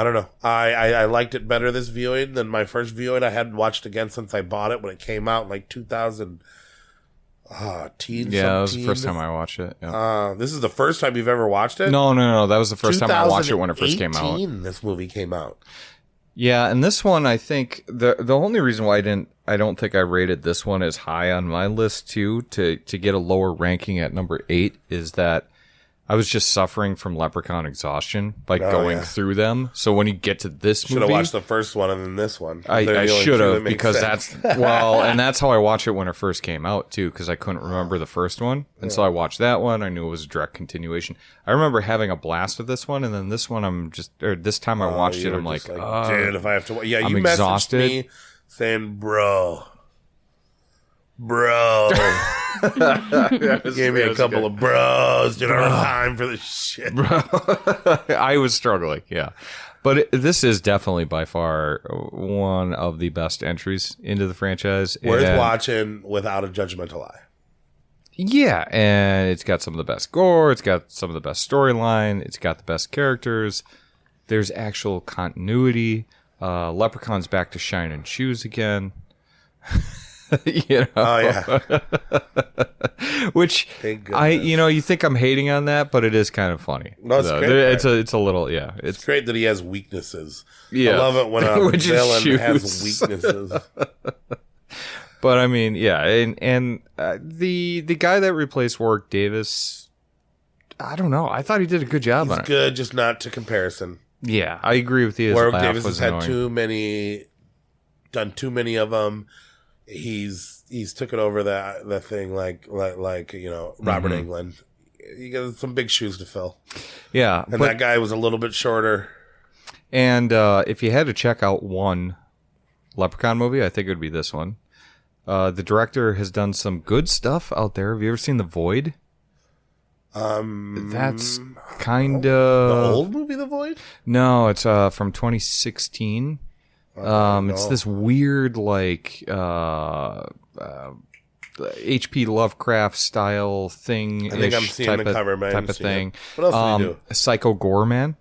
C: don't know. I liked it better this viewing than my first viewing. I hadn't watched again since I bought it when it came out in like 2000.
E: That was the first time I watched it. Yeah.
C: This is the first time you've ever watched it?
E: No. That was the first time I watched it when it first came out.
C: This movie came out.
E: Yeah, and this one, I think the only reason why I don't think I rated this one as high on my list too to get a lower ranking at number 8 is that I was just suffering from Leprechaun exhaustion by going through them. So when you get to this movie,
C: should have watched the first one and then this one.
E: I should have, because and that's how I watched it when it first came out too, because I couldn't remember the first one, and so I watched that one. I knew it was a direct continuation. I remember having a blast with this one, and then this one, this time I watched it, I'm like,
C: dude, if I have to, you
E: I'm
C: messaged
E: exhausted.
C: me saying, bro. Gave me a couple of bros. Didn't have time for this shit.
E: I was struggling, yeah. But this is definitely by far one of the best entries into the franchise.
C: Worth watching without a judgmental eye.
E: Yeah, and it's got some of the best gore. It's got some of the best storyline. It's got the best characters. There's actual continuity. Leprechaun's back to shining shoes again. You know?
C: Oh yeah.
E: Which you think I'm hating on that, but it is kind of funny.
C: No, it's great.
E: It's a little, yeah.
C: It's great that he has weaknesses.
E: Yeah.
C: I love it when a villain has weaknesses.
E: But I mean, yeah, and the guy that replaced Warwick Davis, I don't know. I thought he did a good job on it.
C: He's good, just not to comparison.
E: Yeah, I agree with you.
C: Warwick Davis has had done too many of them. He's took it over the thing like Robert Englund. You got some big shoes to fill.
E: Yeah,
C: and that guy was a little bit shorter.
E: And if you had to check out one Leprechaun movie, I think it would be this one. The director has done some good stuff out there. Have you ever seen The Void? That's kind of
C: the old movie, The Void.
E: No, it's from 2016. It's this weird, like, H.P. Lovecraft style thing.
C: I think I'm seeing the cover, man.
E: Type of thing.
C: What else did he do?
E: Psycho Gore Man.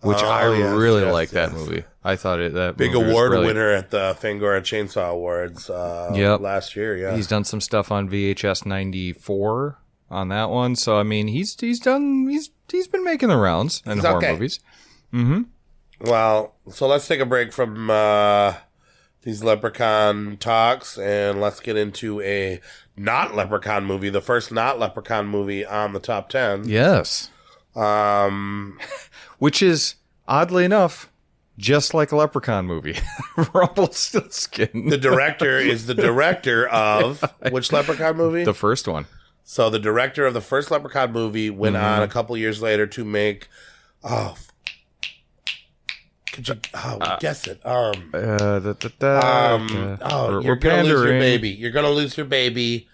E: which I
C: yes,
E: really
C: yes,
E: like that
C: yes.
E: movie. I thought that
C: Big
E: movie was
C: award
E: brilliant.
C: winner at the Fangora Chainsaw Awards last year. Yeah,
E: He's done some stuff on VHS 94 on that one. So I mean, he's been making the rounds in
C: He's
E: horror
C: okay.
E: movies.
C: Well, so let's take a break from these Leprechaun talks and let's get into a not Leprechaun movie, the first not Leprechaun movie on the top 10.
E: Yes. Which is, oddly enough, just like a Leprechaun movie. Rumpelstiltskin.
C: The director is the director of which Leprechaun movie?
E: The first one.
C: So the director of the first Leprechaun movie went on a couple years later to make, could you guess it?
E: We're
C: You're gonna lose your
E: pandering.
C: baby. You're gonna lose your baby.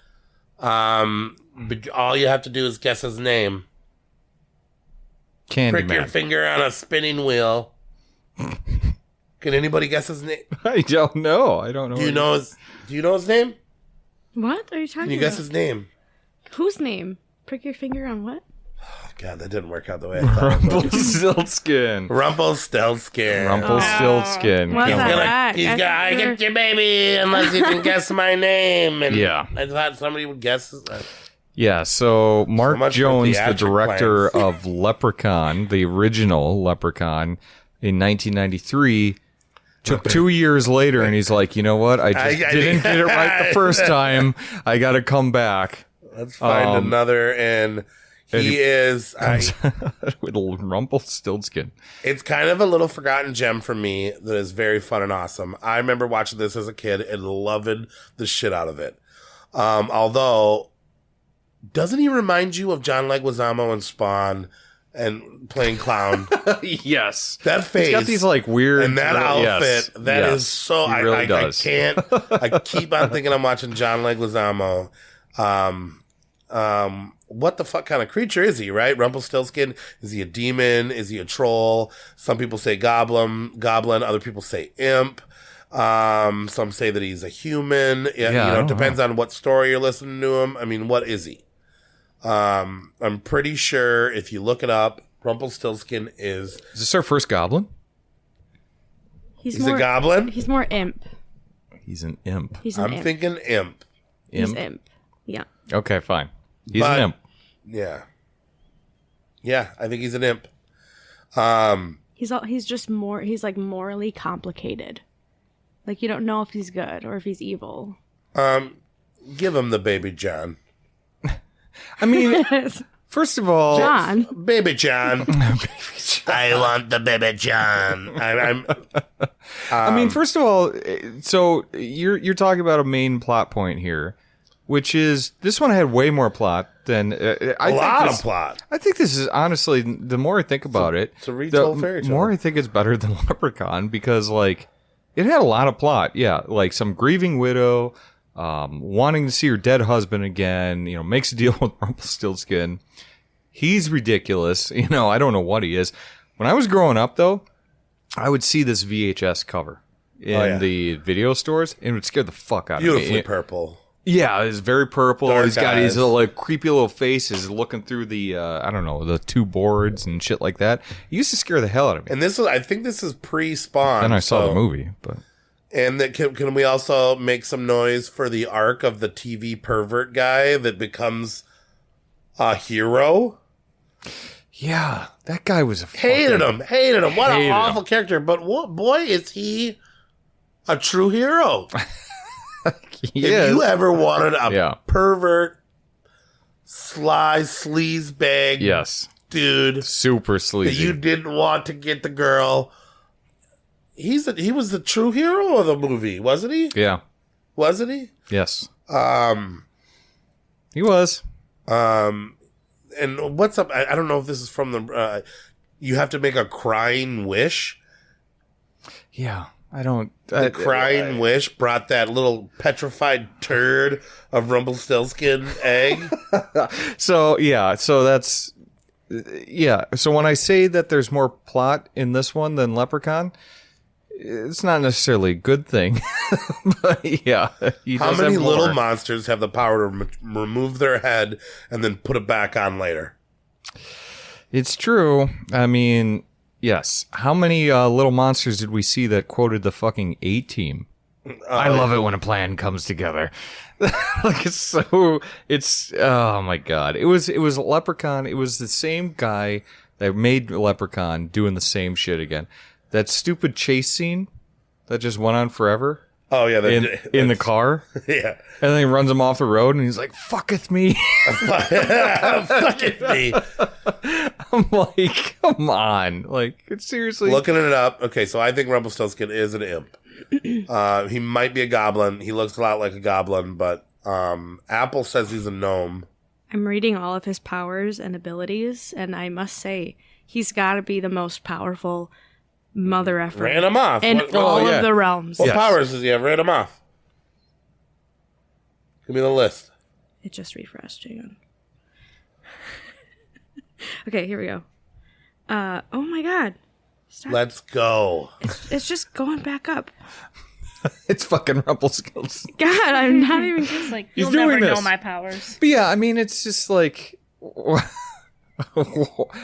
C: But all you have to do is guess his name. Prick your
E: Candyman.
C: finger on a spinning wheel. Can anybody guess his name?
E: I don't know. I don't know.
C: Do you know his name?
F: What are you talking
C: Can you
F: about?
C: guess his name?
F: Whose name? Prick your finger on what?
C: Oh, God, that didn't work out the way I thought. it would.
E: Rumpelstiltskin.
C: Rumpelstiltskin.
E: Rumpelstiltskin.
F: What
C: He's
F: the
E: Come on.
F: heck?
C: I get your baby unless you can guess my name. And
E: Yeah.
C: I thought somebody would guess.
E: Yeah, so Mark
C: much for
E: Jones, the
C: theatric
E: director
C: plans.
E: of Leprechaun, the original Leprechaun, in 1993, took 2 years later, and he's like, you know what? I didn't get it right the first time. I got to come back.
C: Let's find another. And he is.
E: With Rumpelstiltskin.
C: It's kind of a little forgotten gem for me that is very fun and awesome. I remember watching this as a kid and loving the shit out of it. Although, doesn't he remind you of John Leguizamo and Spawn and playing clown?
E: Yes.
C: That face.
E: He's got these like weird
C: and that outfit.
E: Yes,
C: That is
E: yes,
C: so.
E: he really does.
C: I can't. I keep on thinking I'm watching John Leguizamo. What the fuck kind of creature is he, right? Rumpelstiltskin. Is he a demon? Is he a troll? Some people say goblin. Other people say imp. Some say that he's a human. It depends on what story you're listening to him. I mean, what is he? I'm pretty sure if you look it up, Rumpelstiltskin is
E: this our first goblin?
C: he's a goblin.
F: He's more imp.
E: He's an imp.
F: He's an
C: I'm
F: imp.
C: thinking imp.
F: He's imp. Yeah.
E: Okay, fine. He's
C: But-
E: an imp.
C: Yeah. Yeah, I think he's an imp.
F: He's just more. He's like morally complicated. Like you don't know if he's good or if he's evil.
C: Give him the baby John.
E: I mean, first of all,
F: John.
C: Baby John. I want the baby John.
E: I mean, first of all, so you're talking about a main plot point here, which is this one had way more plot than
C: a lot of plot.
E: I think this is honestly, the more I think about it,
C: it's a retold fairy
E: the
C: tale.
E: more I think it's better than Leprechaun because like it had a lot of plot. Yeah, like some grieving widow, wanting to see her dead husband again. Makes a deal with Rumpelstiltskin. He's ridiculous. I don't know what he is. When I was growing up, though, I would see this VHS cover in the video stores, and it would scare the fuck out of me.
C: Beautifully purple.
E: Yeah, it's very purple.
C: Dark
E: He's got his
C: eyes.
E: little like creepy little faces looking through the the two boards and shit like that. It used to scare the hell out of me.
C: And I think this is pre-Spawn.
E: Then I saw the movie, but
C: And can we also make some noise for the arc of the TV pervert guy that becomes a hero?
E: yeah, that guy was a
C: Hated him. What an
E: Hated
C: awful
E: him.
C: character. But boy, is he a true hero.
E: He
C: If
E: is.
C: you ever wanted a
E: Yeah.
C: pervert, sly, sleaze bag
E: Yes,
C: dude
E: super
C: that
E: sleazy.
C: you didn't want to get the girl, he was the true hero of the movie, wasn't he?
E: Yeah.
C: Wasn't he?
E: Yes. He was.
C: And what's up? I don't know if this is from the. You have to make a crying wish.
E: Yeah. I don't.
C: The crying wish brought that little petrified turd of Rumpelstiltskin egg.
E: So yeah. So that's. Yeah. So when I say that there's more plot in this one than Leprechaun, it's not necessarily a good thing. But yeah. He
C: How
E: does
C: many
E: have
C: little
E: more.
C: monsters have the power to remove their head and then put it back on later?
E: It's true. I mean, Yes. How many little monsters did we see that quoted the fucking A-Team? I love it when a plan comes together. Like it's oh my god. It was Leprechaun. It was the same guy that made Leprechaun doing the same shit again. That stupid chase scene that just went on forever.
C: Oh yeah,
E: in the car.
C: Yeah.
E: And then he runs him off the road and he's like, "Fucketh me."
C: Fucketh me.
E: I'm like, come on. Like, it's seriously.
C: Looking it up. Okay, so I think Rumpelstiltskin is an imp. He might be a goblin. He looks a lot like a goblin, but Apple says he's a gnome.
F: I'm reading all of his powers and abilities, and I must say, he's got to be the most powerful mother effer
C: Ran him off.
F: in all of the realms.
C: What powers does he have? Ran him off. Give me the list.
F: It just refreshed. Hang on. Okay, here we go. Oh my god. Stop.
C: Let's go.
F: It's just going back up.
E: It's fucking Rumpelstiltskin.
F: God, I'm not even
D: It's like,
E: He's
D: you'll
E: doing
D: never know
E: this.
D: my powers.
E: But yeah, I mean, it's just like.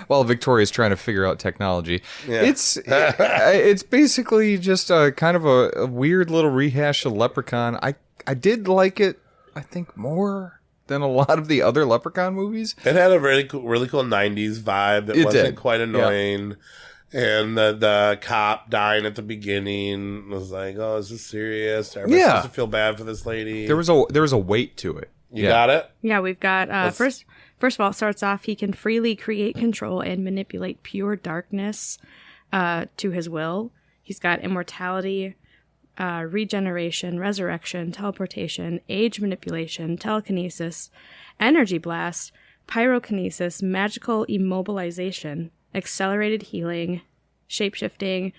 E: While Victoria's trying to figure out technology,
C: Yeah.
E: it's basically just a kind of a weird little rehash of Leprechaun. I did like it, I think, more than a lot of the other Leprechaun movies.
C: It had a really cool 90s vibe that
E: It
C: wasn't
E: did.
C: quite annoying. And the cop dying at the beginning was like, oh, is this serious? Everybody's supposed to feel bad for this lady.
E: There was a weight to it.
C: You got it?
F: Yeah, we've got first of all, it starts off he can freely create, control, and manipulate pure darkness to his will. He's got immortality, regeneration, resurrection, teleportation, age manipulation, telekinesis, energy blast, pyrokinesis, magical immobilization, accelerated healing, shapeshifting,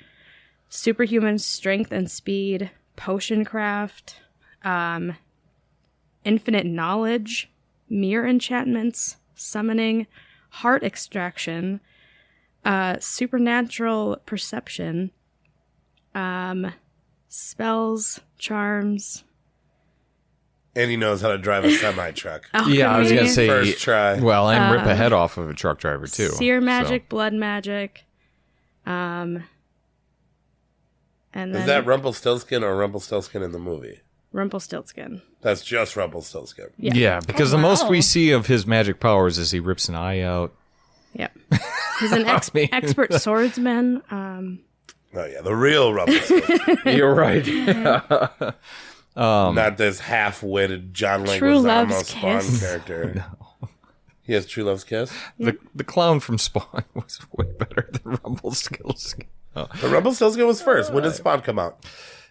F: superhuman strength and speed, potion craft, infinite knowledge, mirror enchantments, summoning, heart extraction, supernatural perception, spells, charms.
C: And he knows how to drive a semi-truck.
E: Yeah, I was going to say.
C: First try.
E: Well, and rip a head off of a truck driver, too.
F: Seer magic, blood magic. And then
C: Is that Rumpelstiltskin or Rumpelstiltskin in the movie?
F: Rumpelstiltskin.
C: That's just Rumpelstiltskin.
E: Yeah, because the most we see of his magic powers is he rips an eye out.
F: Yep. He's an expert swordsman.
C: Oh, yeah, the real Rumpelstiltskin.
E: You're right.
C: Not this half-witted John
F: True
C: Leguizamo
F: Love's
C: Spawn
F: Kiss.
C: character. No. He has True Love's Kiss?
E: The clown from Spawn was way better than Rumpelstiltskin. Oh.
C: The Rumpelstiltskin was first. When did Spawn come out?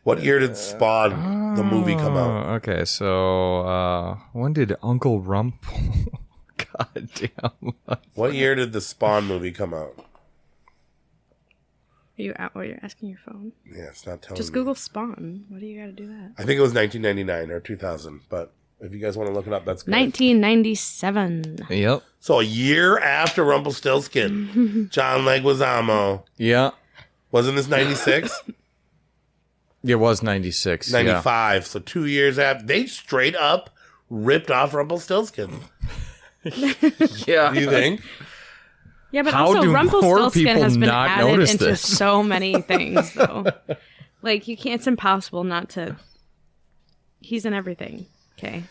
C: What year did Spawn, the movie, come out?
E: Okay, so when did Uncle Rumple? God damn.
C: What year did the Spawn movie come out?
F: Are you out while you're asking your phone?
C: Yeah, it's not telling
F: Just
C: me.
F: Google Spawn. What do you got to do that?
C: I think it was 1999 or 2000, but if you guys want to look it up, that's good.
F: 1997.
E: Yep.
C: So a year after Rumpelstiltskin, John Leguizamo.
E: Yeah.
C: Wasn't this 96?
E: It was 96.
C: 95. So 2 years after. They straight up ripped off Rumpelstiltskin.
E: Yeah.
C: Do you think?
F: Yeah, but
E: How
F: also
E: do more
F: Rumpelstiltskin
E: people
F: has been
E: not
F: added
E: notice
F: into
E: this?
F: so many things, though. Like, you can't, it's impossible not to. He's in everything. Okay.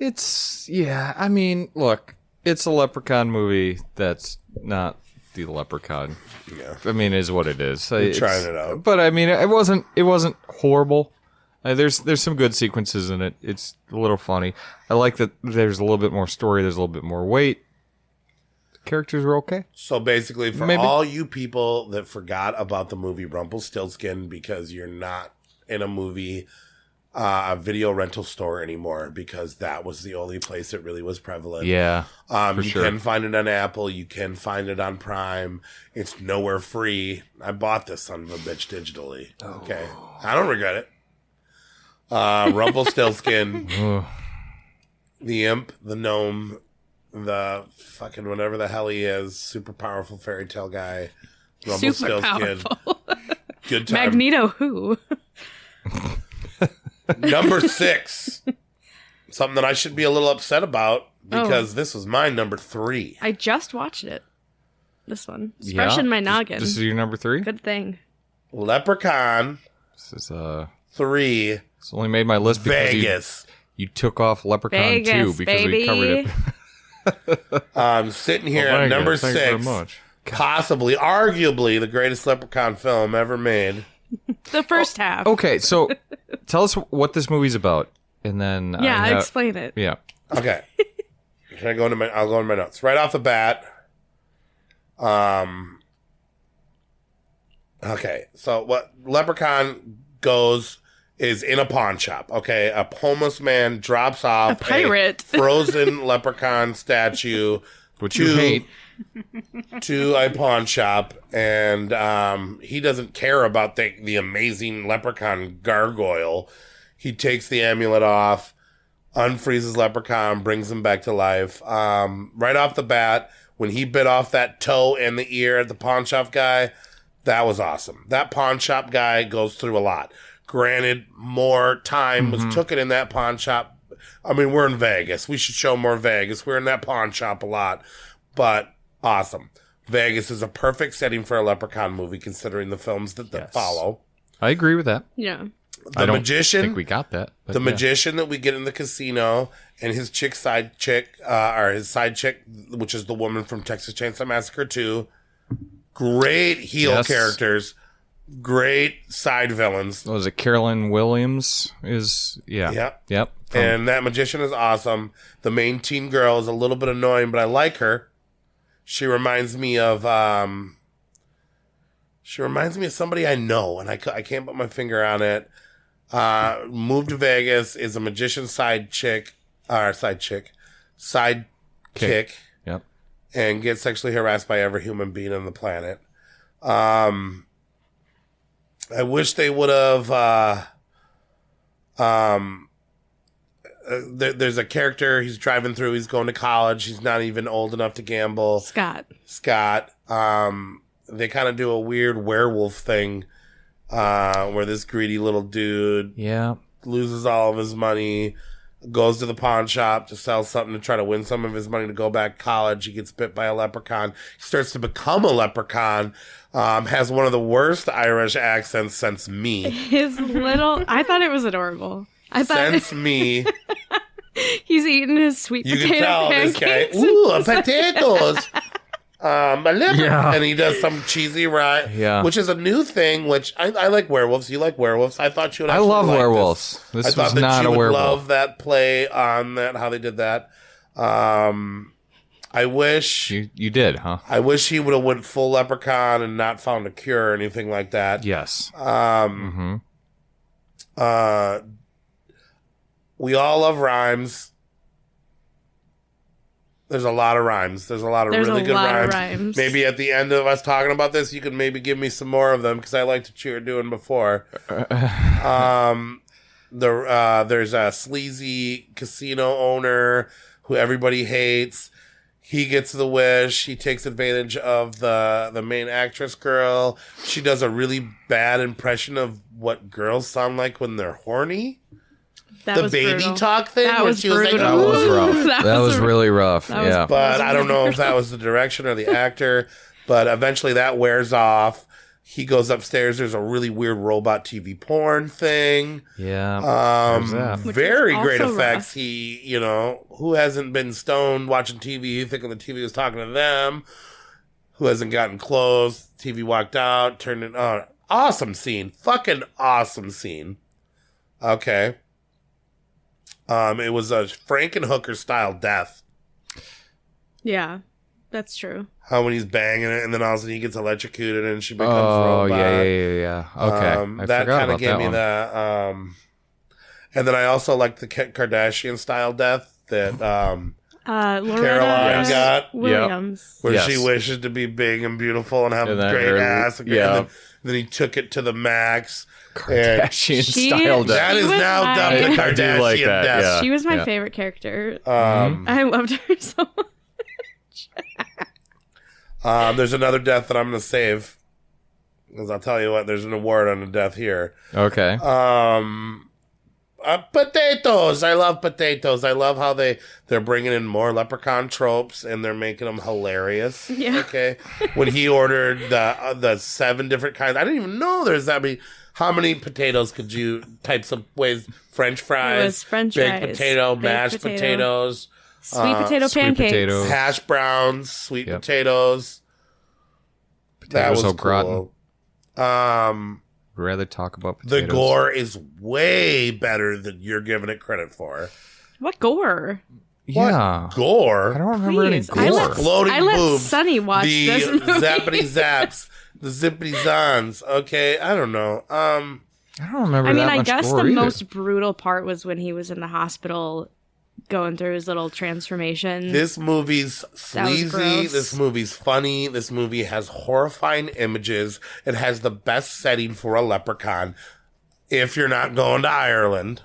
E: I mean, look, it's a Leprechaun movie that's not the Leprechaun.
C: Yeah.
E: I mean, is what it is.
C: We're trying it out.
E: But I mean, it wasn't horrible. There's some good sequences in it. It's a little funny. I like that there's a little bit more story. There's a little bit more weight. The characters are okay.
C: So basically, for
E: Maybe.
C: all you people that forgot about the movie Rumpelstiltskin because you're not in a movie, a video rental store anymore, because that was the only place it really was prevalent.
E: Yeah,
C: you
E: sure.
C: can find it on Apple. You can find it on Prime. It's nowhere free. I bought this son of a bitch digitally. Okay, I don't regret it. Rumpelstiltskin, the imp, the gnome, the fucking whatever the hell he is, super powerful fairy tale guy.
F: Super powerful.
C: Good time.
F: Magneto who?
C: Number 6. Something that I should be a little upset about because this was my number 3.
F: I just watched it. this one. It's fresh in my noggin.
E: This is your number 3?
F: Good thing.
C: Leprechaun.
E: This is
C: 3.
E: It's only made my list because
C: Vegas.
E: you took off Leprechaun 2
F: Vegas,
E: because we covered it.
C: Sitting here
E: Well,
C: at number
E: thank you very
C: 6.
E: much.
C: Possibly, arguably, the greatest Leprechaun film ever made.
F: The first half.
E: Okay, so tell us what this movie's about, and then
F: explain it.
E: Yeah.
C: Okay. I'll go into my notes. Right off the bat. Okay, so what Leprechaun is in a pawn shop. Okay, a homeless man drops off
F: a pirate
C: frozen leprechaun statue,
E: Which you hate.
C: to a pawn shop, and he doesn't care about the amazing leprechaun gargoyle. He takes the amulet off, unfreezes Leprechaun, brings him back to life. Right off the bat, when he bit off that toe and the ear at the pawn shop guy, that was awesome. That pawn shop guy goes through a lot. Granted, more time was taken in that pawn shop. I mean, we're in Vegas. We should show more Vegas. We're in that pawn shop a lot. But awesome. Vegas is a perfect setting for a Leprechaun movie, considering the films that follow.
E: I agree with that.
F: Yeah.
C: The magician.
E: I think we got that. But
C: The magician that we get in the casino and his side chick, which is the woman from Texas Chainsaw Massacre 2. Great heel characters. Great side villains.
E: Was it Carolyn Williams? Yep.
C: And that magician is awesome. The main teen girl is a little bit annoying, but I like her. She reminds me of somebody I know, and I can't put my finger on it. Moved to Vegas, is a magician sidekick,
E: Yep.
C: and gets sexually harassed by every human being on the planet. I wish they would have. There's a character he's driving through. He's going to college. He's not even old enough to gamble.
F: Scott.
C: They kind of do a weird werewolf thing, where this greedy little dude loses all of his money, goes to the pawn shop to sell something to try to win some of his money to go back to college. He gets bit by a leprechaun. He starts to become a leprechaun. Has one of the worst Irish accents since me.
F: I thought it was adorable.
C: Since me.
F: He's eating his sweet
C: You
F: potato
C: can tell
F: pancakes.
C: this guy, ooh, potatoes. And he does some cheesy which is a new thing, which I like werewolves. You like werewolves. I thought you would
E: I
C: actually
E: love
C: like
E: werewolves. This was not a werewolf.
C: Love that play on that, how they did that. I wish
E: you did, huh?
C: I wish he would have went full leprechaun and not found a cure or anything like that.
E: Yes.
C: We all love rhymes. There's a lot of rhymes. There's a lot of really good rhymes. Maybe at the end of us talking about this, you could maybe give me some more of them, because I liked what you were doing before. There's a sleazy casino owner who everybody hates. He gets the wish. He takes advantage of the main actress girl. She does a really bad impression of what girls sound like when they're horny. The baby
F: brutal.
C: talk thing.
F: That was brutal.
E: That was rough. That was really rough. Yeah.
C: But I don't know if that was the direction or the actor. But eventually that wears off. He goes upstairs. There's a really weird robot TV porn thing.
E: Yeah. There's that.
C: Very great
F: also
C: effects.
F: rough.
C: He, who hasn't been stoned watching TV, thinking the TV was talking to them? Who hasn't gotten close? TV walked out, turned it on. Awesome scene. Fucking awesome scene. Okay. It was a Frankenhooker style death.
F: Yeah, that's true.
C: How when he's banging it and then all of a sudden he gets electrocuted and she becomes robot.
E: Yeah. Okay.
C: That kind of gave me that. And then I also liked the Kardashian style death that Caroline got.
F: Williams.
C: Where she wishes to be big and beautiful and have a great ass. And then he took it to the max.
E: Kardashian style death.
C: That is now dubbed the Kardashian
E: like that,
C: death.
E: yeah.
F: She was my favorite character. I loved her so much.
C: There's another death that I'm going to save. Because I'll tell you what, there's an award on the death here.
E: Okay.
C: Potatoes. I love potatoes. I love how they're bringing in more Leprechaun tropes and they're making them hilarious.
F: Yeah.
C: Okay. When he ordered the 7 different kinds, I didn't even know there's that many. How many potatoes could you types of ways? French fries,
F: It was French
C: baked
F: fries,
C: potato,
F: baked
C: mashed
F: potato.
C: potatoes,
F: Sweet potato
E: sweet
F: pancakes.
E: potato.
C: hash browns, sweet
E: Yep.
C: potatoes. That
E: Potatoes
C: was
E: au gratin.
C: cool.
E: Would rather talk about
C: The
E: potatoes.
C: gore is way better than you're giving it credit for.
F: What gore?
E: Yeah.
C: Gore?
E: I don't remember any
F: Please,
E: gore.
F: I let,
C: Floating
F: I let
C: boobs.
F: Sunny watch
C: The
F: this movie.
C: zappity zaps. The zippity zons. Okay, I don't know.
E: I don't remember
F: I mean,
E: that
F: I
E: much
F: guess
E: gore
F: the
E: either.
F: most brutal part was when he was in the hospital going through his little transformation.
C: This movie's
F: That was
C: sleazy.
F: gross.
C: This movie's funny. This movie has horrifying images. It has the best setting for a leprechaun if you're not going to Ireland.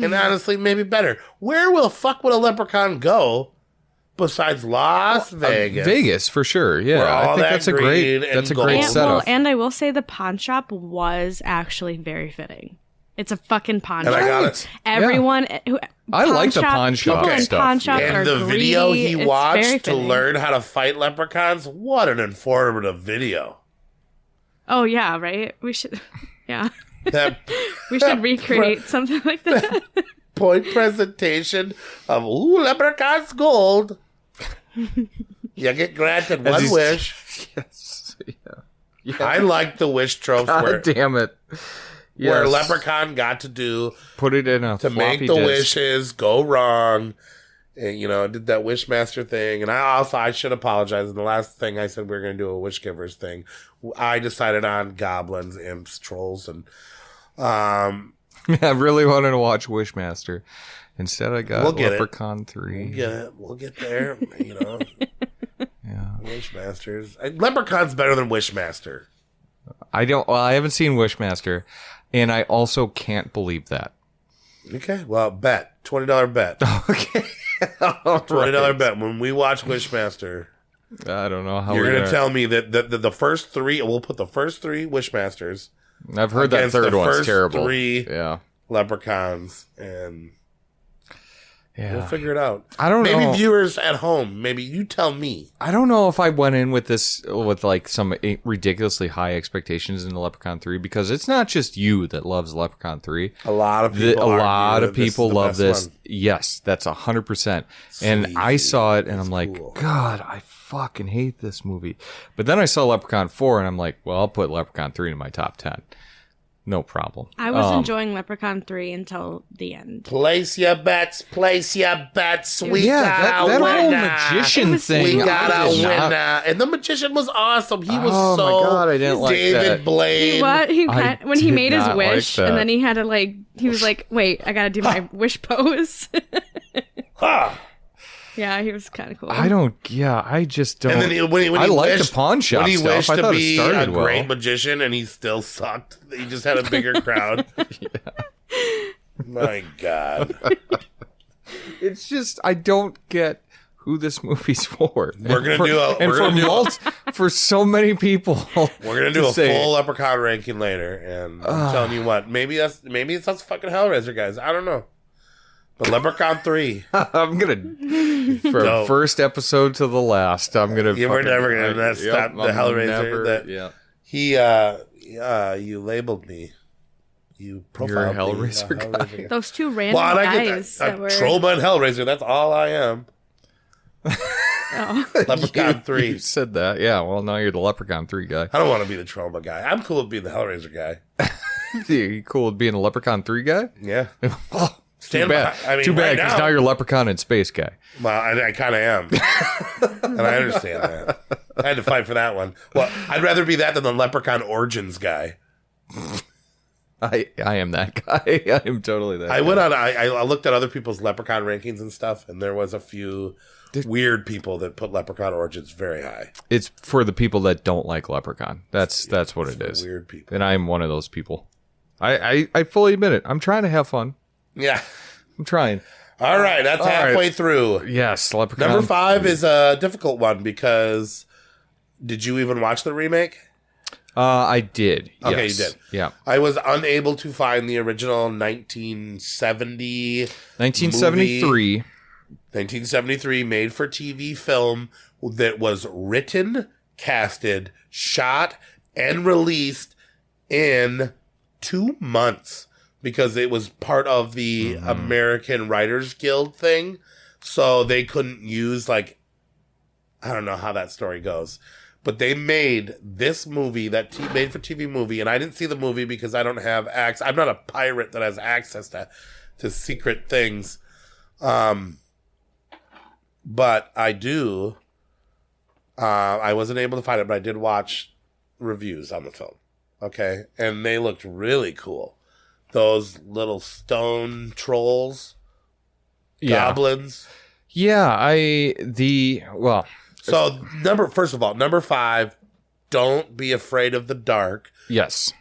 C: And honestly, maybe better. Where will fuck would a leprechaun go besides Las Vegas?
E: Vegas for sure. Yeah,
C: Where all
E: I think
C: that
E: that's a
C: green
E: great.
C: and
E: That's a
C: gold.
E: great
F: and,
E: setup.
F: well, and I will say the pawn shop was actually very fitting. It's a fucking pawn
C: And
F: shop.
C: I got it.
F: Everyone, who,
E: I like the pawn shop
F: people in
E: stuff.
F: pawn shops
C: And
F: are
C: the
F: greedy.
C: video he
F: It's very
C: watched to
F: fitting.
C: learn how to fight leprechauns, what an informative video.
F: Oh yeah, right. We should, yeah,
C: That
F: we should recreate something like that.
C: point presentation of leprechaun's gold. You get granted
E: As
C: one
E: he's-
C: wish.
E: Yes.
C: I like the wish tropes where,
E: God damn it.
C: where
E: Yes.
C: Leprechaun got to do
E: Put it in a
C: to
E: floppy
C: make the
E: disk.
C: wishes go wrong. And, did that Wishmaster thing. And I should apologize. And the last thing I said we were going to do a Wish Givers thing. I decided on goblins, imps, trolls, and
E: I really wanted to watch Wishmaster. Instead, I got
C: We'll get it.
E: Leprechaun 3.
C: we'll get there.
E: Yeah.
C: Wishmasters. Leprechaun's better than Wishmaster.
E: I haven't seen Wishmaster, and I also can't believe that.
C: Okay, well, bet. $20 bet.
E: Okay.
C: $20 bet. When we watch Wishmaster,
E: I don't know how
C: you're
E: we're
C: going to tell me that the first 3, we'll put the first 3 Wishmasters
E: I've heard that
C: against
E: third
C: the
E: one's
C: first
E: terrible.
C: 3
E: Yeah.
C: Leprechauns, and we'll
E: Yeah.
C: figure it out.
E: I don't know.
C: Maybe viewers at home, maybe you tell me.
E: I don't know if I went in with this with like some ridiculously high expectations in Leprechaun 3 because it's not just you that loves Leprechaun 3.
C: A lot of
E: A
C: people
E: lot
C: argue
E: of
C: that this is
E: people
C: the
E: love
C: best
E: this.
C: one.
E: Yes, that's 100%. And
C: Sleazy.
E: I saw it and
C: It's
E: I'm like,
C: cool.
E: God, I fucking hate this movie. But then I saw Leprechaun 4 and I'm like, well, I'll put Leprechaun 3 in my top 10. No problem.
F: I was enjoying Leprechaun 3 until the end.
C: Place your bets. Place your bets. We
E: Yeah,
C: got
E: that
C: a
E: whole
C: winner.
E: magician thing.
C: We got
E: I
C: a
E: did
C: winner.
E: not-
C: And the magician was awesome. He was
E: Oh,
C: so
E: my God, I didn't like
C: David
E: that.
C: Blaine.
F: What when he
E: did
F: made his
E: not like
F: wish,
E: that.
F: and then he had to he was like, "Wait, I gotta do my wish pose."
C: Ha!
F: Yeah, he was kind of cool.
E: I just don't.
C: And then when he
E: I like
C: wished,
E: the pawn shop
C: when he
E: stuff.
C: wished
E: I
C: to
E: thought it
C: be
E: started
C: a
E: well.
C: great magician and he still sucked. He just had a bigger crowd. My God.
E: It's just I don't get who this movie's for.
C: We're gonna do
E: for so many people.
C: We're gonna do a full Leprechaun ranking later, and I'm telling you what, maybe it's us fucking Hellraiser guys. I don't know, but Leprechaun 3.
E: I'm gonna from
C: Dope.
E: first episode to the last. I'm gonna.
C: You were
E: fucking-
C: never gonna stop the
E: I'm
C: Hellraiser.
E: never-
C: yeah. You labeled me. You profiled
E: You're a
C: me,
E: Hellraiser guy.
F: Those two random
C: Well, I
F: guys
C: get
F: that were.
C: Troma and Hellraiser. That's all I am.
F: Oh.
C: Leprechaun
E: You
C: 3.
E: said that, yeah. Well, now you're the Leprechaun 3 guy.
C: I don't want to be the Troma guy. I'm cool with being the Hellraiser guy.
E: You cool with being a Leprechaun 3 guy?
C: Yeah.
E: Oh, too
C: Stand
E: bad.
C: by- I mean,
E: Too bad,
C: right
E: because
C: now-
E: now you're Leprechaun and Space guy.
C: Well, I kind of am. And I understand that. I had to fight for that one. Well, I'd rather be that than the Leprechaun Origins guy.
E: I am that guy. I am totally that
C: I
E: guy.
C: went on. I looked at other people's Leprechaun rankings and stuff, and there was a few weird people that put Leprechaun Origins very high.
E: It's for the people that don't like Leprechaun. That's what it is.
C: Weird people.
E: And I am one of those people. I fully admit it. I'm trying to have fun.
C: Yeah.
E: I'm trying.
C: All right, that's
E: All right.
C: halfway through.
E: Yes, Leprechaun.
C: Number 5 is a difficult one because did you even watch the remake?
E: I did.
C: Okay,
E: yes.
C: you did.
E: Yeah.
C: I was unable to find the original 1973 made-for-TV film that was written, casted, shot, and released in 2 months because it was part of the American Writers Guild thing. So they couldn't use, like, I don't know how that story goes. But they made this movie, that made-for-TV movie, and I didn't see the movie because I don't have access. I'm not a pirate that has access to secret things. But I do. I wasn't able to find it, but I did watch reviews on the film. Okay? And they looked really cool. Those little stone trolls. Goblins.
E: Yeah,
C: So, first of all, number 5, Don't Be Afraid of the Dark.
E: Yes.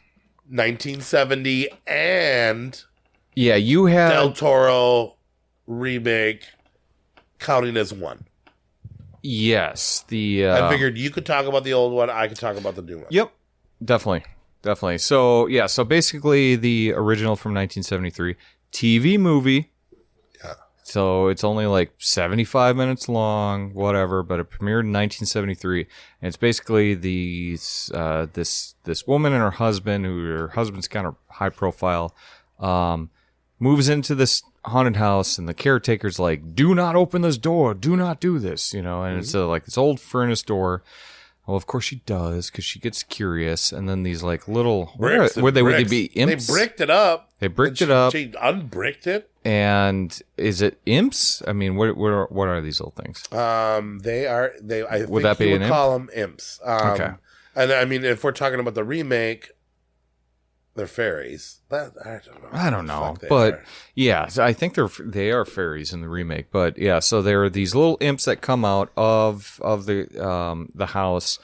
C: 1970, and
E: you had
C: Del Toro remake counting as one.
E: Yes.
C: I figured you could talk about the old one, I could talk about the new one.
E: Yep. Definitely. So, so basically the original from 1973 TV movie. So it's only like 75 minutes long, whatever, but it premiered in 1973. And it's basically this woman and her husband, her husband's kind of high profile, moves into this haunted house, and the caretaker's like, "Do not open this door. Do not do this," and it's like this old furnace door. Well, of course she does, because she gets curious, and then these like little would they be imps?
C: They bricked it up.
E: They bricked it up.
C: She unbricked it.
E: And is it imps? I mean, what are these little things?
C: I
E: would that be
C: you
E: an
C: would
E: imp?
C: call them imps.
E: Okay.
C: And I mean, if we're talking about the remake, they're fairies.
E: I don't know, but yeah, so I think they are fairies in the remake. But yeah, so there are these little imps that come out of the house,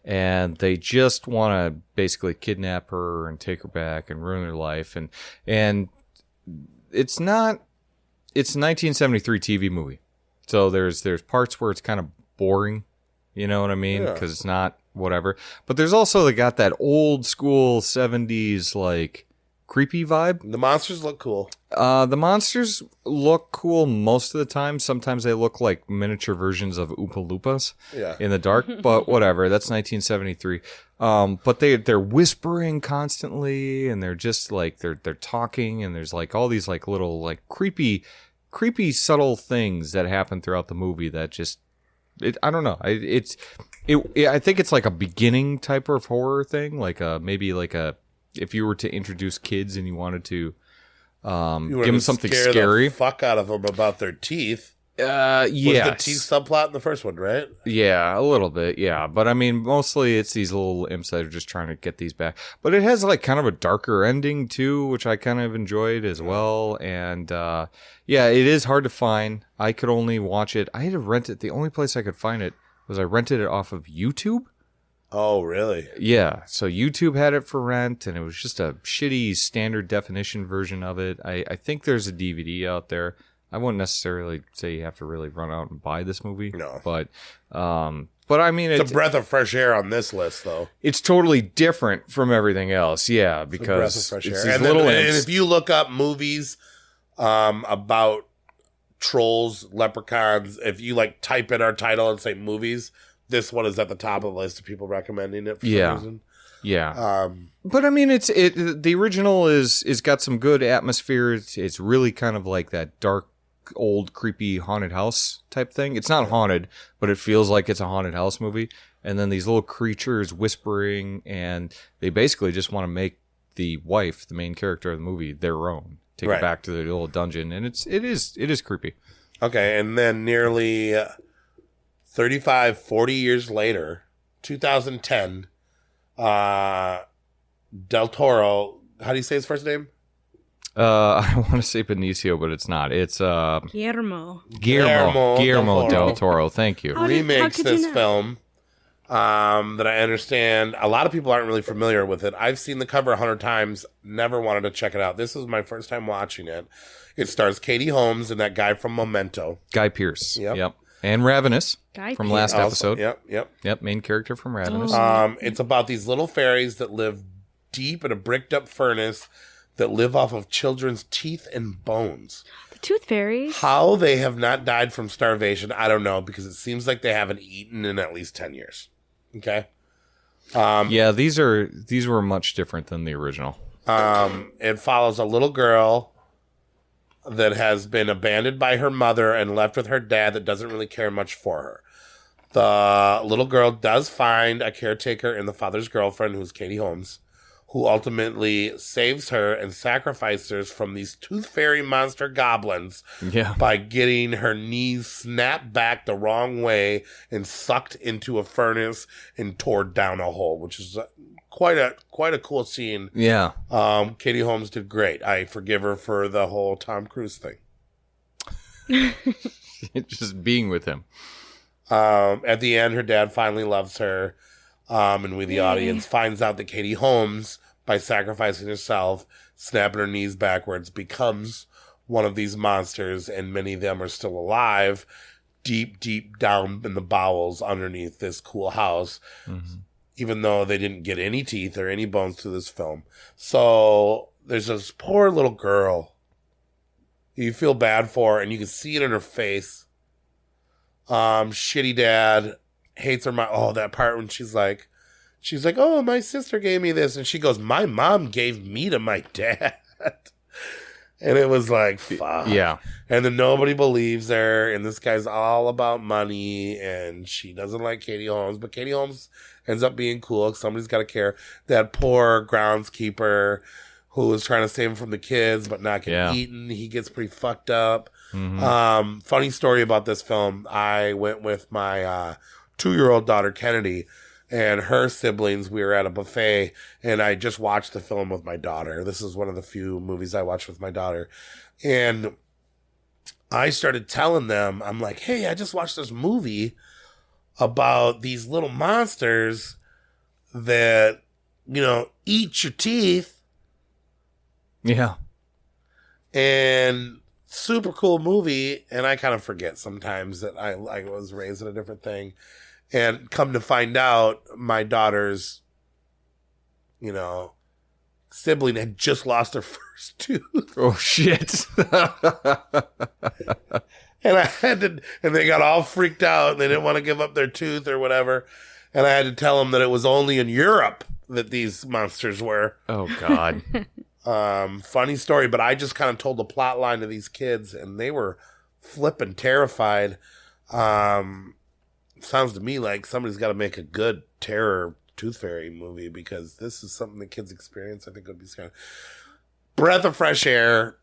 E: and they just want to basically kidnap her and take her back and ruin her life. And it's a 1973 TV movie, so there's parts where it's kind of boring, you know what I mean? Because it's not whatever. But there's also they got that old school 70s like creepy vibe.
C: The monsters look cool.
E: The monsters look cool most of the time. Sometimes they look like miniature versions of Oompa Loompas in the dark, but whatever. That's 1973. But they're whispering constantly, and they're just like they're talking, and there's like all these like little like creepy subtle things that happen throughout the movie that just I don't know. I think it's like a beginning type of horror thing, like maybe like if you were to introduce kids and you wanted to give them something scary,
C: the fuck out of them about their teeth.
E: Yeah,
C: was the teeth subplot in the first one, right?
E: Yeah, a little bit, yeah. But I mean, mostly it's these little imps that are just trying to get these back. But it has like kind of a darker ending too, which I kind of enjoyed as well. And it is hard to find. I could only watch it. I had to rent it. The only place I could find it was I rented it off of YouTube.
C: Oh, really?
E: Yeah. So YouTube had it for rent, and it was just a shitty standard definition version of it. I think there's a DVD out there. I wouldn't necessarily say you have to really run out and buy this movie. No. But I mean,
C: it's a breath of fresh air on this list, though.
E: It's totally different from everything else. Yeah, because
C: it's a breath of fresh
E: air.
C: And if you look up movies about trolls, leprechauns, if you like type in our title and say movies, this one is at the top of the list of people recommending it for some reason.
E: Yeah. But I mean, the original is got some good atmosphere. It's really kind of like that dark, old, creepy haunted house type thing. It's not haunted, but it feels like it's a haunted house movie. And then these little creatures whispering, and they basically just want to make the wife, the main character of the movie, their own. Take it back to the little dungeon, and it is creepy.
C: Okay, and then nearly 40 years later, 2010, Del Toro, how do you say his first name?
E: I want to say Benicio, but it's not. It's
F: Guillermo
E: Del Toro. Thank you.
C: Remakes this film that I understand a lot of people aren't really familiar with it. I've seen the cover 100 times, never wanted to check it out. This was my first time watching it. It stars Katie Holmes and that guy from Memento.
E: Guy Pearce.
C: Yep.
E: And Ravenous
F: Guy
E: from
F: Pearce.
E: last
C: Also,
E: episode.
C: Yep.
E: Main character from Ravenous.
C: It's about these little fairies that live deep in a bricked up furnace that live off of children's teeth and bones.
F: The Tooth Fairies.
C: How they have not died from starvation, I don't know, because it seems like they haven't eaten in at least 10 years. Okay?
E: Yeah, these were much different than the original.
C: It follows a little girl that has been abandoned by her mother and left with her dad that doesn't really care much for her. The little girl does find a caretaker in the father's girlfriend, who's Katie Holmes, who ultimately saves her and sacrifices her from these tooth fairy monster goblins by getting her knees snapped back the wrong way and sucked into a furnace and tore down a hole, which is quite a cool scene.
E: Yeah.
C: Katie Holmes did great. I forgive her for the whole Tom Cruise thing.
E: Just being with him.
C: At the end, her dad finally loves her. And we, the audience, finds out that Katie Holmes, by sacrificing herself, snapping her knees backwards, becomes one of these monsters, and many of them are still alive, deep, deep down in the bowels underneath this cool house, even though they didn't get any teeth or any bones through this film. So there's this poor little girl you feel bad for her, and you can see it in her face. Shitty dad hates her mom. Oh, that part when she's like, oh, my sister gave me this. And she goes, my mom gave me to my dad. And it was like, fuck.
E: Yeah.
C: And then nobody believes her. And this guy's all about money. And she doesn't like Katie Holmes. But Katie Holmes ends up being cool. Somebody's got to care. That poor groundskeeper who was trying to save him from the kids, but not get eaten. He gets pretty fucked up. Funny story about this film. I went with my 2-year-old daughter, Kennedy, and her siblings. We were at a buffet, and I just watched the film with my daughter. This is one of the few movies I watched with my daughter. And I started telling them, I'm like, hey, I just watched this movie about these little monsters that, eat your teeth.
E: Yeah.
C: And super cool movie. And I kind of forget sometimes that I was raised in a different thing. And come to find out, my daughter's, sibling had just lost her first tooth.
E: Oh, shit.
C: And they got all freaked out and they didn't want to give up their tooth or whatever. And I had to tell them that it was only in Europe that these monsters were.
E: Oh, God.
C: Funny story, but I just kind of told the plot line to these kids and they were flipping terrified. Sounds to me like somebody's got to make a good terror tooth fairy movie because this is something that kids experience. I think would be scary. Breath of fresh air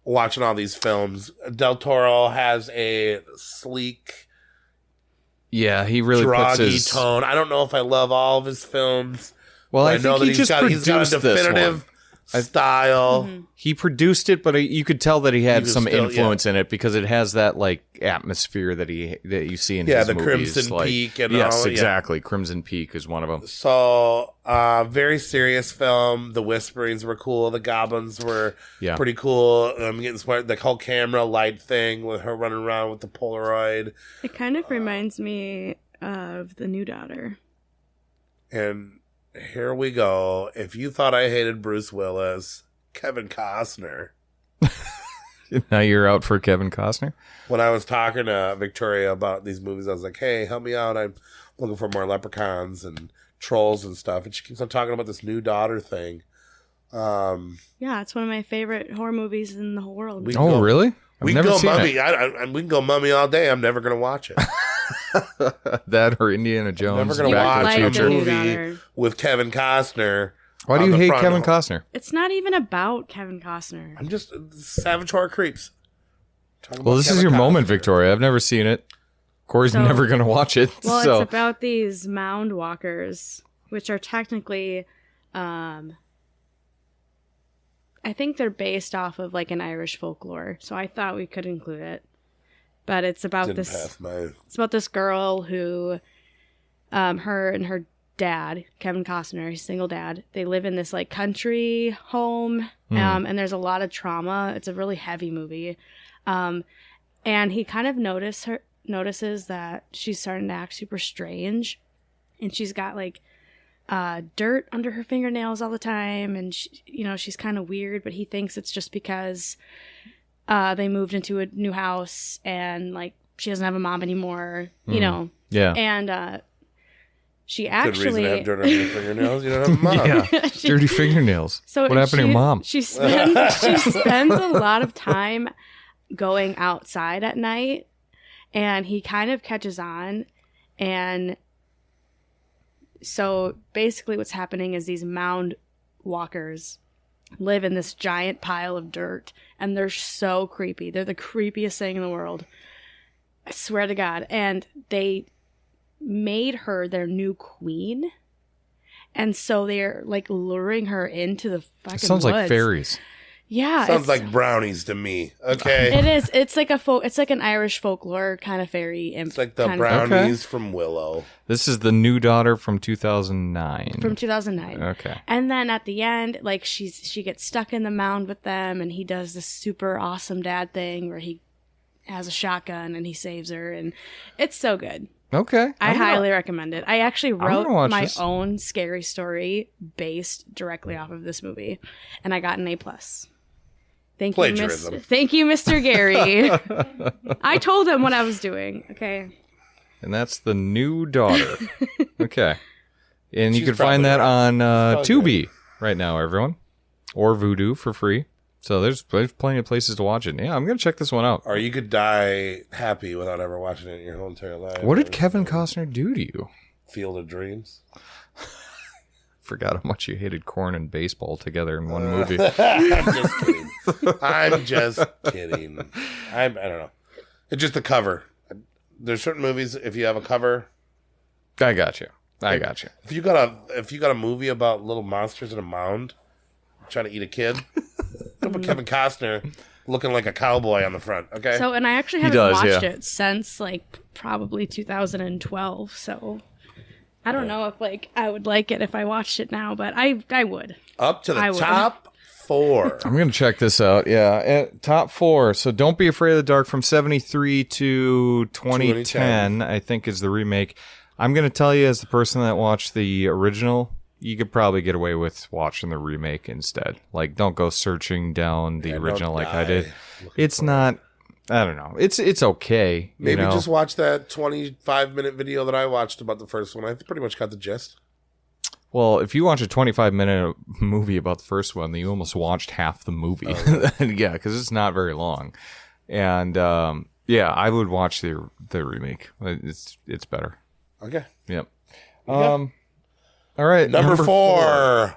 C: watching all these films. Del Toro has a sleek,
E: he really puts
C: droggy
E: his
C: tone. I don't know if I love all of his films.
E: Well, I
C: know
E: think
C: that
E: he just
C: he's got a
E: produced this
C: definitive
E: one.
C: style.
E: He produced it, but you could tell that he had
C: was
E: some
C: still-
E: influence in it because it has that atmosphere that you see in his
C: the
E: movies.
C: Crimson Peak and
E: yes,
C: all. Yeah.
E: exactly. Crimson Peak is one of them.
C: So, very serious film. The Whisperings were cool. The Goblins were pretty cool. I'm getting smart. The whole camera light thing with her running around with the Polaroid.
F: It kind of reminds me of The New Daughter.
C: And here we go. If you thought I hated Bruce Willis, Kevin Costner.
E: Now you're out for Kevin Costner?
C: When I was talking to Victoria about these movies, I was like, hey, help me out. I'm looking for more Leprechauns and Trolls and stuff. And she keeps on talking about this New Daughter thing.
F: Yeah, it's one of my favorite horror movies in the whole world.
E: Really?
C: We can go Mummy. We can go Mummy all day. I'm never going to watch it.
E: That or Indiana Jones.
C: Never going to watch
F: like
C: a
F: The New
C: movie
F: Daughter.
C: with Kevin Costner.
E: Why do you hate Kevin Costner?
F: It's not even about Kevin Costner.
C: I'm just Savage Horror Creeps.
E: Well, this is your moment, Victoria. I've never seen it. Corey's never going to watch it.
F: Well,
E: so.
F: it's about these mound walkers, which are technically, I think they're based off of an Irish folklore. So I thought we could include it. But it's about It's about this girl who, her and her dad, Kevin Costner, his single dad, they live in this country home, and there's a lot of trauma. It's a really heavy movie. And he kind of notices that she's starting to act super strange, and she's got like dirt under her fingernails all the time, and she's kind of weird, but he thinks it's just because they moved into a new house and like she doesn't have a mom anymore,
E: Yeah.
F: And she
C: Good
F: actually
C: reason to have dirt on your fingernails. You don't have a mom.
E: Yeah. Dirty fingernails.
F: So
E: what happened to your mom?
F: She spends a lot of time going outside at night, and he kind of catches on. And so basically what's happening is these mound walkers live in this giant pile of dirt, and they're so creepy. They're the creepiest thing in the world. I swear to God. And they made her their new queen. And so they're like luring her into the fucking
E: Sounds
F: woods.
E: like fairies.
F: Yeah.
C: Sounds like brownies to me. Okay.
F: It is. It's like it's like an Irish folklore kind of fairy imp.
C: It's like the
F: kind
C: brownies from Willow.
E: This is the new daughter from 2009.
F: from 2009.
E: Okay.
F: And then at the end, like she gets stuck in the mound with them, and he does this super awesome dad thing where he has a shotgun and he saves her, and it's so good.
E: Okay.
F: I highly recommend it. I actually wrote
E: gonna watch
F: my
E: this.
F: own scary story based directly off of this movie, and I got an A+. Thank you,
C: Plagiarism.
F: Thank you, Mr. Gary. I told him what I was doing. Okay.
E: And that's the new daughter. Okay. And you
C: She's
E: can find that
C: probably
E: on
C: probably
E: Tubi right now, everyone. Or Vudu for free. So there's plenty of places to watch it. Yeah, I'm going to check this one out.
C: Or you could die happy without ever watching it in your whole entire life.
E: What did Kevin Costner do to you?
C: Field of Dreams.
E: Forgot how much you hated corn and baseball together in one movie.
C: I'm just kidding. I'm just kidding. I don't know. It's just the cover. There's certain movies, if you have a cover,
E: I got you.
C: if you got a movie about little monsters in a mound trying to eat a kid, don't put Kevin Costner looking like a cowboy on the front. Okay.
F: So, and I actually haven't
E: does,
F: watched
E: yeah.
F: it since like probably 2012. So I don't know if like I would like it if I watched it now, but I would.
C: Up to
F: I
C: the
F: would.
C: top 4.
E: I'm going to check this out. Yeah. Top 4. So Don't Be Afraid of the Dark from 73 to 2010, I think is the remake. I'm going to tell you, as the person that watched the original, you could probably get away with watching the remake instead. Like, don't go searching down the original like I did. It's not, I don't know. It's okay.
C: Maybe
E: you know?
C: just watch that 25-minute video that I watched about the first one. I pretty much got the gist.
E: Well, if you watch a 25-minute movie about the first one, then you almost watched half the movie. Yeah, because it's not very long. And, yeah, I would watch the remake. It's better.
C: Okay.
E: Yep. All right.
C: Number 4.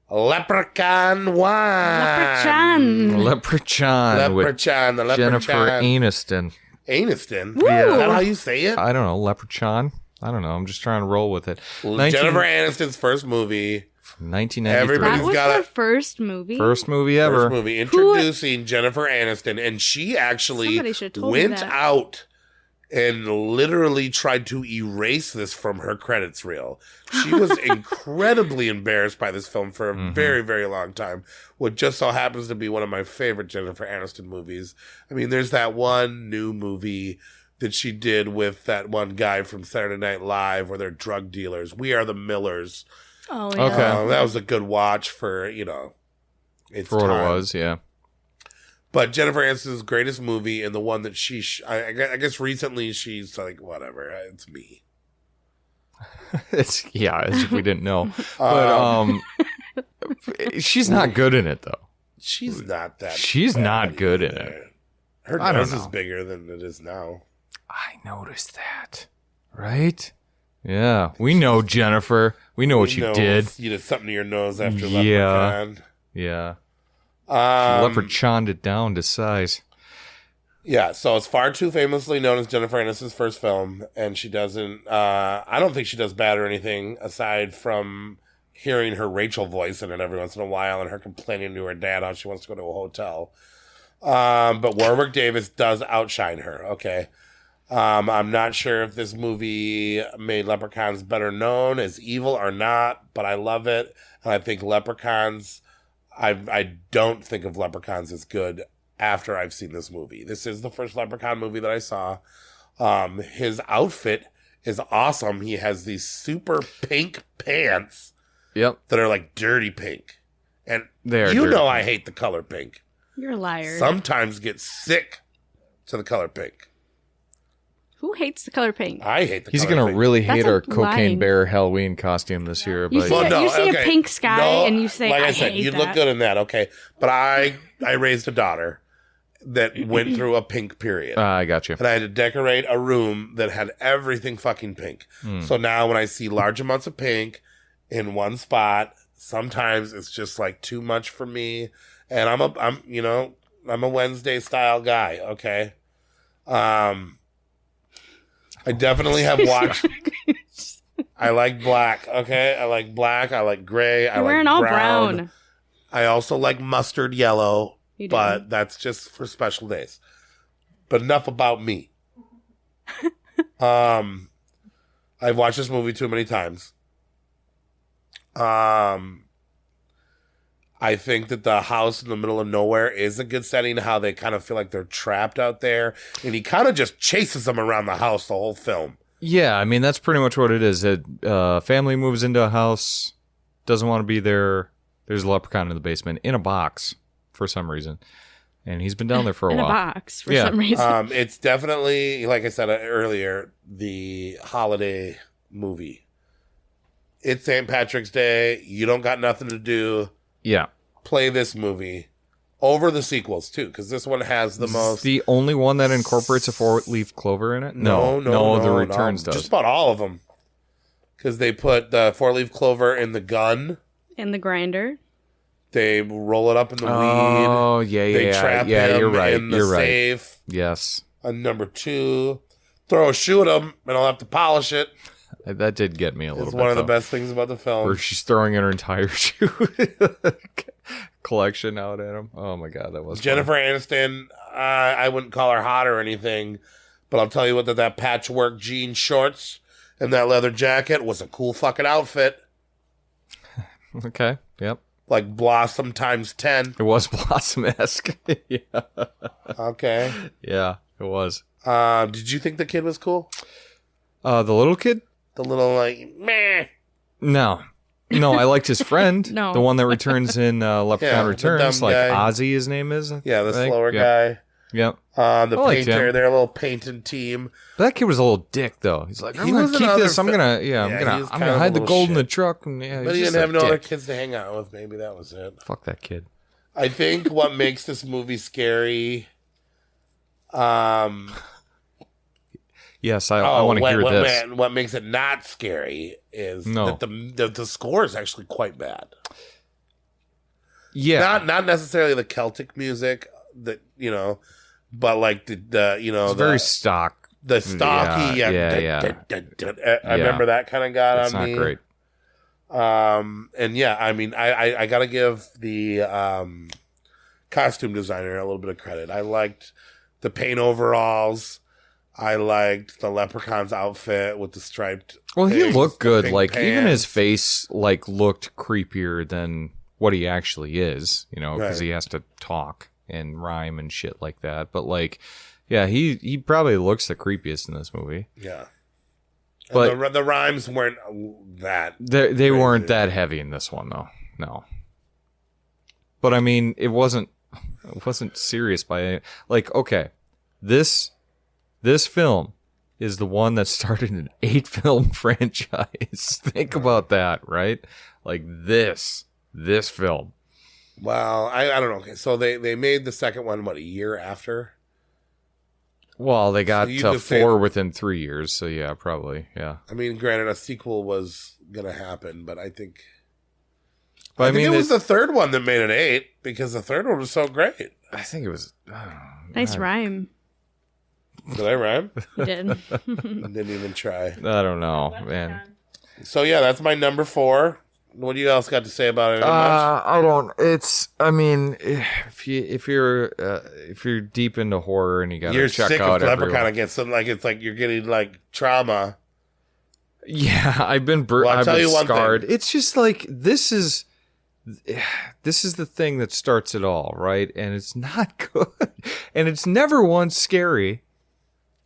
C: Leprechaun 1.
E: Leprechaun. With
C: Leprechaun. The Leprechaun.
E: Jennifer Aniston.
C: Aniston?
F: Woo!
C: Is that how you say it?
E: I don't know. Leprechaun. I don't know. I'm just trying to roll with it.
C: Jennifer Aniston's first movie.
E: 1993.
C: Everybody's
F: That was
C: got
F: her
C: a
F: first movie.
E: First movie ever.
C: first movie introducing Jennifer Aniston, and she actually
F: Somebody should have told me
C: went
F: that.
C: out and literally tried to erase this from her credits reel. She was incredibly embarrassed by this film for a very, very long time. What just so happens to be one of my favorite Jennifer Aniston movies. I mean, there's that one new movie that she did with that one guy from Saturday Night Live where they're drug dealers. We Are the Millers.
F: Oh yeah.
E: Okay.
C: That was a good watch for, its
E: For what
C: time.
E: it was, yeah.
C: But Jennifer Aniston's greatest movie, and the one that I guess recently she's like, whatever, it's me.
E: It's as if we didn't know. But she's not good in it though.
C: She's not that.
E: She's
C: bad
E: not good in
C: either.
E: it.
C: Her
E: I don't
C: nose is
E: know.
C: bigger than it is now.
E: I noticed that. Right? Yeah. We know, Jennifer. We know what you did.
C: You did something to your nose after
E: Yeah.
C: Leprechaun.
E: Yeah.
C: Um,
E: Leprechauned it down to size.
C: Yeah, so it's far too famously known as Jennifer Aniston's first film, and she doesn't, I don't think she does bad or anything, aside from hearing her Rachel voice in it every once in a while, and her complaining to her dad how she wants to go to a hotel. But Warwick Davis does outshine her, okay? I'm not sure if this movie made Leprechauns better known as evil or not, but I love it, and I think Leprechauns, I don't think of Leprechauns as good after I've seen this movie. This is the first Leprechaun movie that I saw. His outfit is awesome. He has these super pink pants
E: Yep.
C: that are like dirty pink. And
E: They are
C: you
E: dirty
C: know
E: pink.
C: I hate the color pink.
F: You're a liar.
C: Sometimes get sick to the color pink.
F: Who hates the color pink?
C: I hate the
E: He's
C: color
E: gonna
C: pink.
E: really
F: That's
E: hate
F: a
E: our Cocaine
F: line.
E: Bear Halloween costume this year,
F: You
E: but
F: see,
C: Well,
F: you see
C: okay.
F: a pink sky
C: No,
F: and you say,
C: like I
F: I
C: said,
F: hate
C: you
F: that.
C: look good in that, okay. But I raised a daughter that went through a pink period.
E: I got you.
C: And I had to decorate a room that had everything fucking pink. So now when I see large amounts of pink in one spot, sometimes it's just like too much for me. And I'm a Wednesday style guy, okay? I definitely have watched. I like black, okay? I like black. I like gray. I
F: You're
C: like
F: wearing all
C: brown.
F: brown.
C: I also like mustard yellow,
F: You do.
C: but that's just for special days. But enough about me. I've watched this movie too many times. I think that the house in the middle of nowhere is a good setting, how they kind of feel like they're trapped out there. And he kind of just chases them around the house the whole film.
E: Yeah, I mean that's pretty much what it is. A family moves into a house, doesn't want to be there. There's a leprechaun in the basement in a box for some reason, and he's been down there for a
F: In
E: while.
F: a box for
E: Yeah.
F: some reason.
C: It's definitely, like I said earlier, the holiday movie. It's St. Patrick's Day. You don't got nothing to do.
E: Yeah,
C: Play this movie over the sequels too, because this one has the
E: Is
C: most.
E: the only one that incorporates a 4-leaf clover in it.
C: No,
E: The Returns does.
C: Just about all of them, because they put the 4-leaf clover in the gun.
F: In the grinder.
C: They roll it up in the weed.
E: Oh yeah,
C: They trap him
E: You're right.
C: in the
E: You're right.
C: safe.
E: Yes,
C: And number 2, throw a shoe at him, and I'll have to polish it.
E: that did get me a little
C: It's
E: bit.
C: one of the
E: though.
C: best things about the film.
E: Where she's throwing in her entire shoe collection out at him. Oh my god, that was
C: Jennifer Aniston, I wouldn't call her hot or anything, but I'll tell you what, that patchwork jean shorts and that leather jacket was a cool fucking outfit.
E: fun. Okay. Yep.
C: Like Blossom times 10.
E: It was Blossom-esque. Yeah.
C: Okay.
E: Yeah, it was.
C: Did you think the kid was cool?
E: The little kid?
C: The little, like, meh.
E: No. No, I liked his friend.
F: No.
E: The one that returns in Leprechaun
C: Yeah, the
E: Returns.
C: dumb
E: Like
C: guy.
E: Ozzy, his name is.
C: Yeah, the
E: I think.
C: slower
E: Yep.
C: guy.
E: Yep.
C: The
E: I liked
C: painter,
E: him.
C: they're a little painting team.
E: But that kid was a little dick, though. He's like, I'm
C: He
E: gonna
C: was
E: keep
C: another
E: this. I'm
C: fi-
E: gonna,
C: Yeah,
E: I'm
C: he was
E: gonna
C: kind of a
E: hide the
C: little
E: gold in the
C: shit.
E: truck. And yeah,
C: But
E: he's
C: he
E: just
C: didn't have
E: a
C: no other
E: dick.
C: kids to hang out with. Maybe that was it.
E: Fuck that kid.
C: I think what makes this movie scary.
E: Yes, I want to hear this.
C: What makes it not scary is
E: No.
C: that the score is actually quite bad.
E: Yeah.
C: Not necessarily the Celtic music that but like the
E: It's very stock.
C: the stocky.
E: Yeah.
C: I remember that kind of got
E: It's
C: on
E: not
C: me.
E: great.
C: And yeah, I mean, I got to give the costume designer a little bit of credit. I liked the paint overalls. I liked the leprechaun's outfit with the striped.
E: Well, he
C: things,
E: looked
C: the
E: good.
C: pink
E: Like even
C: pants.
E: his face, like looked creepier than what he actually is. Because
C: Right.
E: he has to talk and rhyme and shit like that. But like, yeah, he probably looks the creepiest in this movie.
C: Yeah.
E: But-
C: And the rhymes weren't that.
E: They weren't that heavy in this one, though. No. But I mean, it wasn't serious by any, like, okay, this film is the one that started an 8-film franchise. Think about that, right? Like this film.
C: Well, I don't know. Okay, so they made the second one, what, a year after?
E: Well, they got
C: So you
E: to
C: just say-
E: 4 within 3 years, so yeah, probably, yeah.
C: I mean, granted, a sequel was going to happen, but I think...
E: But
C: I think it was
E: it-
C: the third one that made it 8, because the third one was so great.
E: I think it was. I don't know.
F: Nice rhyme.
C: Did I rhyme?
F: You did.
C: I didn't even try.
E: I don't know, man.
C: So yeah, that's my number 4. What do you else got to say about it?
E: I don't. It's. I mean, if you're deep into horror and you gotta
C: You're
E: check
C: sick
E: out
C: of Leprechaun
E: everyone.
C: against something like it's like you're getting like trauma.
E: Yeah, I've been
C: Well, I'll
E: I've
C: tell
E: been
C: you one
E: scarred.
C: thing.
E: It's just like this is the thing that starts it all, right? And it's not good, and it's never once scary.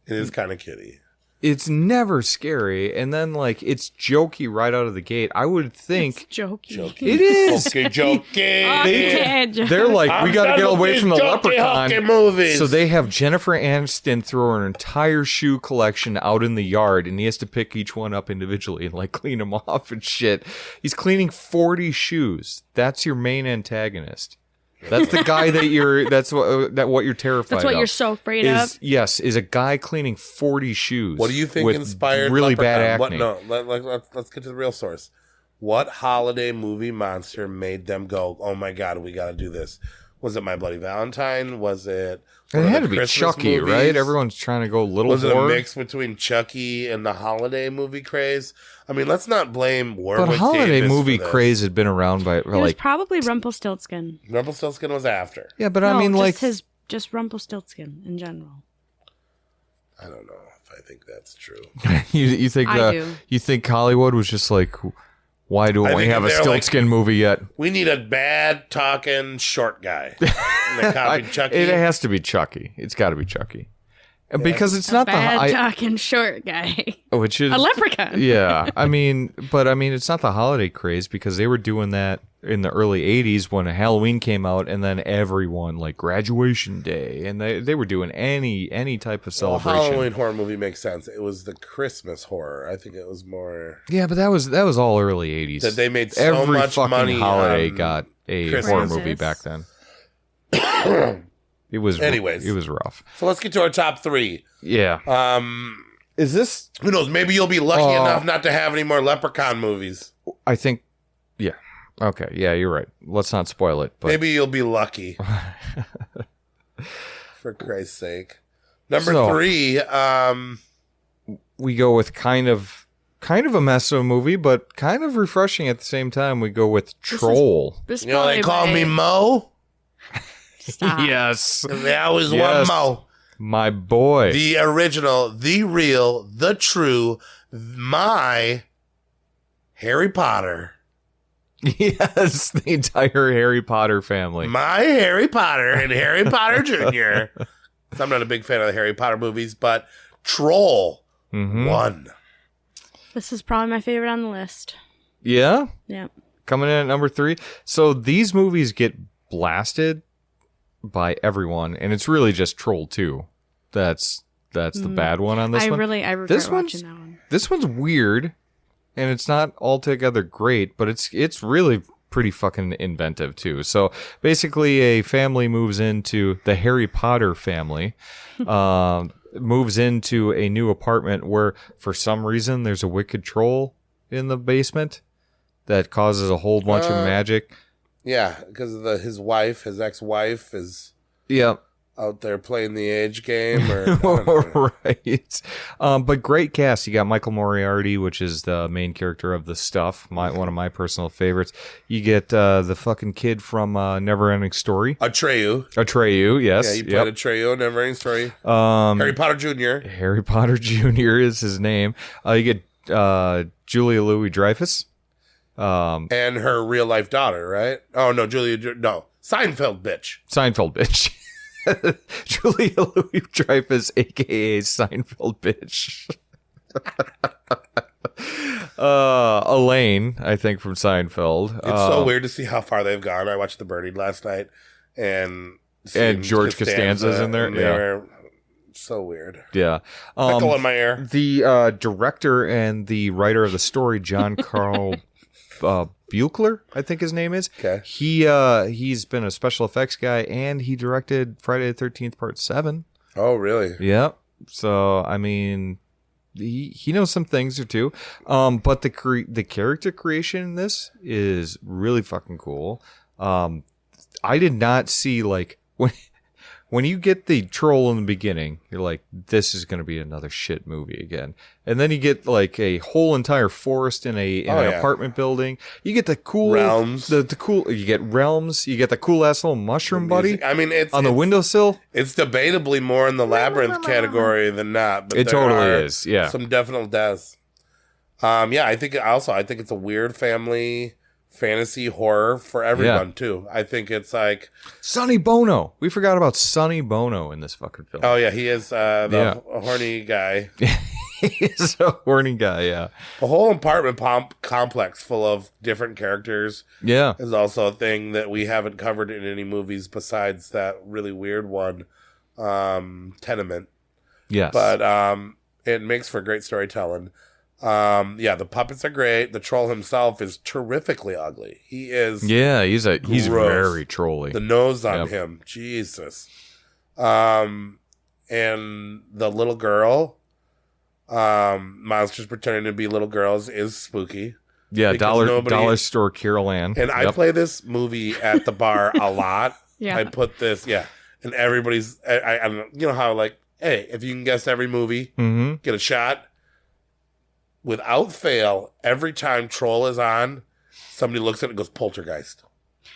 C: It is kind of kiddie.
E: It's never scary, and then like it's jokey right out of the gate. I would think
F: It's jokey.
E: it is.
C: Okay, joking.
E: They're like, we got to get away from the Leprechaun.
C: Movies.
E: So they have Jennifer Aniston throw her entire shoe collection out in the yard, and he has to pick each one up individually and like clean them off and shit. He's cleaning 40 shoes. That's your main antagonist. That's the guy that you're. That's what you're terrified.
F: That's what
E: of.
F: you're so afraid of.
E: Yes, is a guy cleaning 40 shoes.
C: What do you think
E: with
C: inspired
E: really
C: Leprechaun?
E: bad acne?
C: Let's get to the real source. What holiday movie monster made them go, oh my God, we got to do this? Was it My Bloody Valentine? Was it...
E: It had to be
C: Christmas
E: Chucky,
C: movies?
E: right? Everyone's trying to go little
C: Was it a
E: horror.
C: mix between Chucky and the holiday movie craze? I mean, let's not blame Warwick
E: But holiday
C: Davis
E: movie
C: for this.
E: craze had been around by
F: It was
E: like
F: probably Rumpelstiltskin.
C: Rumpelstiltskin was after.
E: yeah, but
F: No,
E: I mean
F: just Rumpelstiltskin in general.
C: I don't know if I think that's true.
E: you think
F: I do.
E: you think Hollywood was just like, why don't
C: I
E: we
C: think
E: have a
C: they're like-
E: Stiltskin movie yet?
C: We need a bad talking short guy. And they copied Chucky.
E: It has to be Chucky. It's got to be Chucky. Because it's not
F: Bad
E: the
F: talking short guy.
E: which is
F: A leprechaun.
E: yeah, I mean, it's not the holiday craze because they were doing that in the early 80s when Halloween came out, and then everyone like graduation day, and they were doing any type of
C: Well,
E: celebration.
C: Halloween horror movie makes sense. It was the Christmas horror. I think it was more
E: Yeah, but that was all early 80s.
C: that they made so
E: Every
C: much
E: fucking
C: money
E: holiday
C: on
E: got a
C: Christmas.
E: horror movie back then.
C: Anyways.
E: it was rough.
C: So let's get to our top three.
E: Yeah. Is this?
C: Who knows? Maybe you'll be lucky enough not to have any more Leprechaun movies.
E: I think. Yeah. Okay. Yeah, you're right. Let's not spoil it. But
C: Maybe you'll be lucky. For Christ's sake. Number
E: So-
C: three.
E: we go with kind of a mess of a movie, but kind of refreshing at the same time. We go with Troll.
F: This
C: You know, they call
F: probably
C: me Mo.
F: Stop.
E: Yes.
C: They always
E: Yes.
C: want Mo.
E: My boy.
C: The original, the real, the true, my Harry Potter.
E: Yes, the entire Harry Potter family.
C: My Harry Potter and Harry Potter Jr. So I'm not a big fan of the Harry Potter movies, but Troll won.
F: This is probably my favorite on the list.
E: Yeah?
F: Yeah.
E: Coming in at number 3. So these movies get blasted by everyone, and it's really just Troll 2. That's the bad one on this one.
F: I regret
E: This
F: watching that one.
E: This one's weird, and it's not altogether great, but it's really pretty fucking inventive too. So basically, a family moves into the Harry Potter family, moves into a new apartment where, for some reason, there's a wicked troll in the basement that causes a whole bunch of magic.
C: Yeah, because his ex-wife is
E: Yeah.
C: out there playing the age game. Or, I don't know.
E: Right. But great cast. You got Michael Moriarty, which is the main character of The Stuff, one of my personal favorites. You get the fucking kid from Neverending Story. Atreyu, yes.
C: Yeah, he played Atreyu in Neverending Story. Harry Potter Jr.
E: Harry Potter Jr. is his name. You get Julia Louis-Dreyfus.
C: And her real-life daughter, right? Oh, no, Seinfeld bitch.
E: Seinfeld bitch. Julia Louis-Dreyfus, a.k.a. Seinfeld bitch. Elaine, I think, from Seinfeld.
C: It's so weird to see how far they've gone. I watched The Birdied last night, and
E: George Costanza's in there.
C: and
E: Yeah.
C: they're so weird.
E: Yeah.
C: Pickle in my ear.
E: The director and the writer of the story, John Carl Buechler, I think his name is.
C: Okay.
E: He's been a special effects guy, and he directed Friday the 13th Part 7.
C: Oh, really?
E: Yep. So, I mean, he knows some things or two. But the character creation in this is really fucking cool. I did not see, like, when you get the troll in the beginning, you're like, this is going to be another shit movie again. And then you get like a whole entire forest in an apartment building. You get the cool
C: realms.
E: You get realms. You get the cool ass little mushroom buddy.
C: I mean, it's
E: on the windowsill.
C: It's debatably more in the labyrinth category than not. But
E: It
C: there
E: totally
C: are
E: is. Yeah.
C: some definite deaths. I think it's a weird family fantasy horror for everyone too. I think it's like
E: Sonny Bono. We forgot about Sonny Bono in this fucking film.
C: oh yeah, he is the horny guy.
E: He's a horny guy, yeah.
C: A whole apartment complex full of different characters.
E: Yeah.
C: Is also a thing that we haven't covered in any movies besides that really weird one, Tenement.
E: Yes.
C: But it makes for great storytelling. The puppets are great. The troll himself is terrifically ugly. He is.
E: Yeah, he's
C: gross.
E: very trolly.
C: The nose on him, Jesus. And the little girl, monsters pretending to be little girls is spooky.
E: Yeah, dollar store Carol Ann.
C: And I play this movie at the bar a lot.
F: Yeah.
C: I put this, and everybody's, I you know how like, hey, if you can guess every movie, get a shot. Without fail, every time Troll is on, somebody looks at it and goes, Poltergeist.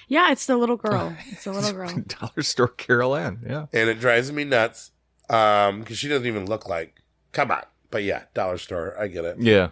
F: Yeah, it's the little girl. It's the little girl.
E: Dollar store Carol Ann, yeah.
C: And it drives me nuts because she doesn't even look like, come on. But yeah, dollar store, I get it.
E: Yeah.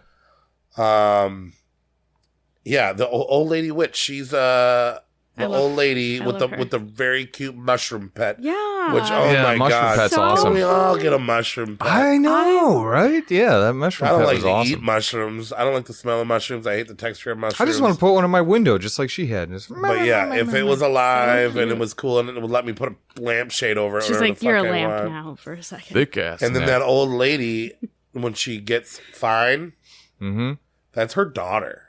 C: The old lady witch, she's the old lady
F: I
C: with
F: love
C: the very cute mushroom pet.
F: Yeah.
C: Which, oh
E: Yeah,
C: my
E: mushroom
C: God.
E: pet's
F: So-
E: awesome.
C: We all get a mushroom pet.
E: I know, right? Yeah, that mushroom
C: I don't
E: pet
C: like
E: was
C: to
E: awesome.
C: eat mushrooms. I don't like the smell of mushrooms. I hate the texture of mushrooms.
E: I just want to put one in my window, just like she had.
C: But yeah, if it was alive and it was cool and it would let me put a lampshade over it.
F: She's
C: whatever
F: like,
C: the
F: you're a
C: fuck I
F: lamp
C: want.
F: now for a second.
E: thick ass.
C: And then that old lady, when she gets fine, that's her daughter.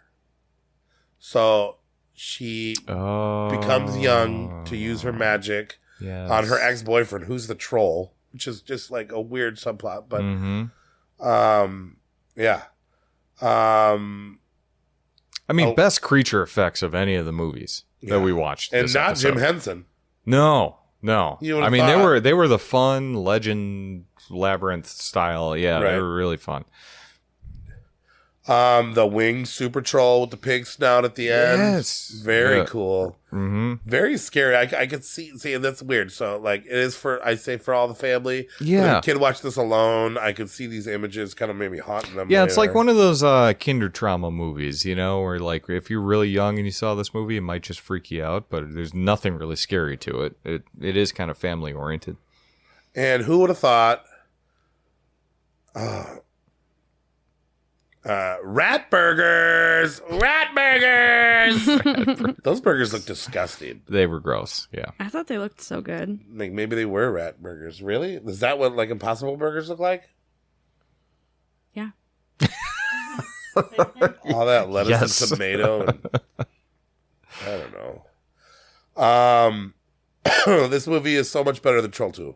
C: So she becomes young to use her magic on her ex-boyfriend, who's the troll, which is just like a weird subplot. But
E: I mean, best creature effects of any of the movies that we watched,
C: and
E: this
C: not
E: episode.
C: Jim Henson.
E: No.
C: You
E: I
C: would've
E: mean,
C: thought.
E: they were the fun legend labyrinth style. Yeah,
C: Right.
E: they were really fun.
C: The winged super troll with the pig snout at the end.
E: Yes.
C: Very cool.
E: Mm-hmm.
C: Very scary. I could see, and that's weird. So, like, it is for all the family.
E: Yeah.
C: But if a kid watched this alone, I could see these images kind of maybe haunting them.
E: Yeah, it's like
C: later.
E: one of those kinder trauma movies, you know, where like if you're really young and you saw this movie, it might just freak you out, but there's nothing really scary to it. It is kind of family oriented.
C: And who would have thought? Rat burgers! Rat burgers! Those burgers look disgusting.
E: They were gross. Yeah.
F: I thought they looked so good.
C: Like maybe they were rat burgers. Really? Is that what like Impossible burgers look like?
F: Yeah.
C: All that lettuce
E: Yes.
C: and tomato. And, I don't know. This movie is so much better than Troll 2.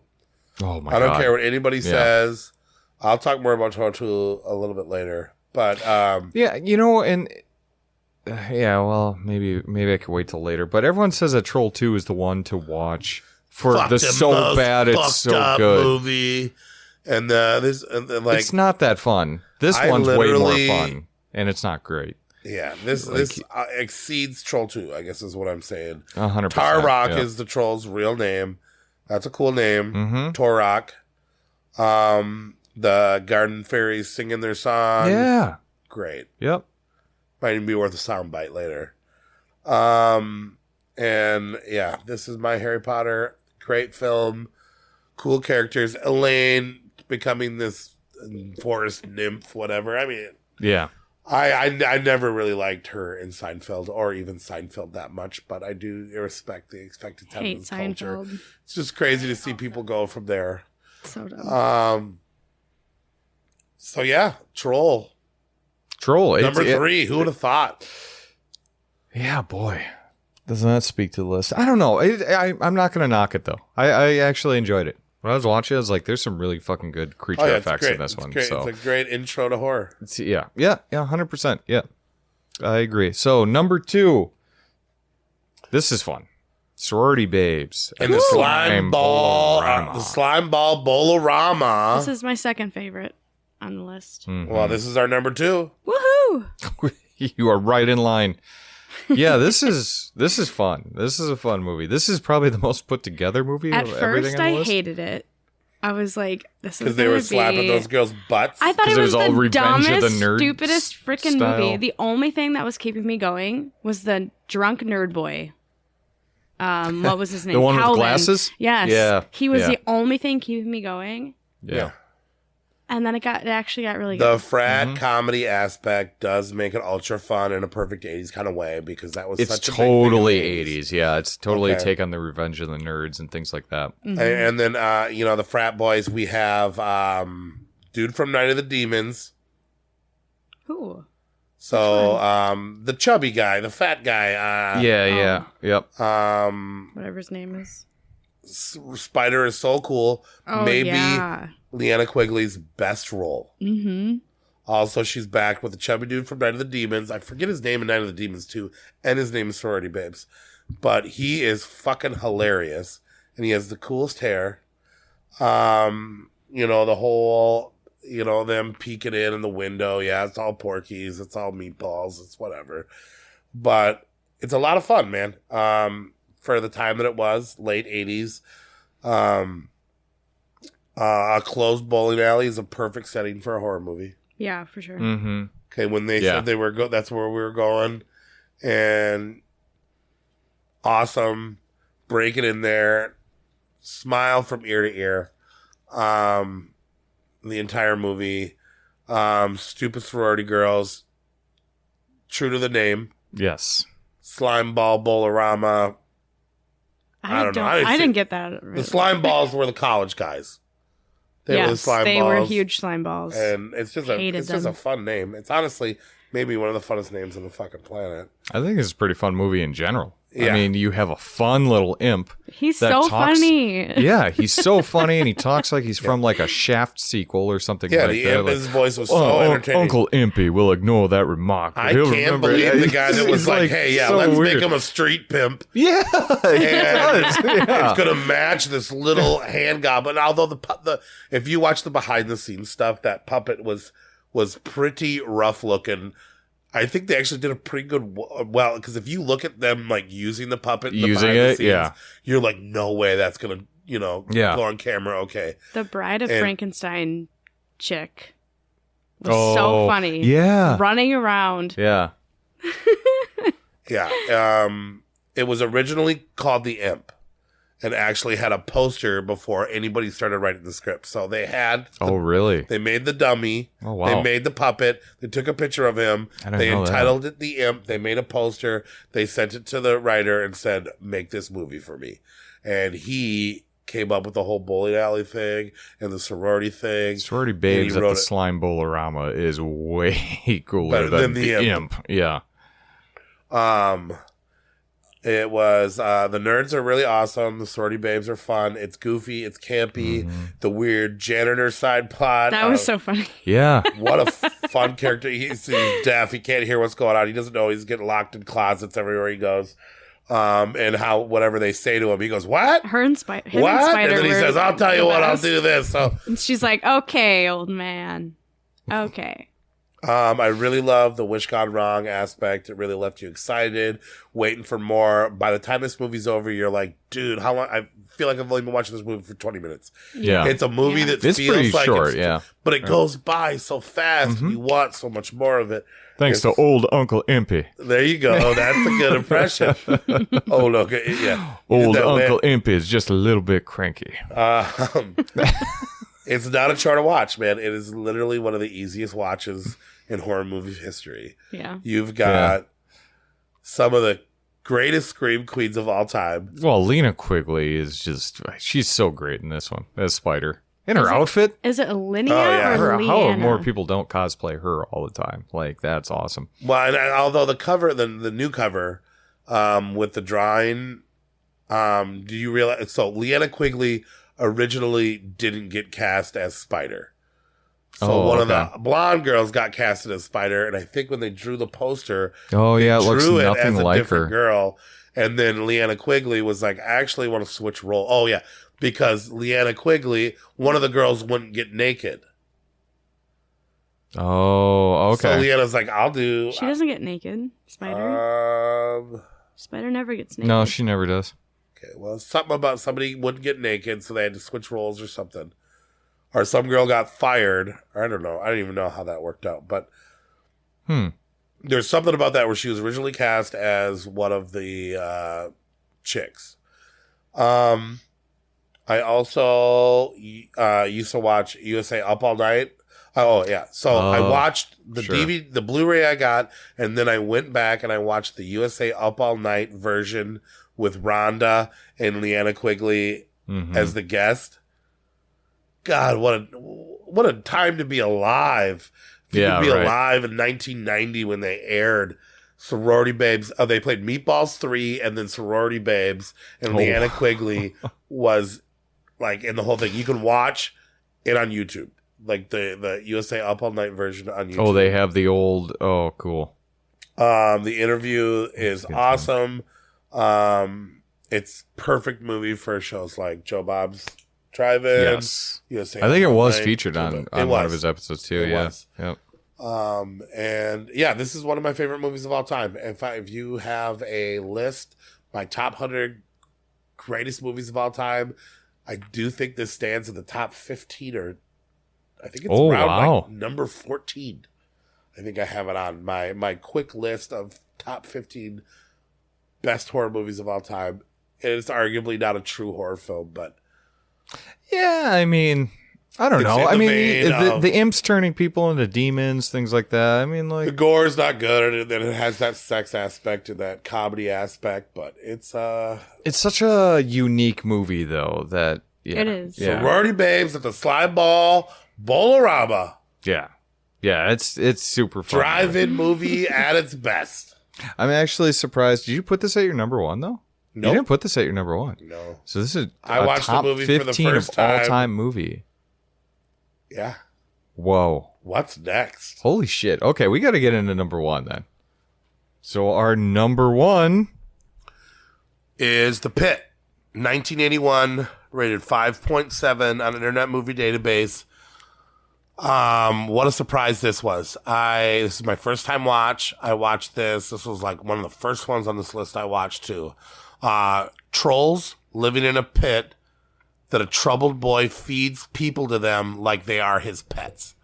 E: Oh my
C: I
E: god.
C: don't care what anybody says. I'll talk more about Troll 2 a little bit later. But
E: Yeah, you know, and well, maybe I could wait till later. But everyone says that Troll 2 is the one to watch for the so bad it's so good
C: movie. And this and like
E: it's not that fun. This
C: I
E: one's way more
C: literally-
E: fun, and it's not great.
C: yeah, this exceeds Troll 2, I guess is what I'm saying.
E: 100%.
C: Tarrock
E: yeah.
C: is the troll's real name. That's a cool name.
E: Mhm.
C: Torok. The garden fairies singing their song.
E: Yeah.
C: Great.
E: Yep.
C: Might even be worth a soundbite later. And yeah, this is my Harry Potter. Great film. Cool characters. Elaine becoming this forest nymph, whatever. I mean,
E: Yeah.
C: I never really liked her in Seinfeld or even Seinfeld that much, but I do respect the expected
F: Hate
C: attendance culture.
F: Seinfeld.
C: It's just crazy to see people go from there.
F: So dumb.
C: So yeah, Troll.
E: Troll.
C: Number 3. Who would have thought?
E: Yeah, boy. Doesn't that speak to the list? I don't know. I'm not going to knock it, though. I actually enjoyed it. When I was watching it, I was like, there's some really fucking good creature
C: It's
E: effects
C: great.
E: in this
C: It's
E: one.
C: great.
E: So
C: It's a great intro to horror.
E: yeah, 100%. Yeah, I agree. So number 2, this is fun. Sorority Babes
C: And the slime ball,
E: Bolorama.
C: the slime ball Bolorama.
F: This is my second favorite on the list.
C: Well, this is our number 2.
F: Woohoo!
E: You are right in line. Yeah, this is fun. This is a fun movie. This is probably the most put together movie
F: At
E: of everything
F: first,
E: on the
F: I
E: list.
F: hated it. I was like, this is
C: because they were slapping those girls' butts.
F: I thought
E: 'Cause
F: it
E: it
F: was
E: was all
F: the
E: Revenge of
F: dumbest,
E: the Nerds
F: stupidest freaking
E: style.
F: movie. The only thing that was keeping me going was the drunk nerd boy. What was his name?
E: The one with
F: Calvin.
E: glasses?
F: Yes.
E: Yeah,
F: He was
E: yeah.
F: the only thing keeping me going.
E: Yeah.
F: And then it actually got really
C: The
F: good.
C: frat comedy aspect does make it ultra fun in a perfect 80s kind of way because that was
E: It's
C: such a big thing in
E: totally
C: the
E: 80s. Yeah, it's totally
C: Okay.
E: a take on the Revenge of the Nerds and things like that.
C: And then, the frat boys, we have dude from Night of the Demons.
F: Who?
C: So, the chubby guy, the fat guy.
E: Yep.
F: Whatever his name is.
C: Spider is so cool.
F: Oh,
C: Maybe
F: yeah.
C: Leanna Quigley's best role.
F: Mm-hmm.
C: Also, she's back with the chubby dude from Night of the Demons. I forget his name in Night of the Demons, too. And his name is Sorority Babes. But he is fucking hilarious. And he has the coolest hair. The whole, them peeking in the window. Yeah, it's all Porkies. It's all meatballs. It's whatever. But it's a lot of fun, man. For the time that it was, late 80s. A closed bowling alley is a perfect setting for a horror movie.
F: Yeah, for sure.
E: Mm-hmm.
C: Okay, when they said they were that's where we were going. And awesome. Breaking in there. Smile from ear to ear. The entire movie. Stupid sorority girls. True to the name.
E: Yes.
C: Slime ball bowlerama. I don't know.
F: I didn't get that.
C: The slime balls were the college guys. They were the slime
F: they
C: balls.
F: were huge slime balls.
C: And it's just a fun name. It's honestly maybe one of the funnest names on the fucking planet.
E: I think it's a pretty fun movie in general.
C: Yeah.
E: I mean, you have a fun little imp.
F: He's
E: that
F: so
E: talks-
F: funny.
E: Yeah, he's so funny, and he talks like he's from like a Shaft sequel or something
C: Yeah,
E: like
C: the
E: that.
C: imp,
E: like,
C: his voice was so entertaining.
E: Uncle Impy will ignore that remark. But
C: I
E: he'll
C: can't
E: remember
C: believe
E: it.
C: the guy that was
E: He's,
C: like, hey, yeah,
E: so
C: let's
E: weird.
C: make him a street pimp.
E: Yeah, he
C: And
E: does. Yeah.
C: it's going to match this little hand goblin. Although the if you watch the behind the scenes stuff, that puppet was pretty rough looking. I think they actually did a pretty good well because if you look at them like using the puppet, and the
E: Using
C: behind the
E: it,
C: scenes,
E: yeah.
C: you're like, no way that's gonna go on camera. Okay,
F: The Bride of
C: And-
F: Frankenstein chick was so funny.
E: Yeah.
F: Running around.
E: Yeah.
C: yeah. It was originally called the Imp, and actually had a poster before anybody started writing the script. So they had.
E: Oh, really?
C: They made the dummy.
E: Oh, wow.
C: They made the puppet. They took a picture of him.
E: I didn't
C: They
E: know that.
C: entitled it The Imp. They made a poster. They sent it to the writer and said, make this movie for me. And he came up with the whole bowling alley thing and the sorority thing.
E: Sorority
C: And
E: Babes
C: he
E: at
C: wrote
E: the
C: it.
E: Slime Bowlerama is way cooler
C: Better
E: than
C: than
E: the
C: the
E: Imp. Yeah.
C: It was, the nerds are really awesome. The sorority babes are fun. It's goofy. It's campy.
E: Mm-hmm.
C: The weird janitor side plot.
F: That was so funny.
E: Yeah.
C: What a fun character. He's deaf. He can't hear what's going on. He doesn't know. He's getting locked in closets everywhere he goes. And how whatever they say to him, he goes, what?
F: Him and Spider.
C: What? And then he
F: were
C: says, I'll tell you
F: the
C: what, I'll
F: best.
C: do this. So
F: And she's like, okay, old man. Okay.
C: I really love the wish gone wrong aspect. It really left you excited, waiting for more. By the time this movie's over, you're like, dude, how long? I feel like I've only been watching this movie for 20 minutes.
E: Yeah.
C: It's a movie that
E: It's
C: feels
E: pretty
C: like
E: short,
C: it's,
E: yeah.
C: but it goes by so fast. And you want so much more of it.
E: Thanks to
C: It's-
E: old Uncle Impy.
C: There you go. That's a good impression. Oh, look. Yeah.
E: Old
C: That way-
E: Uncle Impy is just a little bit cranky.
C: It's not a chore to watch, man. It is literally one of the easiest watches in horror movie history.
F: Yeah.
C: You've got some of the greatest scream queens of all time.
E: Well, Lena Quigley is just, she's so great in this one as Spider. In her outfit.
F: Is it Linnea
C: Oh, yeah.
F: or
E: How
F: Leanna?
E: more people don't cosplay her all the time. Like, that's awesome.
C: Well, and although the cover, the new cover, with the drawing, do you realize? So Leanna Quigley originally didn't get cast as Spider. So one of the blonde girls got casted as Spider, and I think when they drew the poster,
E: Oh, yeah, it looks
C: drew it
E: nothing
C: as a
E: like
C: different
E: her.
C: girl. And then Leanna Quigley was like, I actually want to switch role. Oh, yeah. Because Leanna Quigley, one of the girls wouldn't get naked.
E: Oh, okay.
C: So Leanna's like, I'll do.
F: She doesn't get naked. Spider. Spider never gets naked.
E: No, she never does.
C: Okay, well, something about somebody wouldn't get naked, so they had to switch roles or something. or some girl got fired. Or I don't know. I don't even know how that worked out. But there's something about that where she was originally cast as one of the chicks. I also used to watch USA Up All Night. Oh, yeah. So I watched the DVD, the Blu-ray I got, and then I went back and I watched the USA Up All Night version with Rhonda and Leanna Quigley as the guest. God, what a time to be alive. If you could be alive in 1990 when they aired Sorority Babes. Oh, they played Meatballs 3 and then Sorority Babes, and Leanna Quigley was like in the whole thing. You can watch it on YouTube. Like the USA Up All Night version on YouTube.
E: Oh, they have the old. Oh, cool.
C: The interview is awesome. It's perfect movie for shows like Joe Bob's Drive-In.
E: Yes,
C: USA
E: I think it
C: Up All
E: was
C: Night,
E: featured on one of his episodes too.
C: It was.
E: Yep.
C: And yeah, this is one of my favorite movies of all time. If you have a list, my top 100 greatest movies of all time, I do think this stands in the top 15 or. I think it's around like number 14. I think I have it on my quick list of top 15 best horror movies of all time. It's arguably not a true horror film, but
E: yeah, I mean, I don't know. I mean, the imps turning people into demons, things like that. I mean, like
C: the gore is not good, and then it has that sex aspect and that comedy aspect. But it's
E: such a unique movie, though. That
F: it is.
E: Yeah.
C: Sorority Babes at the Slide Ball Bolorama.
E: Yeah, it's super fun.
C: Drive-in movie at its best.
E: I'm actually surprised. Did you put this at your number one though?
C: Nope.
E: You didn't put this at your number one.
C: No.
E: So this is
C: I watched
E: top
C: the movie for the
E: 15
C: first
E: of
C: time.
E: all-time movie.
C: Yeah.
E: Whoa.
C: What's next?
E: Holy shit. Okay, we got to get into number one then. So our number one
C: is The Pit, 1981, rated 5.7 on Internet Movie Database. What a surprise this was. This is my first time watch. I watched this. This was like one of the first ones on this list I watched too. Trolls living in a pit that a troubled boy feeds people to them like they are his pets.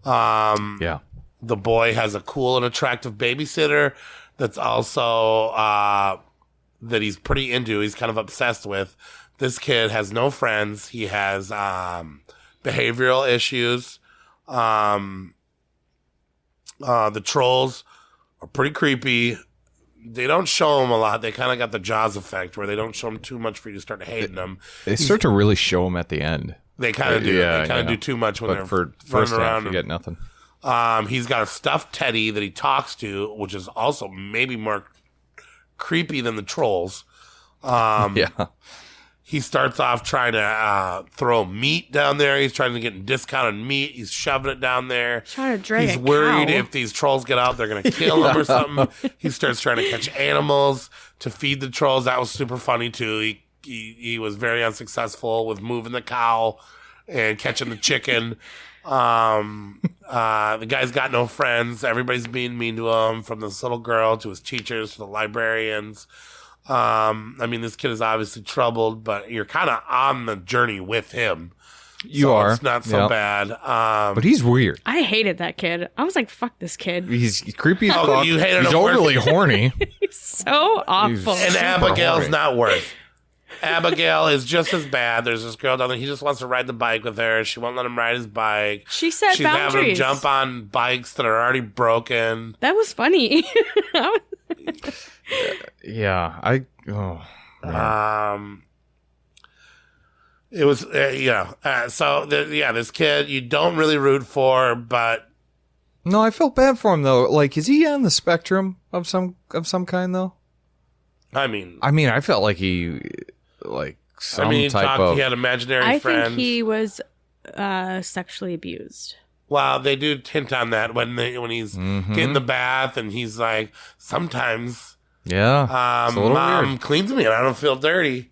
E: yeah.
C: The boy has a cool and attractive babysitter that's also that he's pretty into. He's kind of obsessed with. This kid has no friends. He has behavioral issues. The trolls are pretty creepy. They don't show them a lot. They kind of got the Jaws effect where they don't show them too much for you to start hating them.
E: They start to really show them at the end.
C: They kind of do.
E: Yeah,
C: they kind of do too much when they're
E: for
C: running
E: first
C: around.
E: half, you get nothing.
C: He's got a stuffed teddy that he talks to, which is also maybe more creepy than the trolls.
E: Yeah.
C: He starts off trying to throw meat down there. He's trying to get discounted meat. He's shoving it down there.
F: Trying to drag
C: He's
F: a
C: worried
F: cow.
C: if these trolls get out, they're going to kill him or something. He starts trying to catch animals to feed the trolls. That was super funny, too. He was very unsuccessful with moving the cow and catching the chicken. The guy's got no friends. Everybody's being mean to him, from this little girl to his teachers to the librarians. I mean, this kid is obviously troubled, but you're kind of on the journey with him.
E: You are.
C: It's not so bad.
E: But he's weird.
F: I hated that kid. I was like, fuck this kid.
E: He's creepy as fuck.
C: You hated
E: He's
C: him worse.
E: overly horny.
F: He's so awful.
C: And
E: Super
C: Abigail's
E: horny.
C: not worth. Abigail is just as bad. There's this girl down there. He just wants to ride the bike with her. She won't let him ride his bike.
F: She set
C: She's having him
F: boundaries.
C: jump on bikes that are already broken.
F: That was funny.
E: Yeah.
C: It was, this kid you don't really root for, but
E: No, I felt bad for him though. Like, is he on the spectrum of some kind though?
C: I mean,
E: I felt like he, like some
C: he
E: type of.
C: he had imaginary
F: I
C: friends.
F: think he was sexually abused.
C: Well, they do hint on that when he's
E: Mm-hmm.
C: getting the bath and he's like, sometimes
E: Yeah, it's a little
C: mom
E: weird.
C: cleans me and I don't feel dirty.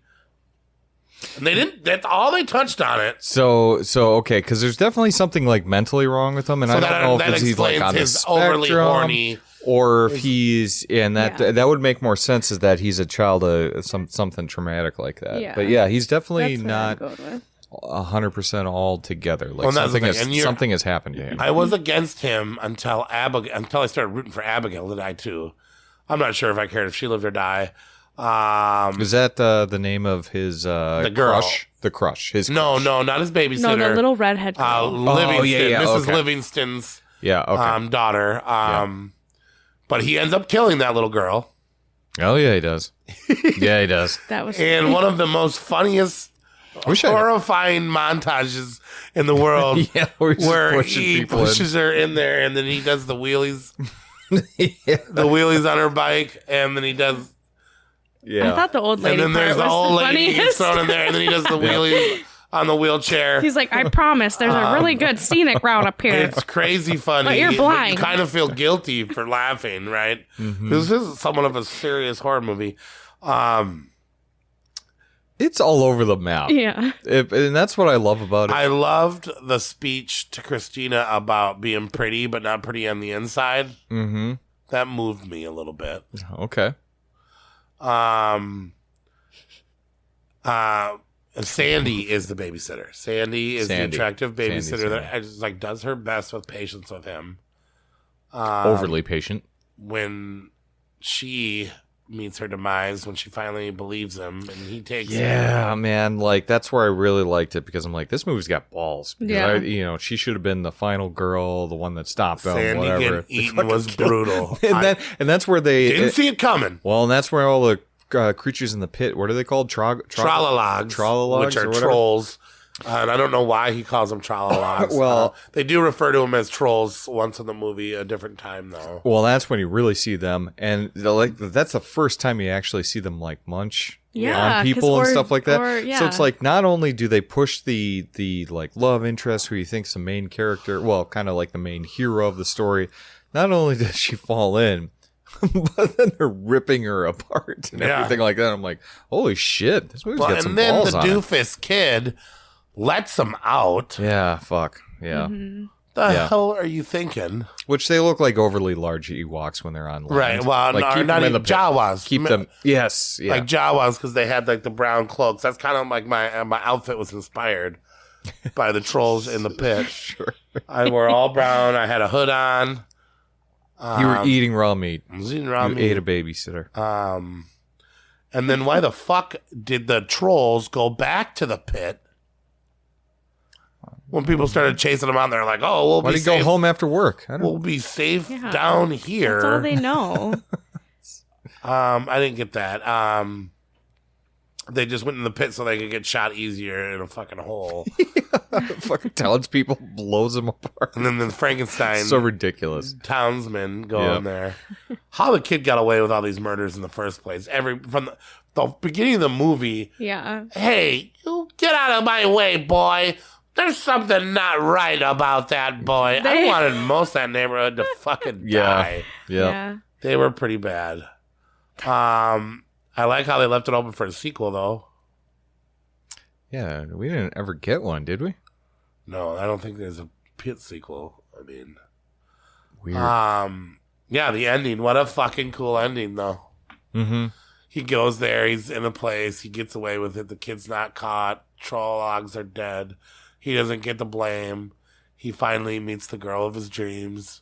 C: And they didn't. That's all they touched on it.
E: So okay, because there's definitely something like mentally wrong with him, and
C: So
E: I don't know
C: that
E: if he's like
C: explains
E: on the
C: his overly
E: spectrum,
C: horny.
E: or if he's that
F: Yeah.
E: that would make more sense is that he's a child of something traumatic like that.
F: Yeah.
E: But yeah, he's definitely
F: That's what I'm
E: not.
F: going with.
E: 100% all together. Like
C: Well, that's the thing. And
E: something has happened to him.
C: I was against him until I started rooting for Abigail to die too. I'm not sure if I cared if she lived or die.
E: Is that the name of his
C: the girl?
E: crush? The crush. His
C: No,
E: crush.
C: not his babysitter.
F: No, the little redhead girl.
C: Livingston. Mrs.
E: okay.
C: Livingston's
E: okay.
C: daughter. But he ends up killing that little girl.
E: Oh yeah, he does. Yeah, he does.
F: That was
C: And one of the most funniest, horrifying montages in the world.
E: Yeah, where
C: he pushes her in there, and then he does the wheelies, the wheelies on her bike, and then he does.
F: I thought the old lady.
C: And then there's the old lady
F: funniest.
C: thrown in there, and then he does the wheelies on the wheelchair.
F: He's like, I promise, there's a really good scenic route up here.
C: It's crazy funny.
F: But you're blind.
C: You kind of feel guilty for laughing, right?
E: Mm-hmm.
C: This is somewhat of a serious horror movie.
E: It's all over the map.
F: Yeah.
E: And that's what I love about it.
C: I loved the speech to Christina about being pretty, but not pretty on the inside.
E: Mm-hmm.
C: That moved me a little bit.
E: Okay.
C: Sandy is the babysitter. Sandy is the attractive babysitter
E: Sandy.
C: that just like does her best with patience with him.
E: Overly patient.
C: When she meets her demise, when she finally believes him, and he takes
E: Yeah, man. Like that's where I really liked it because I'm like, this movie's got balls. Because
F: Yeah.
E: she should have been the final girl, the one that stopped them.
C: Sandy
E: Whatever.
C: getting eaten was brutal.
E: And that's where they
C: Didn't see it coming.
E: Well, and that's where all the creatures in the pit. What are they called?
C: Trolologs, which are trolls. And I don't know why he calls them trolologs.
E: Well,
C: they do refer to them as trolls once in the movie, a different time though.
E: Well, that's when you really see them, and that's the first time you actually see them like munch on people and stuff like that. So it's like not only do they push the like love interest who you think's the main character, well, kind of like the main hero of the story. Not only does she fall in, but then they're ripping her apart and everything like that. I'm like, holy shit, this movie's got some balls on it.
C: And then the doofus kid lets them out.
E: Yeah, fuck. Yeah.
F: Mm-hmm.
C: The hell are you thinking?
E: Which they look like overly large Ewoks when they're on land.
C: Right. Well,
E: like,
C: not even Jawas.
E: Keep them. Yes. Yeah.
C: Like Jawas because they had like the brown cloaks. That's kind of like my outfit was inspired by the trolls in the pit.
E: Sure.
C: I wore all brown. I had a hood on.
E: You were eating raw meat.
C: I was eating raw meat.
E: You ate a babysitter.
C: And then why the fuck did the trolls go back to the pit? When people started chasing them out, they're like, "Oh, we'll
E: Why
C: be
E: did he go home after work?
C: We'll be safe down here."
F: That's all they know.
C: I didn't get that. They just went in the pit so they could get shot easier in a fucking hole.
E: Fucking townspeople blows them apart.
C: And then the Frankenstein
E: So ridiculous.
C: townsmen go in there. How the kid got away with all these murders in the first place? From the beginning of the movie.
F: Yeah.
C: Hey, you get out of my way, boy. There's something not right about that boy. I wanted most of that neighborhood to fucking die.
E: Yeah.
C: They were pretty bad. I like how they left it open for a sequel, though.
E: Yeah, we didn't ever get one, did we?
C: No, I don't think there's a pit sequel. I mean,
E: weird.
C: Yeah, the ending. What a fucking cool ending, though.
E: Mm-hmm.
C: He goes there. He's in a place. He gets away with it. The kid's not caught. Trollocs are dead. He doesn't get the blame. He finally meets the girl of his dreams.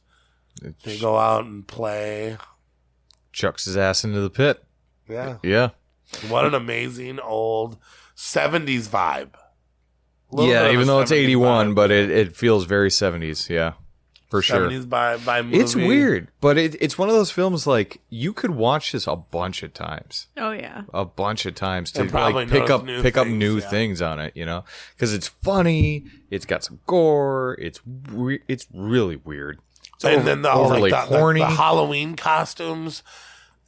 C: They go out and play.
E: Chucks his ass into the pit.
C: Yeah.
E: Yeah.
C: What an amazing old 70s vibe.
E: Yeah, even though it's 81, but it feels very 70s. Yeah, for sure.
C: 70s by movie.
E: It's weird, but it's one of those films like you could watch this a bunch of times.
F: Oh yeah,
E: a bunch of times to
C: And probably
E: like pick up new
C: things,
E: things on it, you know, because it's funny. It's got some gore. It's really weird. It's
C: and then the
E: overly
C: corny.
E: corny.
C: The Halloween costumes.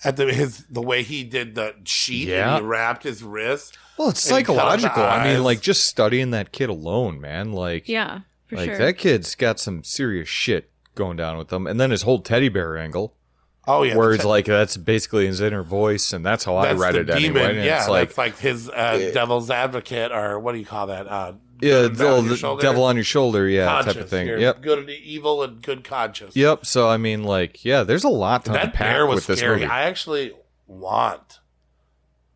C: At the way he did the sheet and he wrapped his wrist.
E: Well, it's
C: and he cut out the
E: psychological. I mean,
C: eyes.
E: like just studying that kid alone, man. Like,
F: yeah, for
E: like
F: sure.
E: that kid's got some serious shit going down with him. And then his whole teddy bear angle.
C: Oh yeah,
E: where it's like that's basically his inner voice, and that's how I read it
C: demon.
E: anyway. And
C: Yeah,
E: it's like,
C: that's like his devil's advocate, or what do you call that?
E: yeah, the devil on your shoulder, yeah,
C: conscious.
E: type of thing.
C: You're
E: Yep,
C: good and evil and good conscious.
E: yep. So I mean, like, yeah, there's a lot to
C: That
E: unpack
C: bear was
E: with this
C: scary.
E: movie.
C: I actually want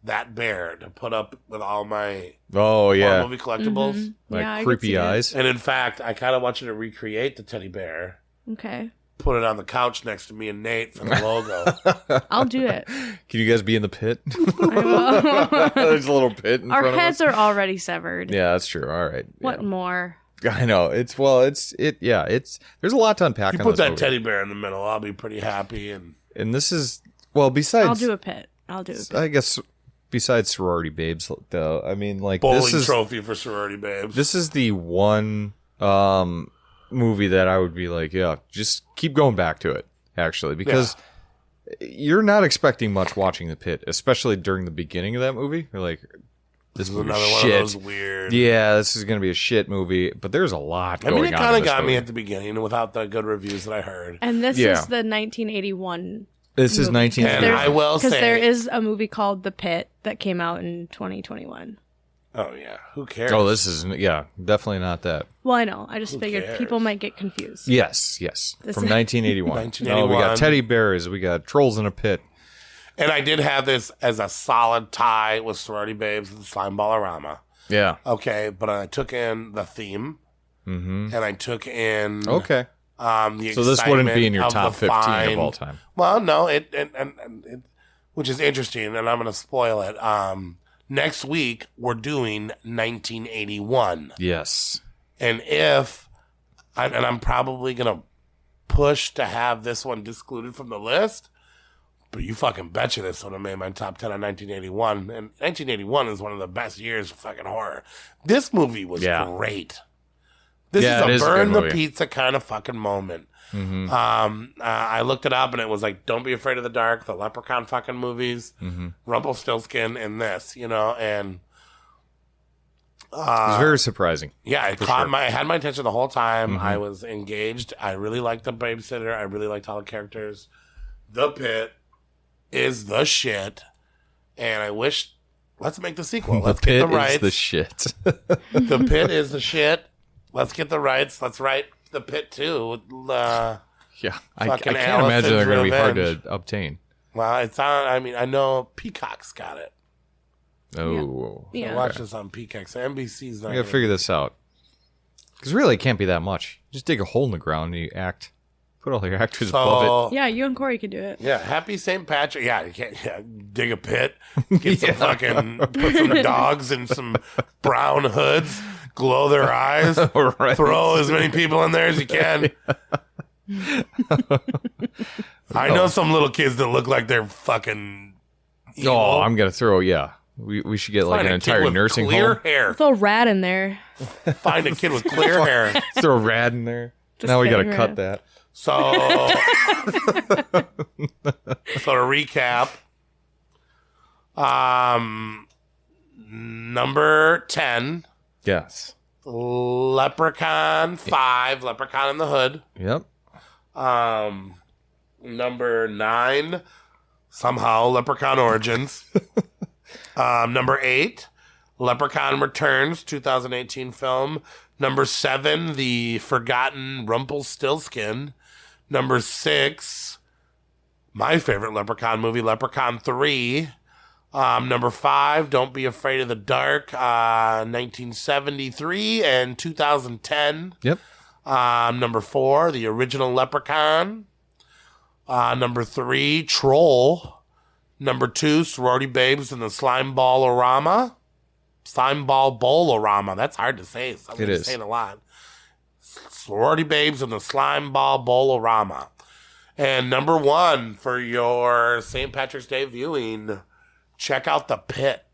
C: that bear to put up with all my
E: Oh
C: horror
E: yeah,
C: movie collectibles.
E: like
F: Yeah, I could see
E: creepy
F: it.
E: eyes.
C: And in fact, I kind of want you to recreate the teddy bear,
F: Okay.
C: put it on the couch next to me and Nate for the logo.
F: I'll do it.
E: Can you guys be in the pit?
F: I will.
E: There's a little pit in
F: Our
E: front
F: heads
E: of us.
F: are already severed.
E: Yeah, that's true. All right.
F: What
E: Yeah.
F: more?
E: I know. It's there's a lot to unpack
C: You
E: on
C: put
E: this
C: that
E: movie.
C: teddy bear in the middle, I'll be pretty happy.
E: And this is besides
F: I'll do a pit. I'll do a pit.
E: I guess besides sorority babes though. I mean like
C: Bowling
E: this is
C: trophy for sorority babes.
E: this is the one movie that I would be like, yeah, just keep going back to it actually because you're not expecting much watching The Pit, especially during the beginning of that movie. You're like, this
C: is
E: movie
C: another
E: is
C: one
E: shit.
C: of those weird.
E: Yeah, this is going to be a shit movie, but there's a lot
C: I
E: going
C: mean, it
E: on.
C: kind
E: in
C: of
E: this
C: got me
E: movie.
C: at the beginning without the good reviews that I heard.
F: And this
E: Yeah.
F: is the 1981.
E: This is
F: movie.
E: 19.
C: And I will
F: Because
C: say-
F: there is a movie called The Pit that came out in 2021.
C: Oh yeah, who cares?
E: Oh, this is definitely not that.
F: Well, I know. I just
C: Who
F: figured
C: cares?
F: people might get confused.
E: Yes,
F: This
E: from
F: is-
E: 1981.
C: 1981.
E: Oh, we got teddy bears, we got trolls in a pit.
C: And I did have this as a solid tie with sorority babes and slime ballerama.
E: Yeah.
C: Okay, but I took in the theme, and I took in
E: Okay.
C: the
E: So this wouldn't be in your
C: excitement
E: top
C: of the
E: 15
C: find.
E: of all time.
C: Well, no, it which is interesting, and I'm going to spoil it. Next week we're doing 1981,
E: Yes.
C: and I'm probably going to push to have this one discluded from the list. But you fucking betcha this would have made my top 10 on 1981. And 1981 is one of the best years of fucking horror. This movie was great. This
E: Yeah, it
C: is
E: is
C: a
E: a
C: burn
E: good
C: the
E: movie.
C: pizza kind of fucking moment. I looked it up and it was like Don't Be Afraid of the Dark, the Leprechaun fucking movies, Rumpelstiltskin, and this, and
E: It was very surprising.
C: yeah, it had my attention the whole time. I was engaged. I really liked the babysitter. I really liked all the characters. The Pit is the shit, and I wish. Let's make the sequel. Let's
E: The
C: get the
E: Pit
C: rights.
E: is the shit.
C: The Pit is the shit. Let's get the rights. Let's write The Pit too.
E: Yeah. I
C: Fucking
E: can't imagine they're
C: Allison's
E: going to be hard
C: Revenge.
E: to obtain.
C: Well, it's on. I mean, I know Peacock's got it.
E: Oh.
F: Yeah.
C: I watch this on Peacock. So NBC's not.
E: I got to
C: gonna-
E: figure this out. Because really, it can't be that much. Just dig a hole in the ground and you put all your actors above
F: Yeah, you and Corey could do it.
C: Yeah, happy St. Patrick. Yeah, you can't dig a pit, get some fucking, put some dogs in some brown hoods, glow their eyes,
E: it. Right.
C: throw as many people in there as you can. I know some little kids that look like they're fucking evil.
E: Oh, I'm going to throw, We should get like
C: Find
E: an
C: a kid
E: entire
C: with
E: nursing
C: clear
E: home.
C: hair.
F: Throw a rat in there.
C: Find a kid with clear hair.
E: Throw a rad in there.
F: Just
E: Now we got to
F: kidding,
E: cut
F: rad.
E: that.
C: So to recap, number 10,
E: Yes.
C: Leprechaun 5, Leprechaun in the Hood.
E: Yep.
C: Number 9, somehow Leprechaun Origins. Number 8, Leprechaun Returns, 2018 film. Number 7, The Forgotten Rumpelstiltskin. Number 6, my favorite Leprechaun movie, Leprechaun 3. Number 5, Don't Be Afraid of the Dark, 1973 and 2010.
E: Yep.
C: Number 4, the original Leprechaun. Number 3, Troll. Number 2, Sorority Babes and the Slime Ball-orama. Slime Ball Bowl-orama. That's hard to say. I'm
E: It is.
C: saying a lot. Sorority Babes and the Slime Ball Bowl-orama. And number 1 for your St. Patrick's Day viewing, check out The Pit.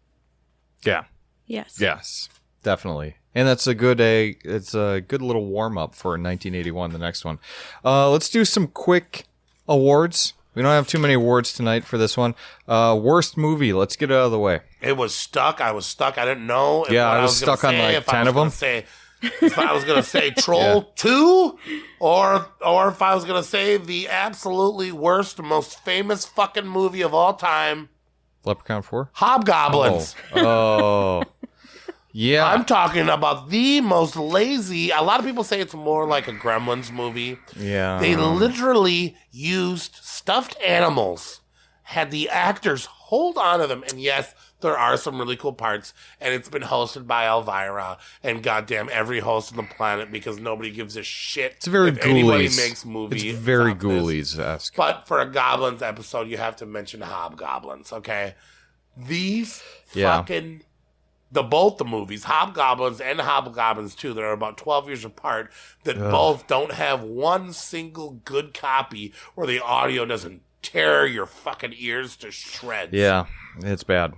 E: Yeah.
F: Yes.
E: Yes. Definitely. And that's a good it's a good little warm up for 1981, the next one. Let's do some quick awards. We don't have too many awards tonight for this one. Worst movie. Let's get it out of the way.
C: It was stuck. I was stuck. I didn't know.
E: Yeah,
C: what
E: I was
C: gonna
E: stuck on,
C: say,
E: like,
C: if I
E: 10
C: was
E: of
C: gonna
E: them.
C: Say, if I was going to say Troll 2, or if I was going to say the absolutely worst, most famous fucking movie of all time,
E: Leprechaun 4?
C: Hobgoblins.
E: Oh. Yeah.
C: I'm talking about the most lazy. A lot of people say it's more like a Gremlins movie.
E: yeah.
C: They literally used stuffed animals, had the actors hold on to them. And yes, there are some really cool parts, and it's been hosted by Elvira and goddamn every host on the planet because nobody gives a shit.
E: It's very
C: if anybody
E: Ghoulies.
C: makes movies.
E: It's very
C: about this.
E: Ghoulies-esque.
C: But for a Goblins episode, you have to mention Hobgoblins, okay? These fucking... both the movies, Hobgoblins and Hobgoblins 2, that are about 12 years apart, that both don't have one single good copy where the audio doesn't tear your fucking ears to shreds.
E: Yeah, it's bad.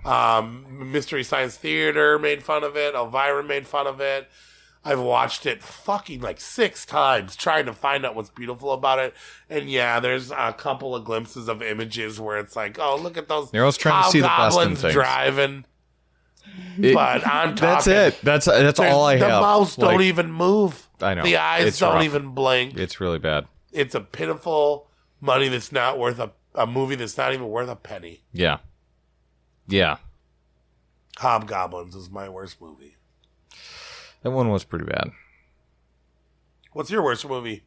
C: Mystery Science Theater made fun of it. Elvira made fun of it. I've watched it fucking like 6 times trying to find out what's beautiful about it. And yeah, there's a couple of glimpses of images where it's like, oh, look at those
E: Nero's trying to see the best in
C: Hobgoblins
E: things.
C: driving. But I'm talking.
E: That's it. That's all I have.
C: The mouths don't
E: Like,
C: even move.
E: I know.
C: The eyes
E: It's
C: don't
E: rough.
C: even blink.
E: It's really bad.
C: It's a pitiful money that's not worth a movie that's not even worth a penny.
E: Yeah. Yeah.
C: Hobgoblins is my worst movie.
E: That one was pretty bad.
C: What's your worst movie?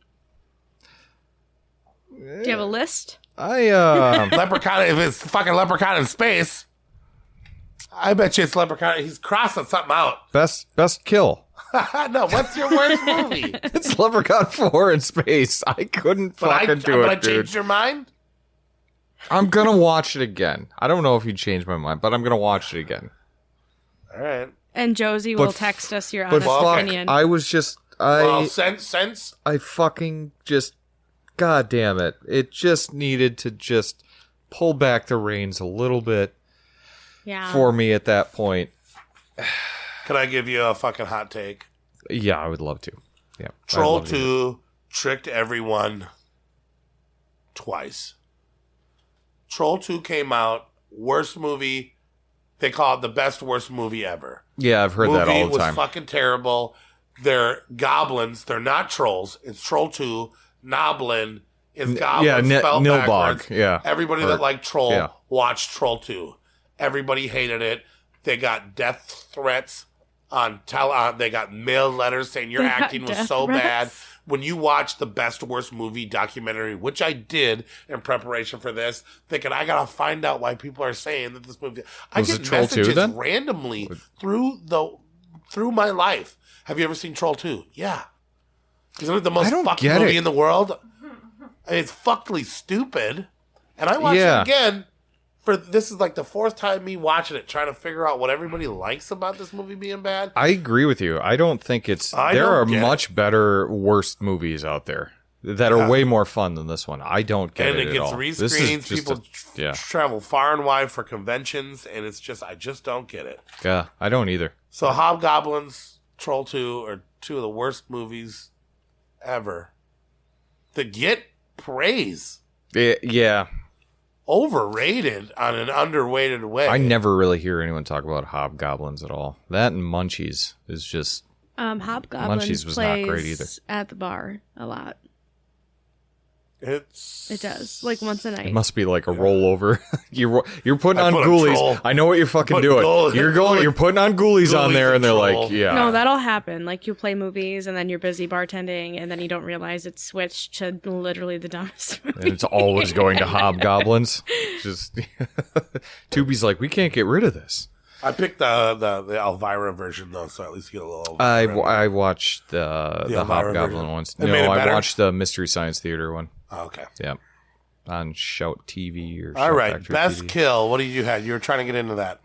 F: Do you have a list?
C: Leprechaun. If it's fucking Leprechaun in space, I bet you it's Leprechaun. He's crossing something out.
E: best kill.
C: No, what's your worst movie?
E: It's Leprechaun 4 in space. I couldn't fucking do
C: but I
E: it, dude.
C: changed your mind?
E: I'm gonna watch it again. I don't know if you changed my mind, but I'm gonna watch it again.
C: All right.
F: And Josie
E: But
F: will text us your
E: But
F: honest
E: fuck,
F: opinion.
E: I was just
C: Well, since
E: I fucking just, god damn it. It just needed to just pull back the reins a little bit
F: yeah.
E: for me at that point.
C: can I give you a fucking hot take?
E: Yeah, I would love to. Yeah. I'd
C: Troll
E: love to.
C: 2 tricked everyone twice. Troll 2 came out, worst movie. They call it the best worst movie ever.
E: Yeah, I've heard that all the
C: Movie
E: time.
C: was fucking terrible. They're goblins. They're not trolls. It's Troll 2. Noblin is goblins
E: yeah,
C: spelled
E: Nilbog,
C: backwards.
E: yeah.
C: Everybody
E: Or-
C: that liked Troll
E: yeah.
C: watched Troll 2. Everybody hated it. They got death threats on they got mail letters saying your
F: They got
C: acting was
F: death
C: so
F: threats?
C: bad. When you watch the best worst movie documentary, which I did in preparation for this, thinking I gotta find out why people are saying that this movie. I
E: Was
C: get
E: it Troll 2
C: messages
E: then?
C: randomly through my life. Have you ever seen Troll 2? Yeah. Isn't it the most
E: I don't
C: fucked
E: get
C: movie
E: it.
C: in the world? I mean, it's fuckedly stupid. And I watched
E: Yeah.
C: it again. This is like the 4th time me watching it, trying to figure out what everybody likes about this movie being bad.
E: I agree with you. I don't think it's...
C: I
E: there
C: don't
E: are
C: get
E: much better, worst movies out there that are
C: Yeah.
E: way more fun than this one. I don't get
C: And
E: it
C: it
E: at
C: gets
E: all. This is
C: rescreens.
E: just
C: People
E: yeah.
C: travel far and wide for conventions, and it's just, I just don't get it.
E: Yeah, I don't either.
C: So Hobgoblins, Troll 2 are 2 of the worst movies ever that get praise.
E: Yeah.
C: Overrated on an underrated way.
E: I never really hear anyone talk about Hobgoblins at all. That and Munchies is just...
F: Hobgoblins
E: Munchies was
F: plays
E: not great either.
F: at the bar a lot. It does, like once a
E: It
F: night.
E: must be like a rollover. You're putting
C: I
E: on
C: put a
E: Ghoulies.
C: troll-
E: I know what you're fucking
C: put
E: doing.
C: Ghoul-
E: You're putting on Ghoulies on
C: Ghoulies
E: there,
C: and
E: and they're
C: troll.
E: like, yeah.
F: No, that'll happen. Like you play movies and then you're busy bartending and then you don't realize it's switched to literally the dumbest movie.
E: And it's always going to Hobgoblins. Just Tubi's like, we can't get rid of this.
C: I picked the Elvira version though, so at least you get a little.
E: I watched the
C: Elvira
E: Hobgoblin
C: version.
E: ones.
C: It made it
E: No, I
C: better?
E: watched the Mystery Science Theater one.
C: Oh, okay.
E: Yeah, on Shout TV or
C: All
E: Shout
C: right.
E: Factory
C: Best
E: TV.
C: kill. What did you have? You were trying to get into that.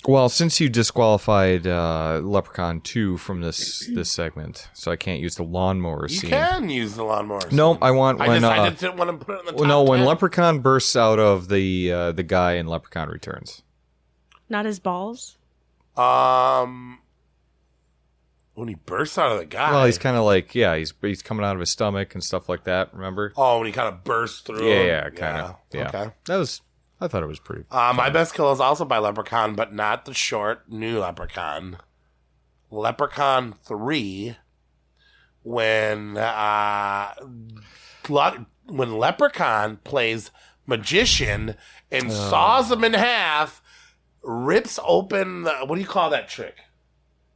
E: Well, since you disqualified Leprechaun 2 from this segment, so I can't use the lawnmower
C: You
E: scene.
C: can use the lawnmower.
E: No, I want when
C: I just didn't want to put it in the top
E: well, no, when
C: 10.
E: Leprechaun bursts out of the guy in Leprechaun Returns.
F: Not his balls.
C: When he bursts out of the guy.
E: Well, he's kind of like he's coming out of his stomach and stuff like that. Remember?
C: when he kind of bursts through.
E: Yeah,
C: him.
E: kind of. Yeah,
C: Okay.
E: I thought it was pretty.
C: My best kill is also by Leprechaun, but not the short new Leprechaun. Leprechaun 3, when Leprechaun plays magician and saws him in half, rips open what do you call that trick?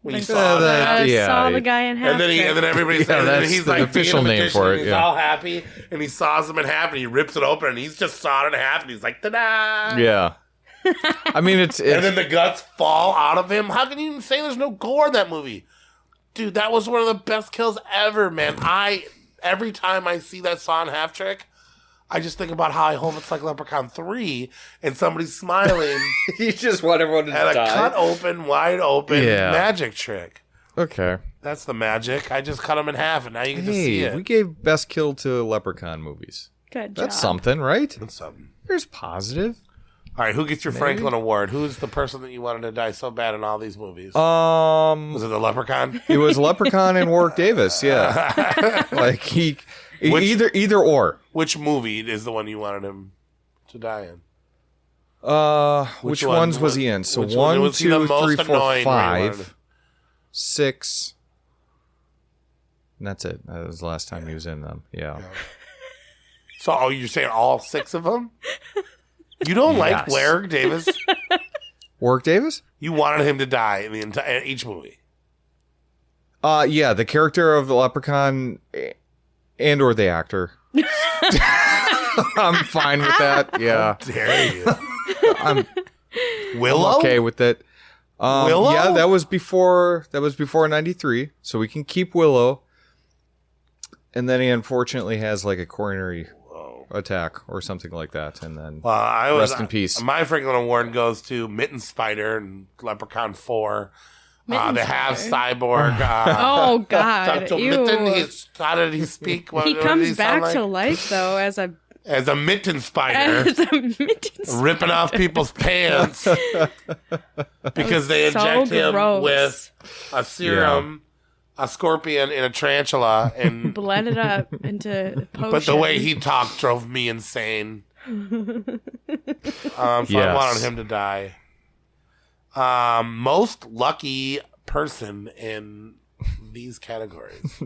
C: When you
F: I
C: saw that.
F: saw the guy in half.
C: And then everybody's and then
E: that's
C: he's
E: the
C: like
E: official
C: being a
E: name
C: magician,
E: for it,
C: and he's
E: yeah.
C: all happy, and he saws him in half, and he rips it open, and he's just sawed in half, and he's like, ta-da!
E: Yeah. I mean, it's
C: And then the guts fall out of him. How can you even say there's no gore in that movie? Dude, that was one of the best kills ever, man. Every time I see that saw in half trick, I just think about how I hope it's like Leprechaun 3 and somebody's smiling
E: you just want everyone to
C: at a cut open, wide open magic trick.
E: Okay.
C: That's the magic. I just cut them in half, and now you can just see it.
E: We gave best kill to Leprechaun movies.
F: Good job.
E: That's something, right?
C: That's something.
E: There's positive.
C: All right, who gets your Franklin Award? Who's the person that you wanted to die so bad in all these movies? Was it the Leprechaun?
E: It was Leprechaun and Warwick Davis. Yeah, like either or.
C: Which movie is the one you wanted him to die in?
E: Which ones was he in? So 1, 2, 3, 4, 5, 6. And that's it. That was the last time he was in them. Yeah.
C: So, you're saying all 6 of them? You don't like Warwick Davis?
E: Warwick Davis?
C: You wanted him to die in the entire each movie.
E: Yeah, the character of the Leprechaun and or the actor. I'm fine with that. Yeah.
C: How dare you?
E: I'm
C: Willow?
E: okay with it.
C: Willow?
E: Yeah, that was before 93, so we can keep Willow. And then he unfortunately has like a coronary attack or something like that, and then rest in peace.
C: My Franklin Award goes to Mitten Spider and Leprechaun 4. They have Cyborg.
F: Oh God!
C: Dr.
F: Ew.
C: Mitten, how did he speak?
F: He comes back to life though as a
C: Mitten Spider, ripping off people's pants because they inject him with a serum. A scorpion and a tarantula, and
F: blend it up into potion.
C: But the way he talked drove me insane. So I wanted him to die. Most lucky person in these categories.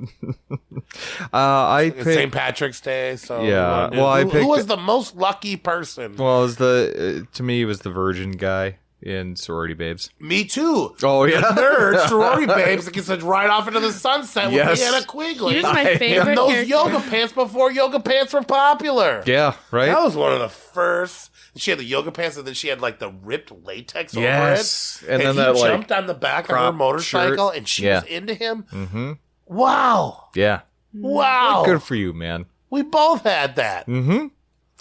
E: I
C: picked St. Patrick's Day. So
E: yeah.
C: Who was the most lucky person?
E: Well, it was to me, it was the virgin guy in Sorority Babes.
C: Me too.
E: Oh, yeah.
C: The nerd, Sorority Babes, that gets right off into the sunset with Leanna Quigley.
F: He was my favorite
C: and those
F: character.
C: yoga pants before yoga pants were popular.
E: Yeah, right?
C: That was one of the first. She had the yoga pants, and then she had like the ripped latex over it.
E: And then
C: he
E: that
C: jumped on the back of her motorcycle, and she was into him.
E: Mm-hmm.
C: Wow.
E: Yeah.
C: Wow.
E: Good for you, man.
C: We both had that.
E: Mm-hmm.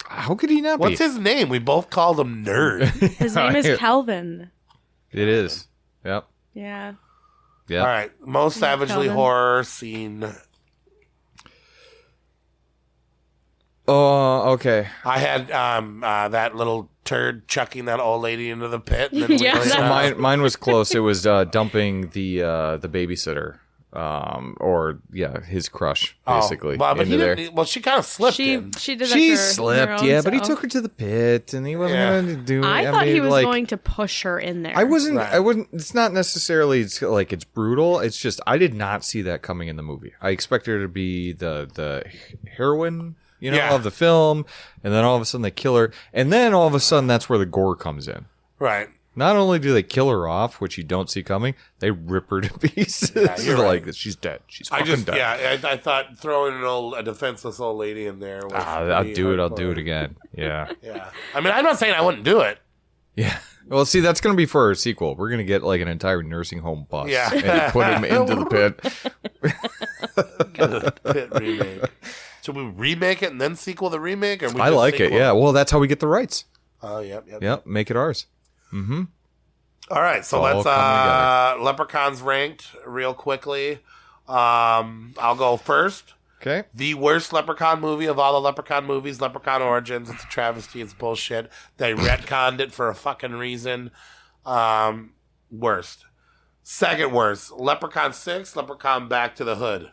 E: How could he not
C: What's his name? We both called him Nerd.
F: His name is Kelvin.
E: It is. Yep.
F: Yeah.
E: Yeah.
C: All right. Most savagely
F: Kelvin.
C: horror scene.
E: Oh, okay.
C: I had that little turd chucking that old lady into the pit. And then
F: Yeah.
E: So mine was close. It was dumping the babysitter. His crush, basically.
C: Well, but
E: into there.
C: she kind of slipped in.
F: She did that
E: She
F: for
E: slipped,
F: her own
E: yeah, but he
F: self.
E: took her to the pit, and he wasn't going to do it.
F: I thought he was
E: like,
F: going to push her in there.
E: I wasn't.
C: Right.
E: I wouldn't. It's not necessarily like it's brutal. It's just I did not see that coming in the movie. I expected her to be the heroine, of the film, and then all of a sudden they kill her, and then all of a sudden that's where the gore comes in.
C: Right.
E: Not only do they kill her off, which you don't see coming, they rip her to pieces.
C: Yeah, you're
E: like she's dead. She's fucking dead.
C: Yeah, I thought throwing a defenseless old lady in there was
E: I'll do it. I'll
C: hardcore.
E: do it again. Yeah.
C: Yeah. I mean, I'm not saying I wouldn't do it.
E: Yeah. Well, see, that's going to be for our sequel. We're going to get like an entire nursing home bus and put him into the pit.
C: Pit remake. Should we remake it and then sequel the remake? Or
E: I like it. Yeah. Well, that's how we get the rights.
C: Oh, yep.
E: Yep. Make it ours. Mm-hmm.
C: All right. So
E: All
C: let's Leprechauns ranked real quickly. I'll go first.
E: Okay.
C: The worst Leprechaun movie of all the Leprechaun movies, Leprechaun Origins. It's a travesty. It's bullshit. They retconned it for a fucking reason. Worst. Second worst, Leprechaun 6, Leprechaun Back to the Hood.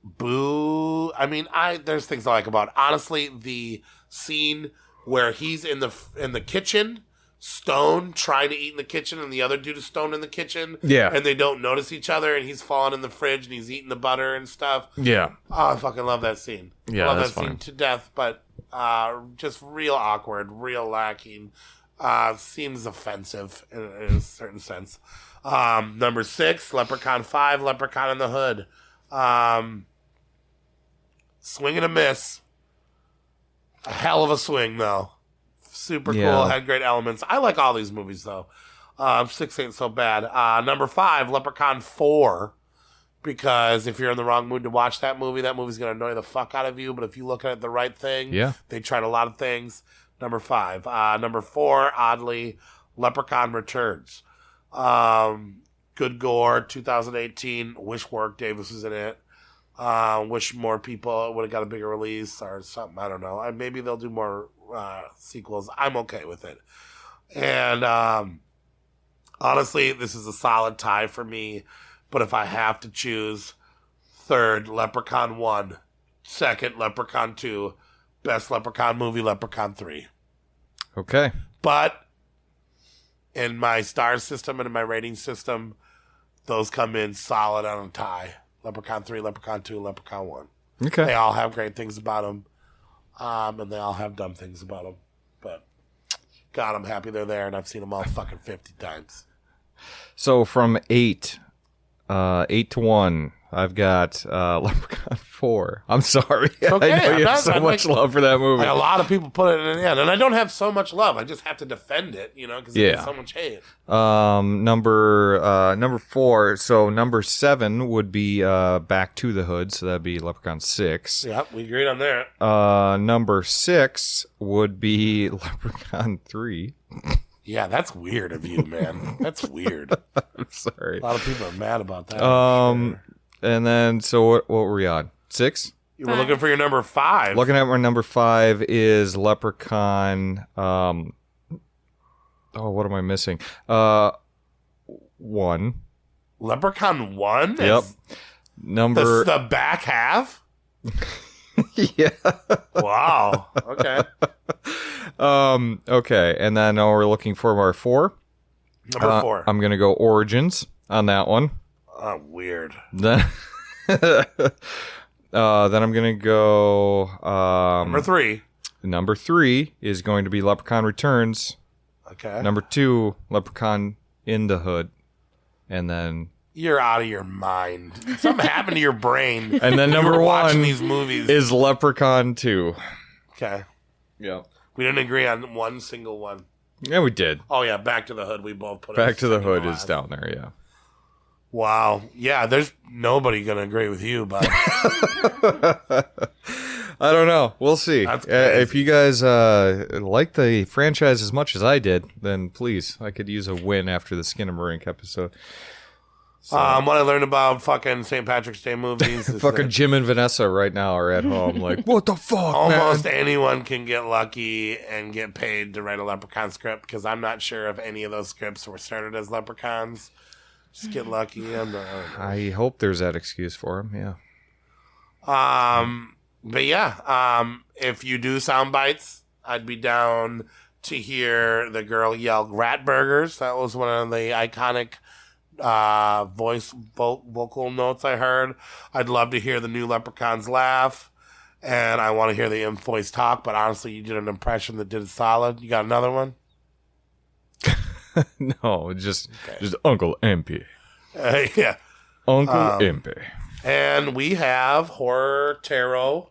C: Boo. I mean, there's things I like about it. Honestly, the scene where he's in the kitchen, Stone trying to eat in the kitchen, and the other dude is stoned in the kitchen.
E: Yeah.
C: And they don't notice each other, and he's falling in the fridge, and he's eating the butter and stuff.
E: Yeah.
C: Oh, I fucking love that scene.
E: Yeah,
C: I love
E: that's
C: that scene
E: fine.
C: to death, but just real awkward, real lacking. seems offensive in a certain sense. Number 6, Leprechaun 5, Leprechaun in the Hood. Swing and a miss. A hell of a swing, though. Super cool. Had great elements. I like all these movies, though. 6 ain't so bad. Number 5, Leprechaun 4. Because if you're in the wrong mood to watch that movie's going to annoy the fuck out of you. But if you look at the right thing, they tried a lot of things. Number 5. Number 4, oddly, Leprechaun Returns. Good gore, 2018. Wish Warwick Davis was in it. Wish more people would have got a bigger release or something. I don't know. Maybe they'll do more sequels. I'm okay with it. And honestly, this is a solid tie for me. But if I have to choose, 3rd, Leprechaun 1. 2nd, Leprechaun 2. Best Leprechaun movie, Leprechaun 3.
E: Okay.
C: But in my star system and in my rating system, those come in solid on a tie. Leprechaun 3, Leprechaun 2, Leprechaun 1.
E: Okay.
C: They all have great things about them. And they all have dumb things about them. But, God, I'm happy they're there, and I've seen them all fucking 50 times.
E: So from 8 to 1, I've got Leprechaun 4. I'm sorry.
C: Okay,
E: I know you have so much love for that movie.
C: Like, a lot of people put it in the end, and I don't have so much love. I just have to defend it, because there's so much hate.
E: Number 4. So number 7 would be Back to the Hood. So that'd be Leprechaun 6.
C: Yep, we agreed on that.
E: Number 6 would be Leprechaun 3.
C: Yeah, that's weird of you, man. That's weird.
E: I'm sorry.
C: A lot of people are mad about that. Sure.
E: And then, so what were we on? 6?
C: You were looking for your number 5.
E: Looking at my number 5 is Leprechaun. What am I missing? 1.
C: Leprechaun 1?
E: Yep. Number
C: the back half?
E: Yeah.
C: Wow. Okay.
E: Okay, and then we're looking for our 4.
C: Number 4.
E: I'm gonna go Origins on that one.
C: Oh, weird.
E: Then I'm gonna go
C: number 3.
E: Number 3 is going to be Leprechaun Returns.
C: Okay.
E: Number 2, Leprechaun in the Hood, and then
C: you're out of your mind. Something happened to your brain.
E: And then number 1
C: watching these movies
E: is Leprechaun 2.
C: Okay.
E: Yeah.
C: We didn't agree on one single one.
E: Yeah, we did.
C: Oh yeah, Back to the Hood. We both put
E: Back to the Hood is down there. Yeah.
C: Wow. Yeah, there's nobody gonna agree with you, but
E: I don't know. We'll see.
C: That's
E: If you guys like the franchise as much as I did, then please, I could use a win after the Skin and Marink episode. So.
C: What I learned about fucking St. Patrick's Day movies is
E: fucking Jim and Vanessa right now are at home like, what the fuck,
C: almost
E: man?
C: anyone can get lucky and get paid to write a Leprechaun script, because I'm not sure if any of those scripts were started as Leprechauns. Just get lucky.
E: I hope there's that excuse for him, yeah.
C: But yeah, if you do sound bites, I'd be down to hear the girl yell "Rat Burgers." That was one of the iconic vocal notes I heard. I'd love to hear the new Leprechauns laugh, and I want to hear the Imp voice talk. But honestly, you did an impression that did it solid. You got another one?
E: No, just Uncle Impy.
C: Yeah,
E: Uncle Impy.
C: And we have Horror Tarot.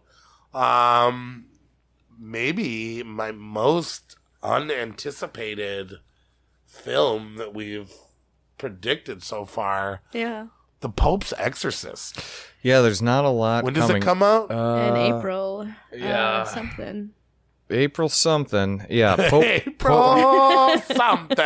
C: Maybe my most unanticipated film that we've predicted so far.
F: Yeah.
C: The Pope's Exorcist.
E: Yeah, there's not a lot
C: When
E: coming.
C: does it come out?
F: In April.
E: yeah.
F: Something.
E: April something. Yeah.
C: April something.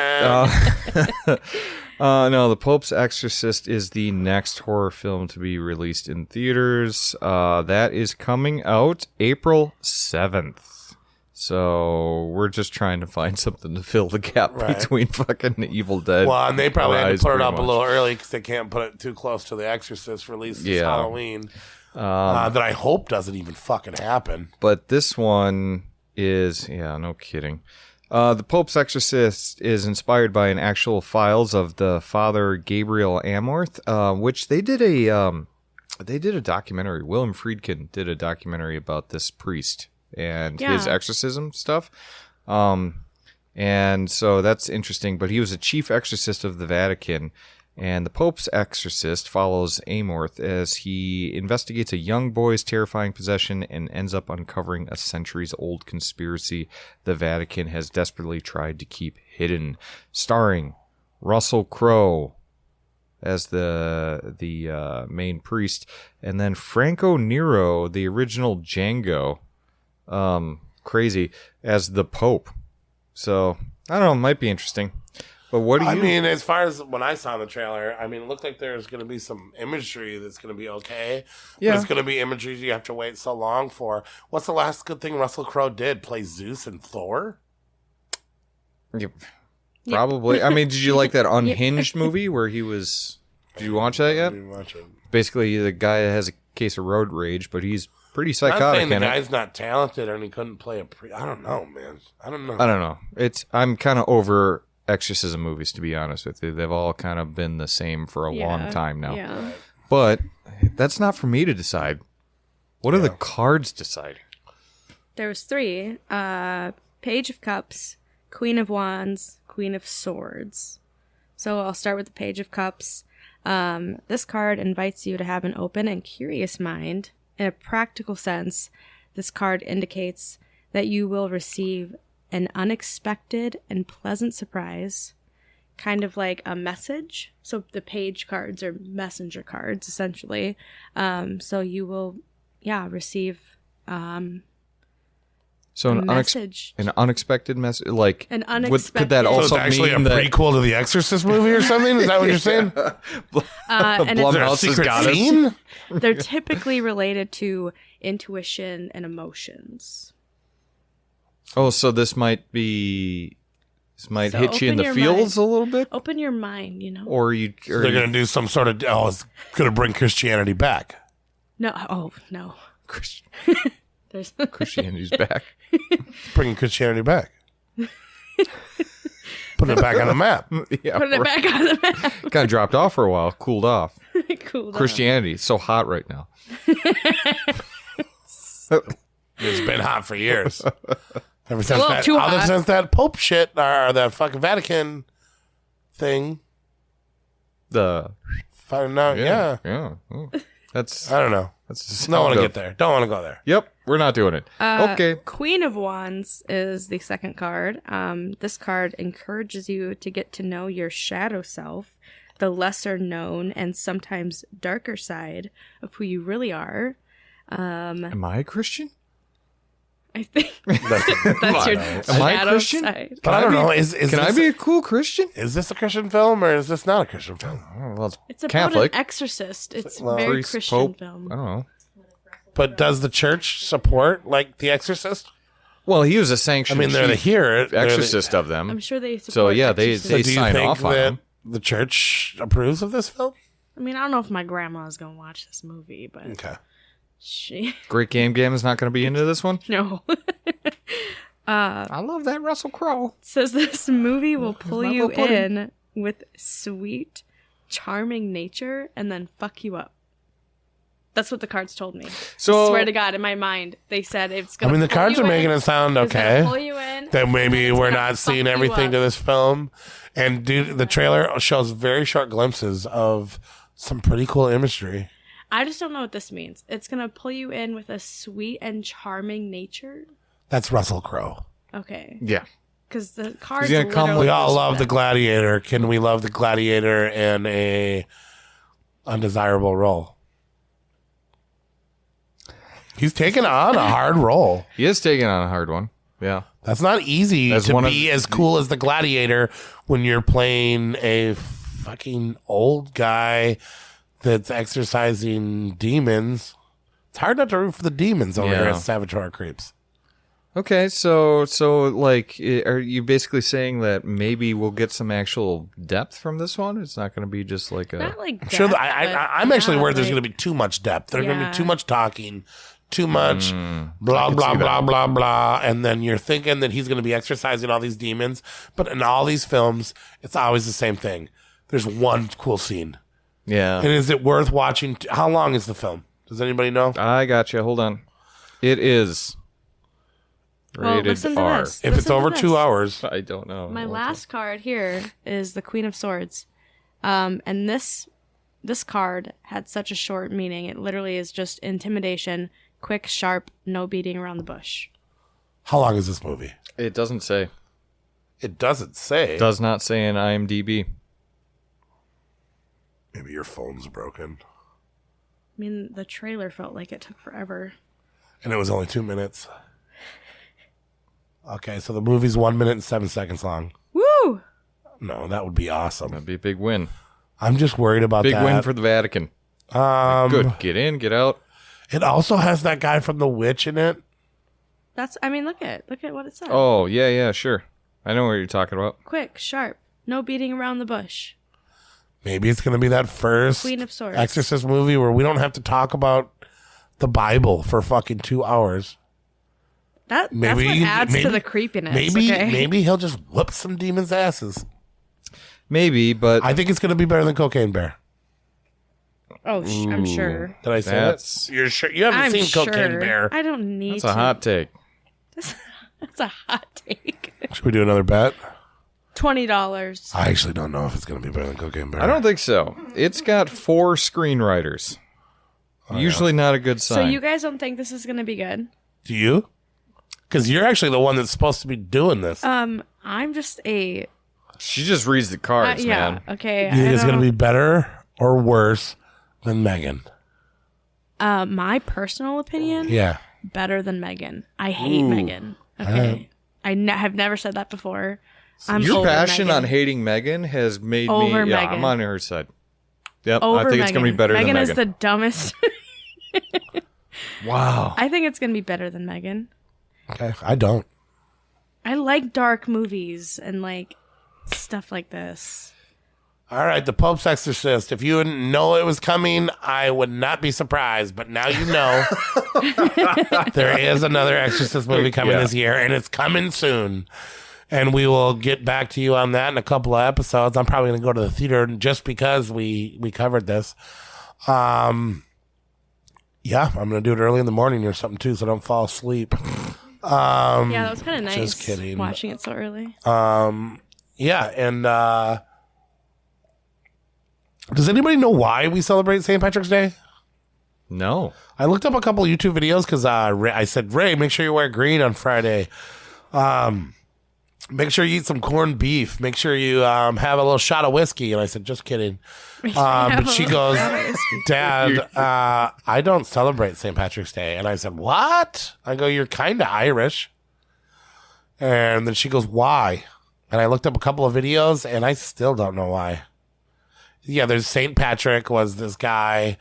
E: No, The Pope's Exorcist is the next horror film to be released in theaters. That is coming out April 7th. So we're just trying to find something to fill the gap between fucking Evil Dead.
C: Well, and they probably had to put it up
E: much.
C: a little early because they can't put it too close to the Exorcist release this Halloween. That I hope doesn't even fucking happen.
E: But this one is, no kidding. The Pope's Exorcist is inspired by an actual files of the Father Gabriel Amorth, which they did a documentary. William Friedkin did a documentary about this priest and his exorcism stuff. And And so that's interesting. But he was a chief exorcist of the Vatican. And the Pope's exorcist follows Amorth as he investigates a young boy's terrifying possession and ends up uncovering a centuries-old conspiracy the Vatican has desperately tried to keep hidden. Starring Russell Crowe as the main priest, and then Franco Nero, the original Django, crazy, as the Pope. So, I don't know, it might be interesting. But what do you...
C: I mean, as far as when I saw the trailer, I mean, it looked like there's going to be some imagery that's going to be okay.
E: Yeah.
C: But it's going to be imagery you have to wait so long for. What's the last good thing Russell Crowe did? Play Zeus and Thor?
E: Yep. Probably. I mean, did you like that Unhinged movie where he was... Did you watch that yet?
C: I didn't watch it.
E: Basically, the guy has a case of road rage, but he's pretty
C: I'm not
E: psychotic
C: saying the
E: in it.
C: guy's not talented and he couldn't play I don't know, man. I don't know.
E: I'm kind of over exorcism movies, to be honest with you. They've all kind of been the same for a long time now.
F: Yeah.
E: But that's not for me to decide. What do the cards decide?
F: There was 3. Page of Cups, Queen of Wands, Queen of Swords. So I'll start with the Page of Cups. This card invites you to have an open and curious mind. In a practical sense, this card indicates that you will receive an unexpected and pleasant surprise, kind of like a message. So the page cards are messenger cards, essentially. So you will, receive
E: So
F: a message.
E: An unexpected message, like
F: An
E: could
F: unexpected.
E: that
C: So
E: also
C: it's actually
E: mean
C: a
E: that
C: prequel to the Exorcist movie or something? Is that what you're saying?
F: And
C: Is there a
E: Blumhouse has
C: secret
E: got us.
C: scene?
F: they're typically related to intuition and emotions.
E: Oh, so this might hit you in
F: open
E: the
F: your
E: mind a little bit,
F: Open your mind,
E: or you.
C: They're going to do some sort of, it's going to bring Christianity back.
F: No, no. There's
E: Christianity's back.
C: Bringing Christianity back. Putting it back on the map.
E: Yeah,
F: putting it back on the map.
E: kind of dropped off for a while, cooled off.
F: Cool.
E: Christianity, it's so hot right now.
C: It's been hot for years. Ever since
F: little
C: that,
F: too
C: other
F: hot.
C: since that Pope shit, or that fucking Vatican thing.
E: The
C: Finding out, yeah.
E: Mm. That's
C: I don't know.
E: that's
C: Don't want to get there. Don't want to go there.
E: Yep, we're not doing it. Okay.
F: Queen of Wands is the second card. This card encourages you to get to know your shadow self, the lesser known and sometimes darker side of who you really are.
E: Am I a Christian?
F: I think that's your
E: Am I a
F: shadow
E: Christian?
F: side.
C: But I don't know.
E: Can I be a cool Christian?
C: Is this a Christian film or is this not a Christian film?
E: Oh, well,
F: It's about
E: Catholic.
F: an exorcist. It's
C: Well,
F: a very
E: Priest,
F: Christian
E: Pope.
F: film.
E: I don't know.
C: But does the church support like The Exorcist?
E: Well, he was a
C: I
E: sanctioned
C: mean, they're the
E: chief
C: here
E: exorcist of them.
F: I'm sure they support
E: So yeah, they
F: exorcists.
C: Do you
E: sign
C: think
E: off on
C: that
E: him.
C: the church approves of this film?
F: I mean, I don't know if my grandma's gonna watch this movie, but
C: Okay.
F: she
E: Great Game is not going to be into this one.
F: no.
E: I love that Russell Crowe.
F: Says this movie will pull
E: my
F: you
E: little pudding.
F: in with sweet, charming nature and then fuck you up. That's what the cards told me.
E: So-
F: I swear to God, in my mind, they said it's
C: I
F: gonna.
C: mean, the
F: pull
C: cards
F: you
C: are making
F: in,
C: it sound
F: it's gonna
C: okay.
F: Pull you in.
C: That maybe
F: and it's
C: we're
F: gonna
C: not seeing
F: fuck you
C: everything
F: up.
C: to this film. And dude, the trailer shows very short glimpses of some pretty cool imagery.
F: I just don't know what this means. It's gonna pull you in with a sweet and charming nature.
C: That's Russell Crowe.
F: Okay,
E: Yeah.
F: because the cards.
E: gonna come
F: literally
C: We all
F: just
C: love the
F: that.
C: Gladiator. Can we love the Gladiator in a undesirable role? He's taking on a hard role.
E: He is taking on a hard one. Yeah.
C: That's not easy
E: That's
C: to
E: one of
C: be as cool as the Gladiator when you're playing a fucking old guy that's exercising demons. It's hard not to root for the demons over here
E: Yeah.
C: at Saboteur Creeps.
E: Okay, so like, are you basically saying that maybe we'll get some actual depth from this one? It's not going to be just like a.
F: Not like
C: I'm sure
F: that,
C: I'm actually
F: yeah,
C: worried there's
F: like-
C: going to be too much depth. There's going to
F: Yeah.
C: be too much talking, too much blah,
E: can
C: blah,
E: see
C: blah,
E: that.
C: blah, blah. And then you're thinking that he's going to be exercising all these demons. But in all these films, it's always the same thing. There's one cool scene.
E: Yeah.
C: And is it worth watching? How long is the film? Does anybody know?
E: I got you. Hold on. It is
F: Well,
E: Rated
F: listen to
E: R.
F: this.
C: If it's
F: Listen to
C: over
F: this.
C: 2 hours,
E: I don't know.
F: My last card here is the Queen of Swords. And this card had such a short meaning. It literally is just intimidation, quick, sharp, no beating around the bush.
C: how long is this movie?
E: It doesn't say.
C: It doesn't say.
E: Does not say in IMDb.
C: Maybe your phone's broken.
F: I mean, the trailer felt like it took forever.
C: And it was only 2 minutes. Okay, so the movie's 1 minute and 7 seconds long.
F: Woo!
C: No, that would be awesome.
E: That'd be a big win.
C: I'm just worried about
E: Big
C: that.
E: win for the Vatican. Good. Get in, get out.
C: It also has that guy from The Witch in it.
F: Look at what it said.
E: Oh, yeah, sure. I know what you're talking about.
F: Quick, sharp, no beating around the bush.
C: Maybe it's going to be that first
F: Queen of Swords.
C: Exorcist movie where we don't have to talk about the Bible for fucking 2 hours.
F: That's what adds to the creepiness.
C: Maybe he'll just whoop some demons' asses.
E: Maybe, but
C: I think it's going to be better than Cocaine Bear.
F: Oh, I'm sure.
C: Did I say
E: That's-
C: that? You're sure? You haven't
F: I'm
C: seen
F: sure.
C: Cocaine Bear.
F: I don't need
E: that's
F: to.
E: a hot take.
F: That's a hot take.
C: Should we do another bet?
F: $20.
C: I actually don't know if it's going to be better than Cocaine Bear.
E: I don't think so. It's got 4 screenwriters. Usually not a good sign.
F: So you guys don't think this is going to be good?
C: Do you? Because you're actually the one that's supposed to be doing this.
F: I'm just a
E: She just reads the cards,
F: yeah.
E: man.
F: Okay.
C: you think it's going to be better or worse than Megan?
F: My personal opinion?
C: Yeah.
F: Better than Megan. I hate Megan. Okay. I have never said that before. I'm
E: Your
F: over
E: passion
F: Megan.
E: on hating Megan has made
F: Over
E: me. Yeah,
F: Megan.
E: I'm on her side. Yep,
F: Over
E: I think
F: Megan.
E: it's going to be better
F: Megan
E: than
F: is
E: Megan.
F: the dumbest.
C: Wow.
F: I think it's going to be better than Megan.
C: Okay. I don't.
F: I like dark movies and like stuff like this.
C: All right, The Pope's Exorcist. If you didn't know it was coming, I would not be surprised. But now you know there is another Exorcist movie coming this year, and it's coming soon. And we will get back to you on that in a couple of episodes. I'm probably going to go to the theater just because we covered this. Yeah, I'm going to do it early in the morning or something too, so I don't fall asleep.
F: Yeah, that was kind of nice.
C: Just kidding.
F: Watching it so early.
C: Yeah, and does anybody know why we celebrate St. Patrick's Day?
E: No.
C: I looked up a couple of YouTube videos because I said, Ray, make sure you wear green on Friday. Make sure you eat some corned beef. Make sure you have a little shot of whiskey. And I said, just kidding. But she goes, Dad, I don't celebrate St. Patrick's Day. And I said, what? I go, you're kind of Irish. And then she goes, why? And I looked up a couple of videos, and I still don't know why. Yeah, there's St. Patrick was this guy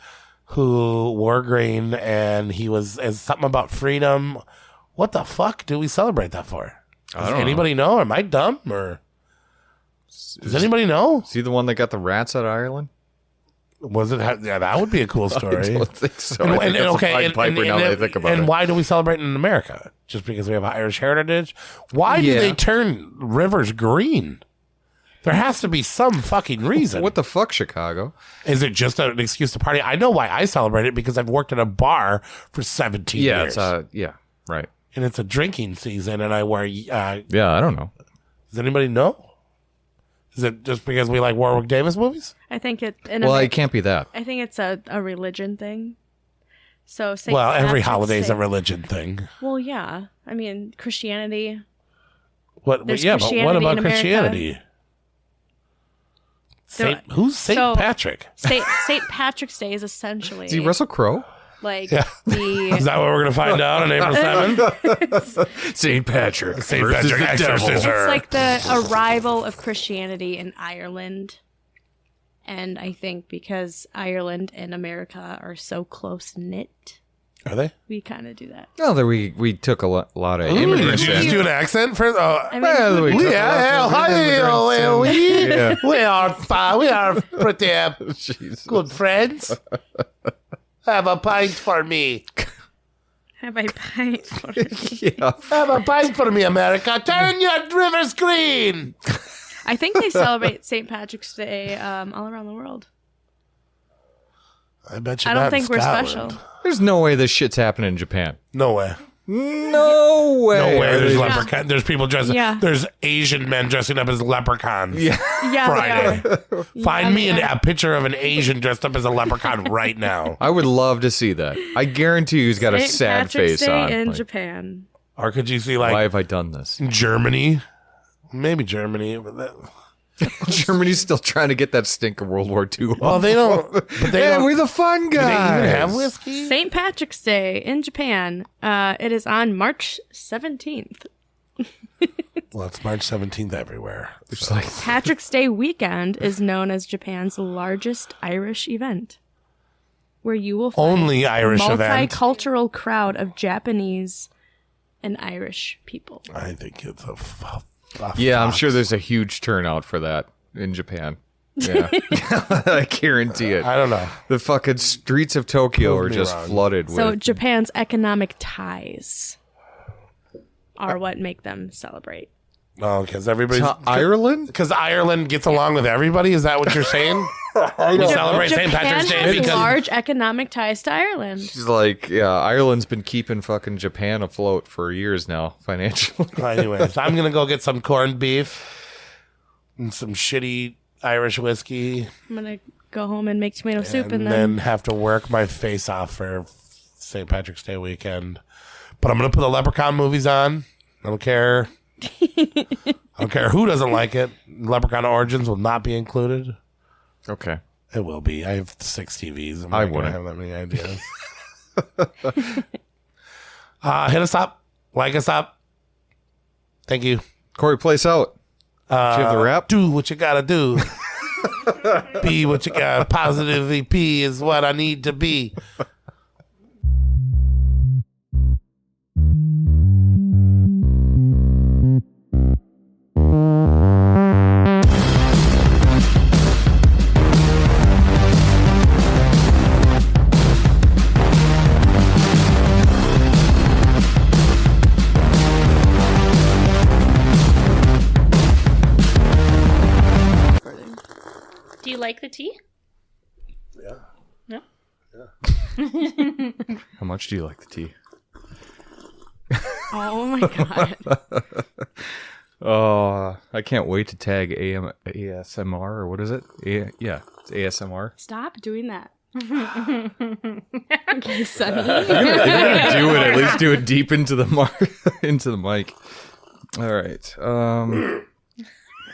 C: who wore green, and he was something about freedom. What the fuck do we celebrate that for? Does anybody know? Am I dumb? Or does anybody know?
E: Is he the one that got the rats out of Ireland?
C: Was it? Yeah, that would be a cool story.
E: I don't think so. I think that's a Pied Piper now that I think about it.
C: And why do we celebrate in America? Just because we have Irish heritage? Why do they turn rivers green? There has to be some fucking reason.
E: What the fuck, Chicago?
C: Is it just an excuse to party? I know why I celebrate it because I've worked at a bar for 17 years.
E: Yeah, right.
C: And it's a drinking season, and I wear.
E: Yeah, I don't know.
C: Does anybody know? Is it just because we like Warwick Davis movies?
F: I think it.
E: It can't be that.
F: I think it's a religion thing. So St.
C: Well, every
F: Patrick's
C: holiday's
F: Day-
C: a religion thing.
F: Well, yeah. I mean, Christianity.
C: What?
F: There's
C: Yeah, but what
F: Christianity
C: about
F: in America.
C: Christianity? Who's Saint Patrick?
F: Saint Patrick's Day is essentially
E: Is he Russell Crowe?
F: like
C: Yeah.
F: the.
C: Is that what we're going to find out on April 7th?
E: St. Patrick.
C: St. Patrick Exorcism.
F: It's like the arrival of Christianity in Ireland. And I think because Ireland and America are so close knit,
C: Are they?
F: we kind of do that.
E: No, that we took a lot of
C: Did
E: immigrants
C: you just
E: in.
C: do an accent for?
F: I mean,
E: Well, we took a lot of immigrants in.
C: we are pretty
E: Jesus.
C: good friends. Have a pint for me.
F: have I pint for me?
E: Yeah.
C: Have a pint for me, America. Turn your rivers green.
F: I think they celebrate St. Patrick's Day all around the world.
C: I bet you
F: I
C: not
F: don't
C: in
F: think we're
C: Scotland.
F: special.
E: There's no way this shit's happening in Japan.
C: No way.
E: No way.
C: No way. There's
F: Yeah.
C: leprechaun. There's people dressing.
F: Yeah.
C: There's Asian men dressing up as leprechauns.
E: Yeah.
F: Yeah,
C: Friday.
F: they are.
C: Find me
F: Yeah.
C: a picture of an Asian dressed up as a leprechaun right now.
E: I would love to see that. I guarantee you he's got a
F: St.
E: sad
F: Patrick's
E: face
F: Day
E: on.
F: in
E: Like,
F: Japan.
C: Or could you see
E: why
C: like
E: have I done this?
C: Germany? Maybe Germany. But
E: Germany's still trying to get that stink of World War II.
C: well, they don't. But they
E: Hey,
C: don't.
E: we're the fun
C: Do they
E: guys.
C: even have whiskey?
F: St. Patrick's Day in Japan. It is on March 17th.
C: Well, it's March 17th everywhere.
E: It's like
F: Patrick's Day weekend is known as Japan's largest Irish event, where you will find
C: Only Irish event.
F: multicultural crowd of Japanese and Irish people.
C: I think it's a
E: yeah, I'm
C: fox.
E: sure there's a huge turnout for that in Japan. Yeah, I guarantee it.
C: I don't know.
E: The fucking streets of Tokyo
C: Prove
E: are
C: me
E: just
C: wrong.
E: flooded
F: So
E: with.
F: Japan's economic ties are what make them celebrate.
C: Oh, because everybody's
E: To Ireland?
C: Because Ireland gets along with everybody. Is that what you're saying? We celebrate St. Patrick's
F: Japan
C: Day
F: has
C: because
F: large economic ties to Ireland.
E: She's like, yeah, Ireland's been keeping fucking Japan afloat for years now, financially.
C: Anyways, I'm gonna go get some corned beef and some shitty Irish whiskey,
F: I'm gonna go home and make tomato soup
C: and
F: and
C: then have to work my face off for St. Patrick's Day weekend. But I'm gonna put the Leprechaun movies on. I don't care. I don't care who doesn't like it. Leprechaun Origins will not be included.
E: Okay.
C: It will be. I have 6 TVs. I'm
E: I
C: not gonna
E: wouldn't.
C: have that many ideas. Hit us up. Like us up. Thank you.
E: Corey, place out. Do you have the rap?
C: Do what you gotta do. Be what you gotta. Positively P is what I need to be.
D: Do you like the tea?
C: Yeah.
D: No?
E: How much do you like the tea?
F: Oh my god.
E: Oh, I can't wait to tag ASMR, or what is it? Yeah, it's ASMR.
F: Stop doing that. Okay, Sonny.
E: If you're gonna do it, at least do it deep into the into the mic. All right.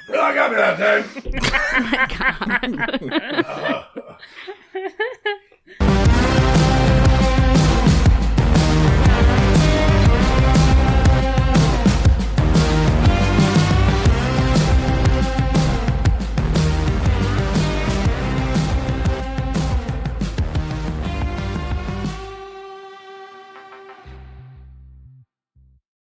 C: I got me that time.
F: Oh my god.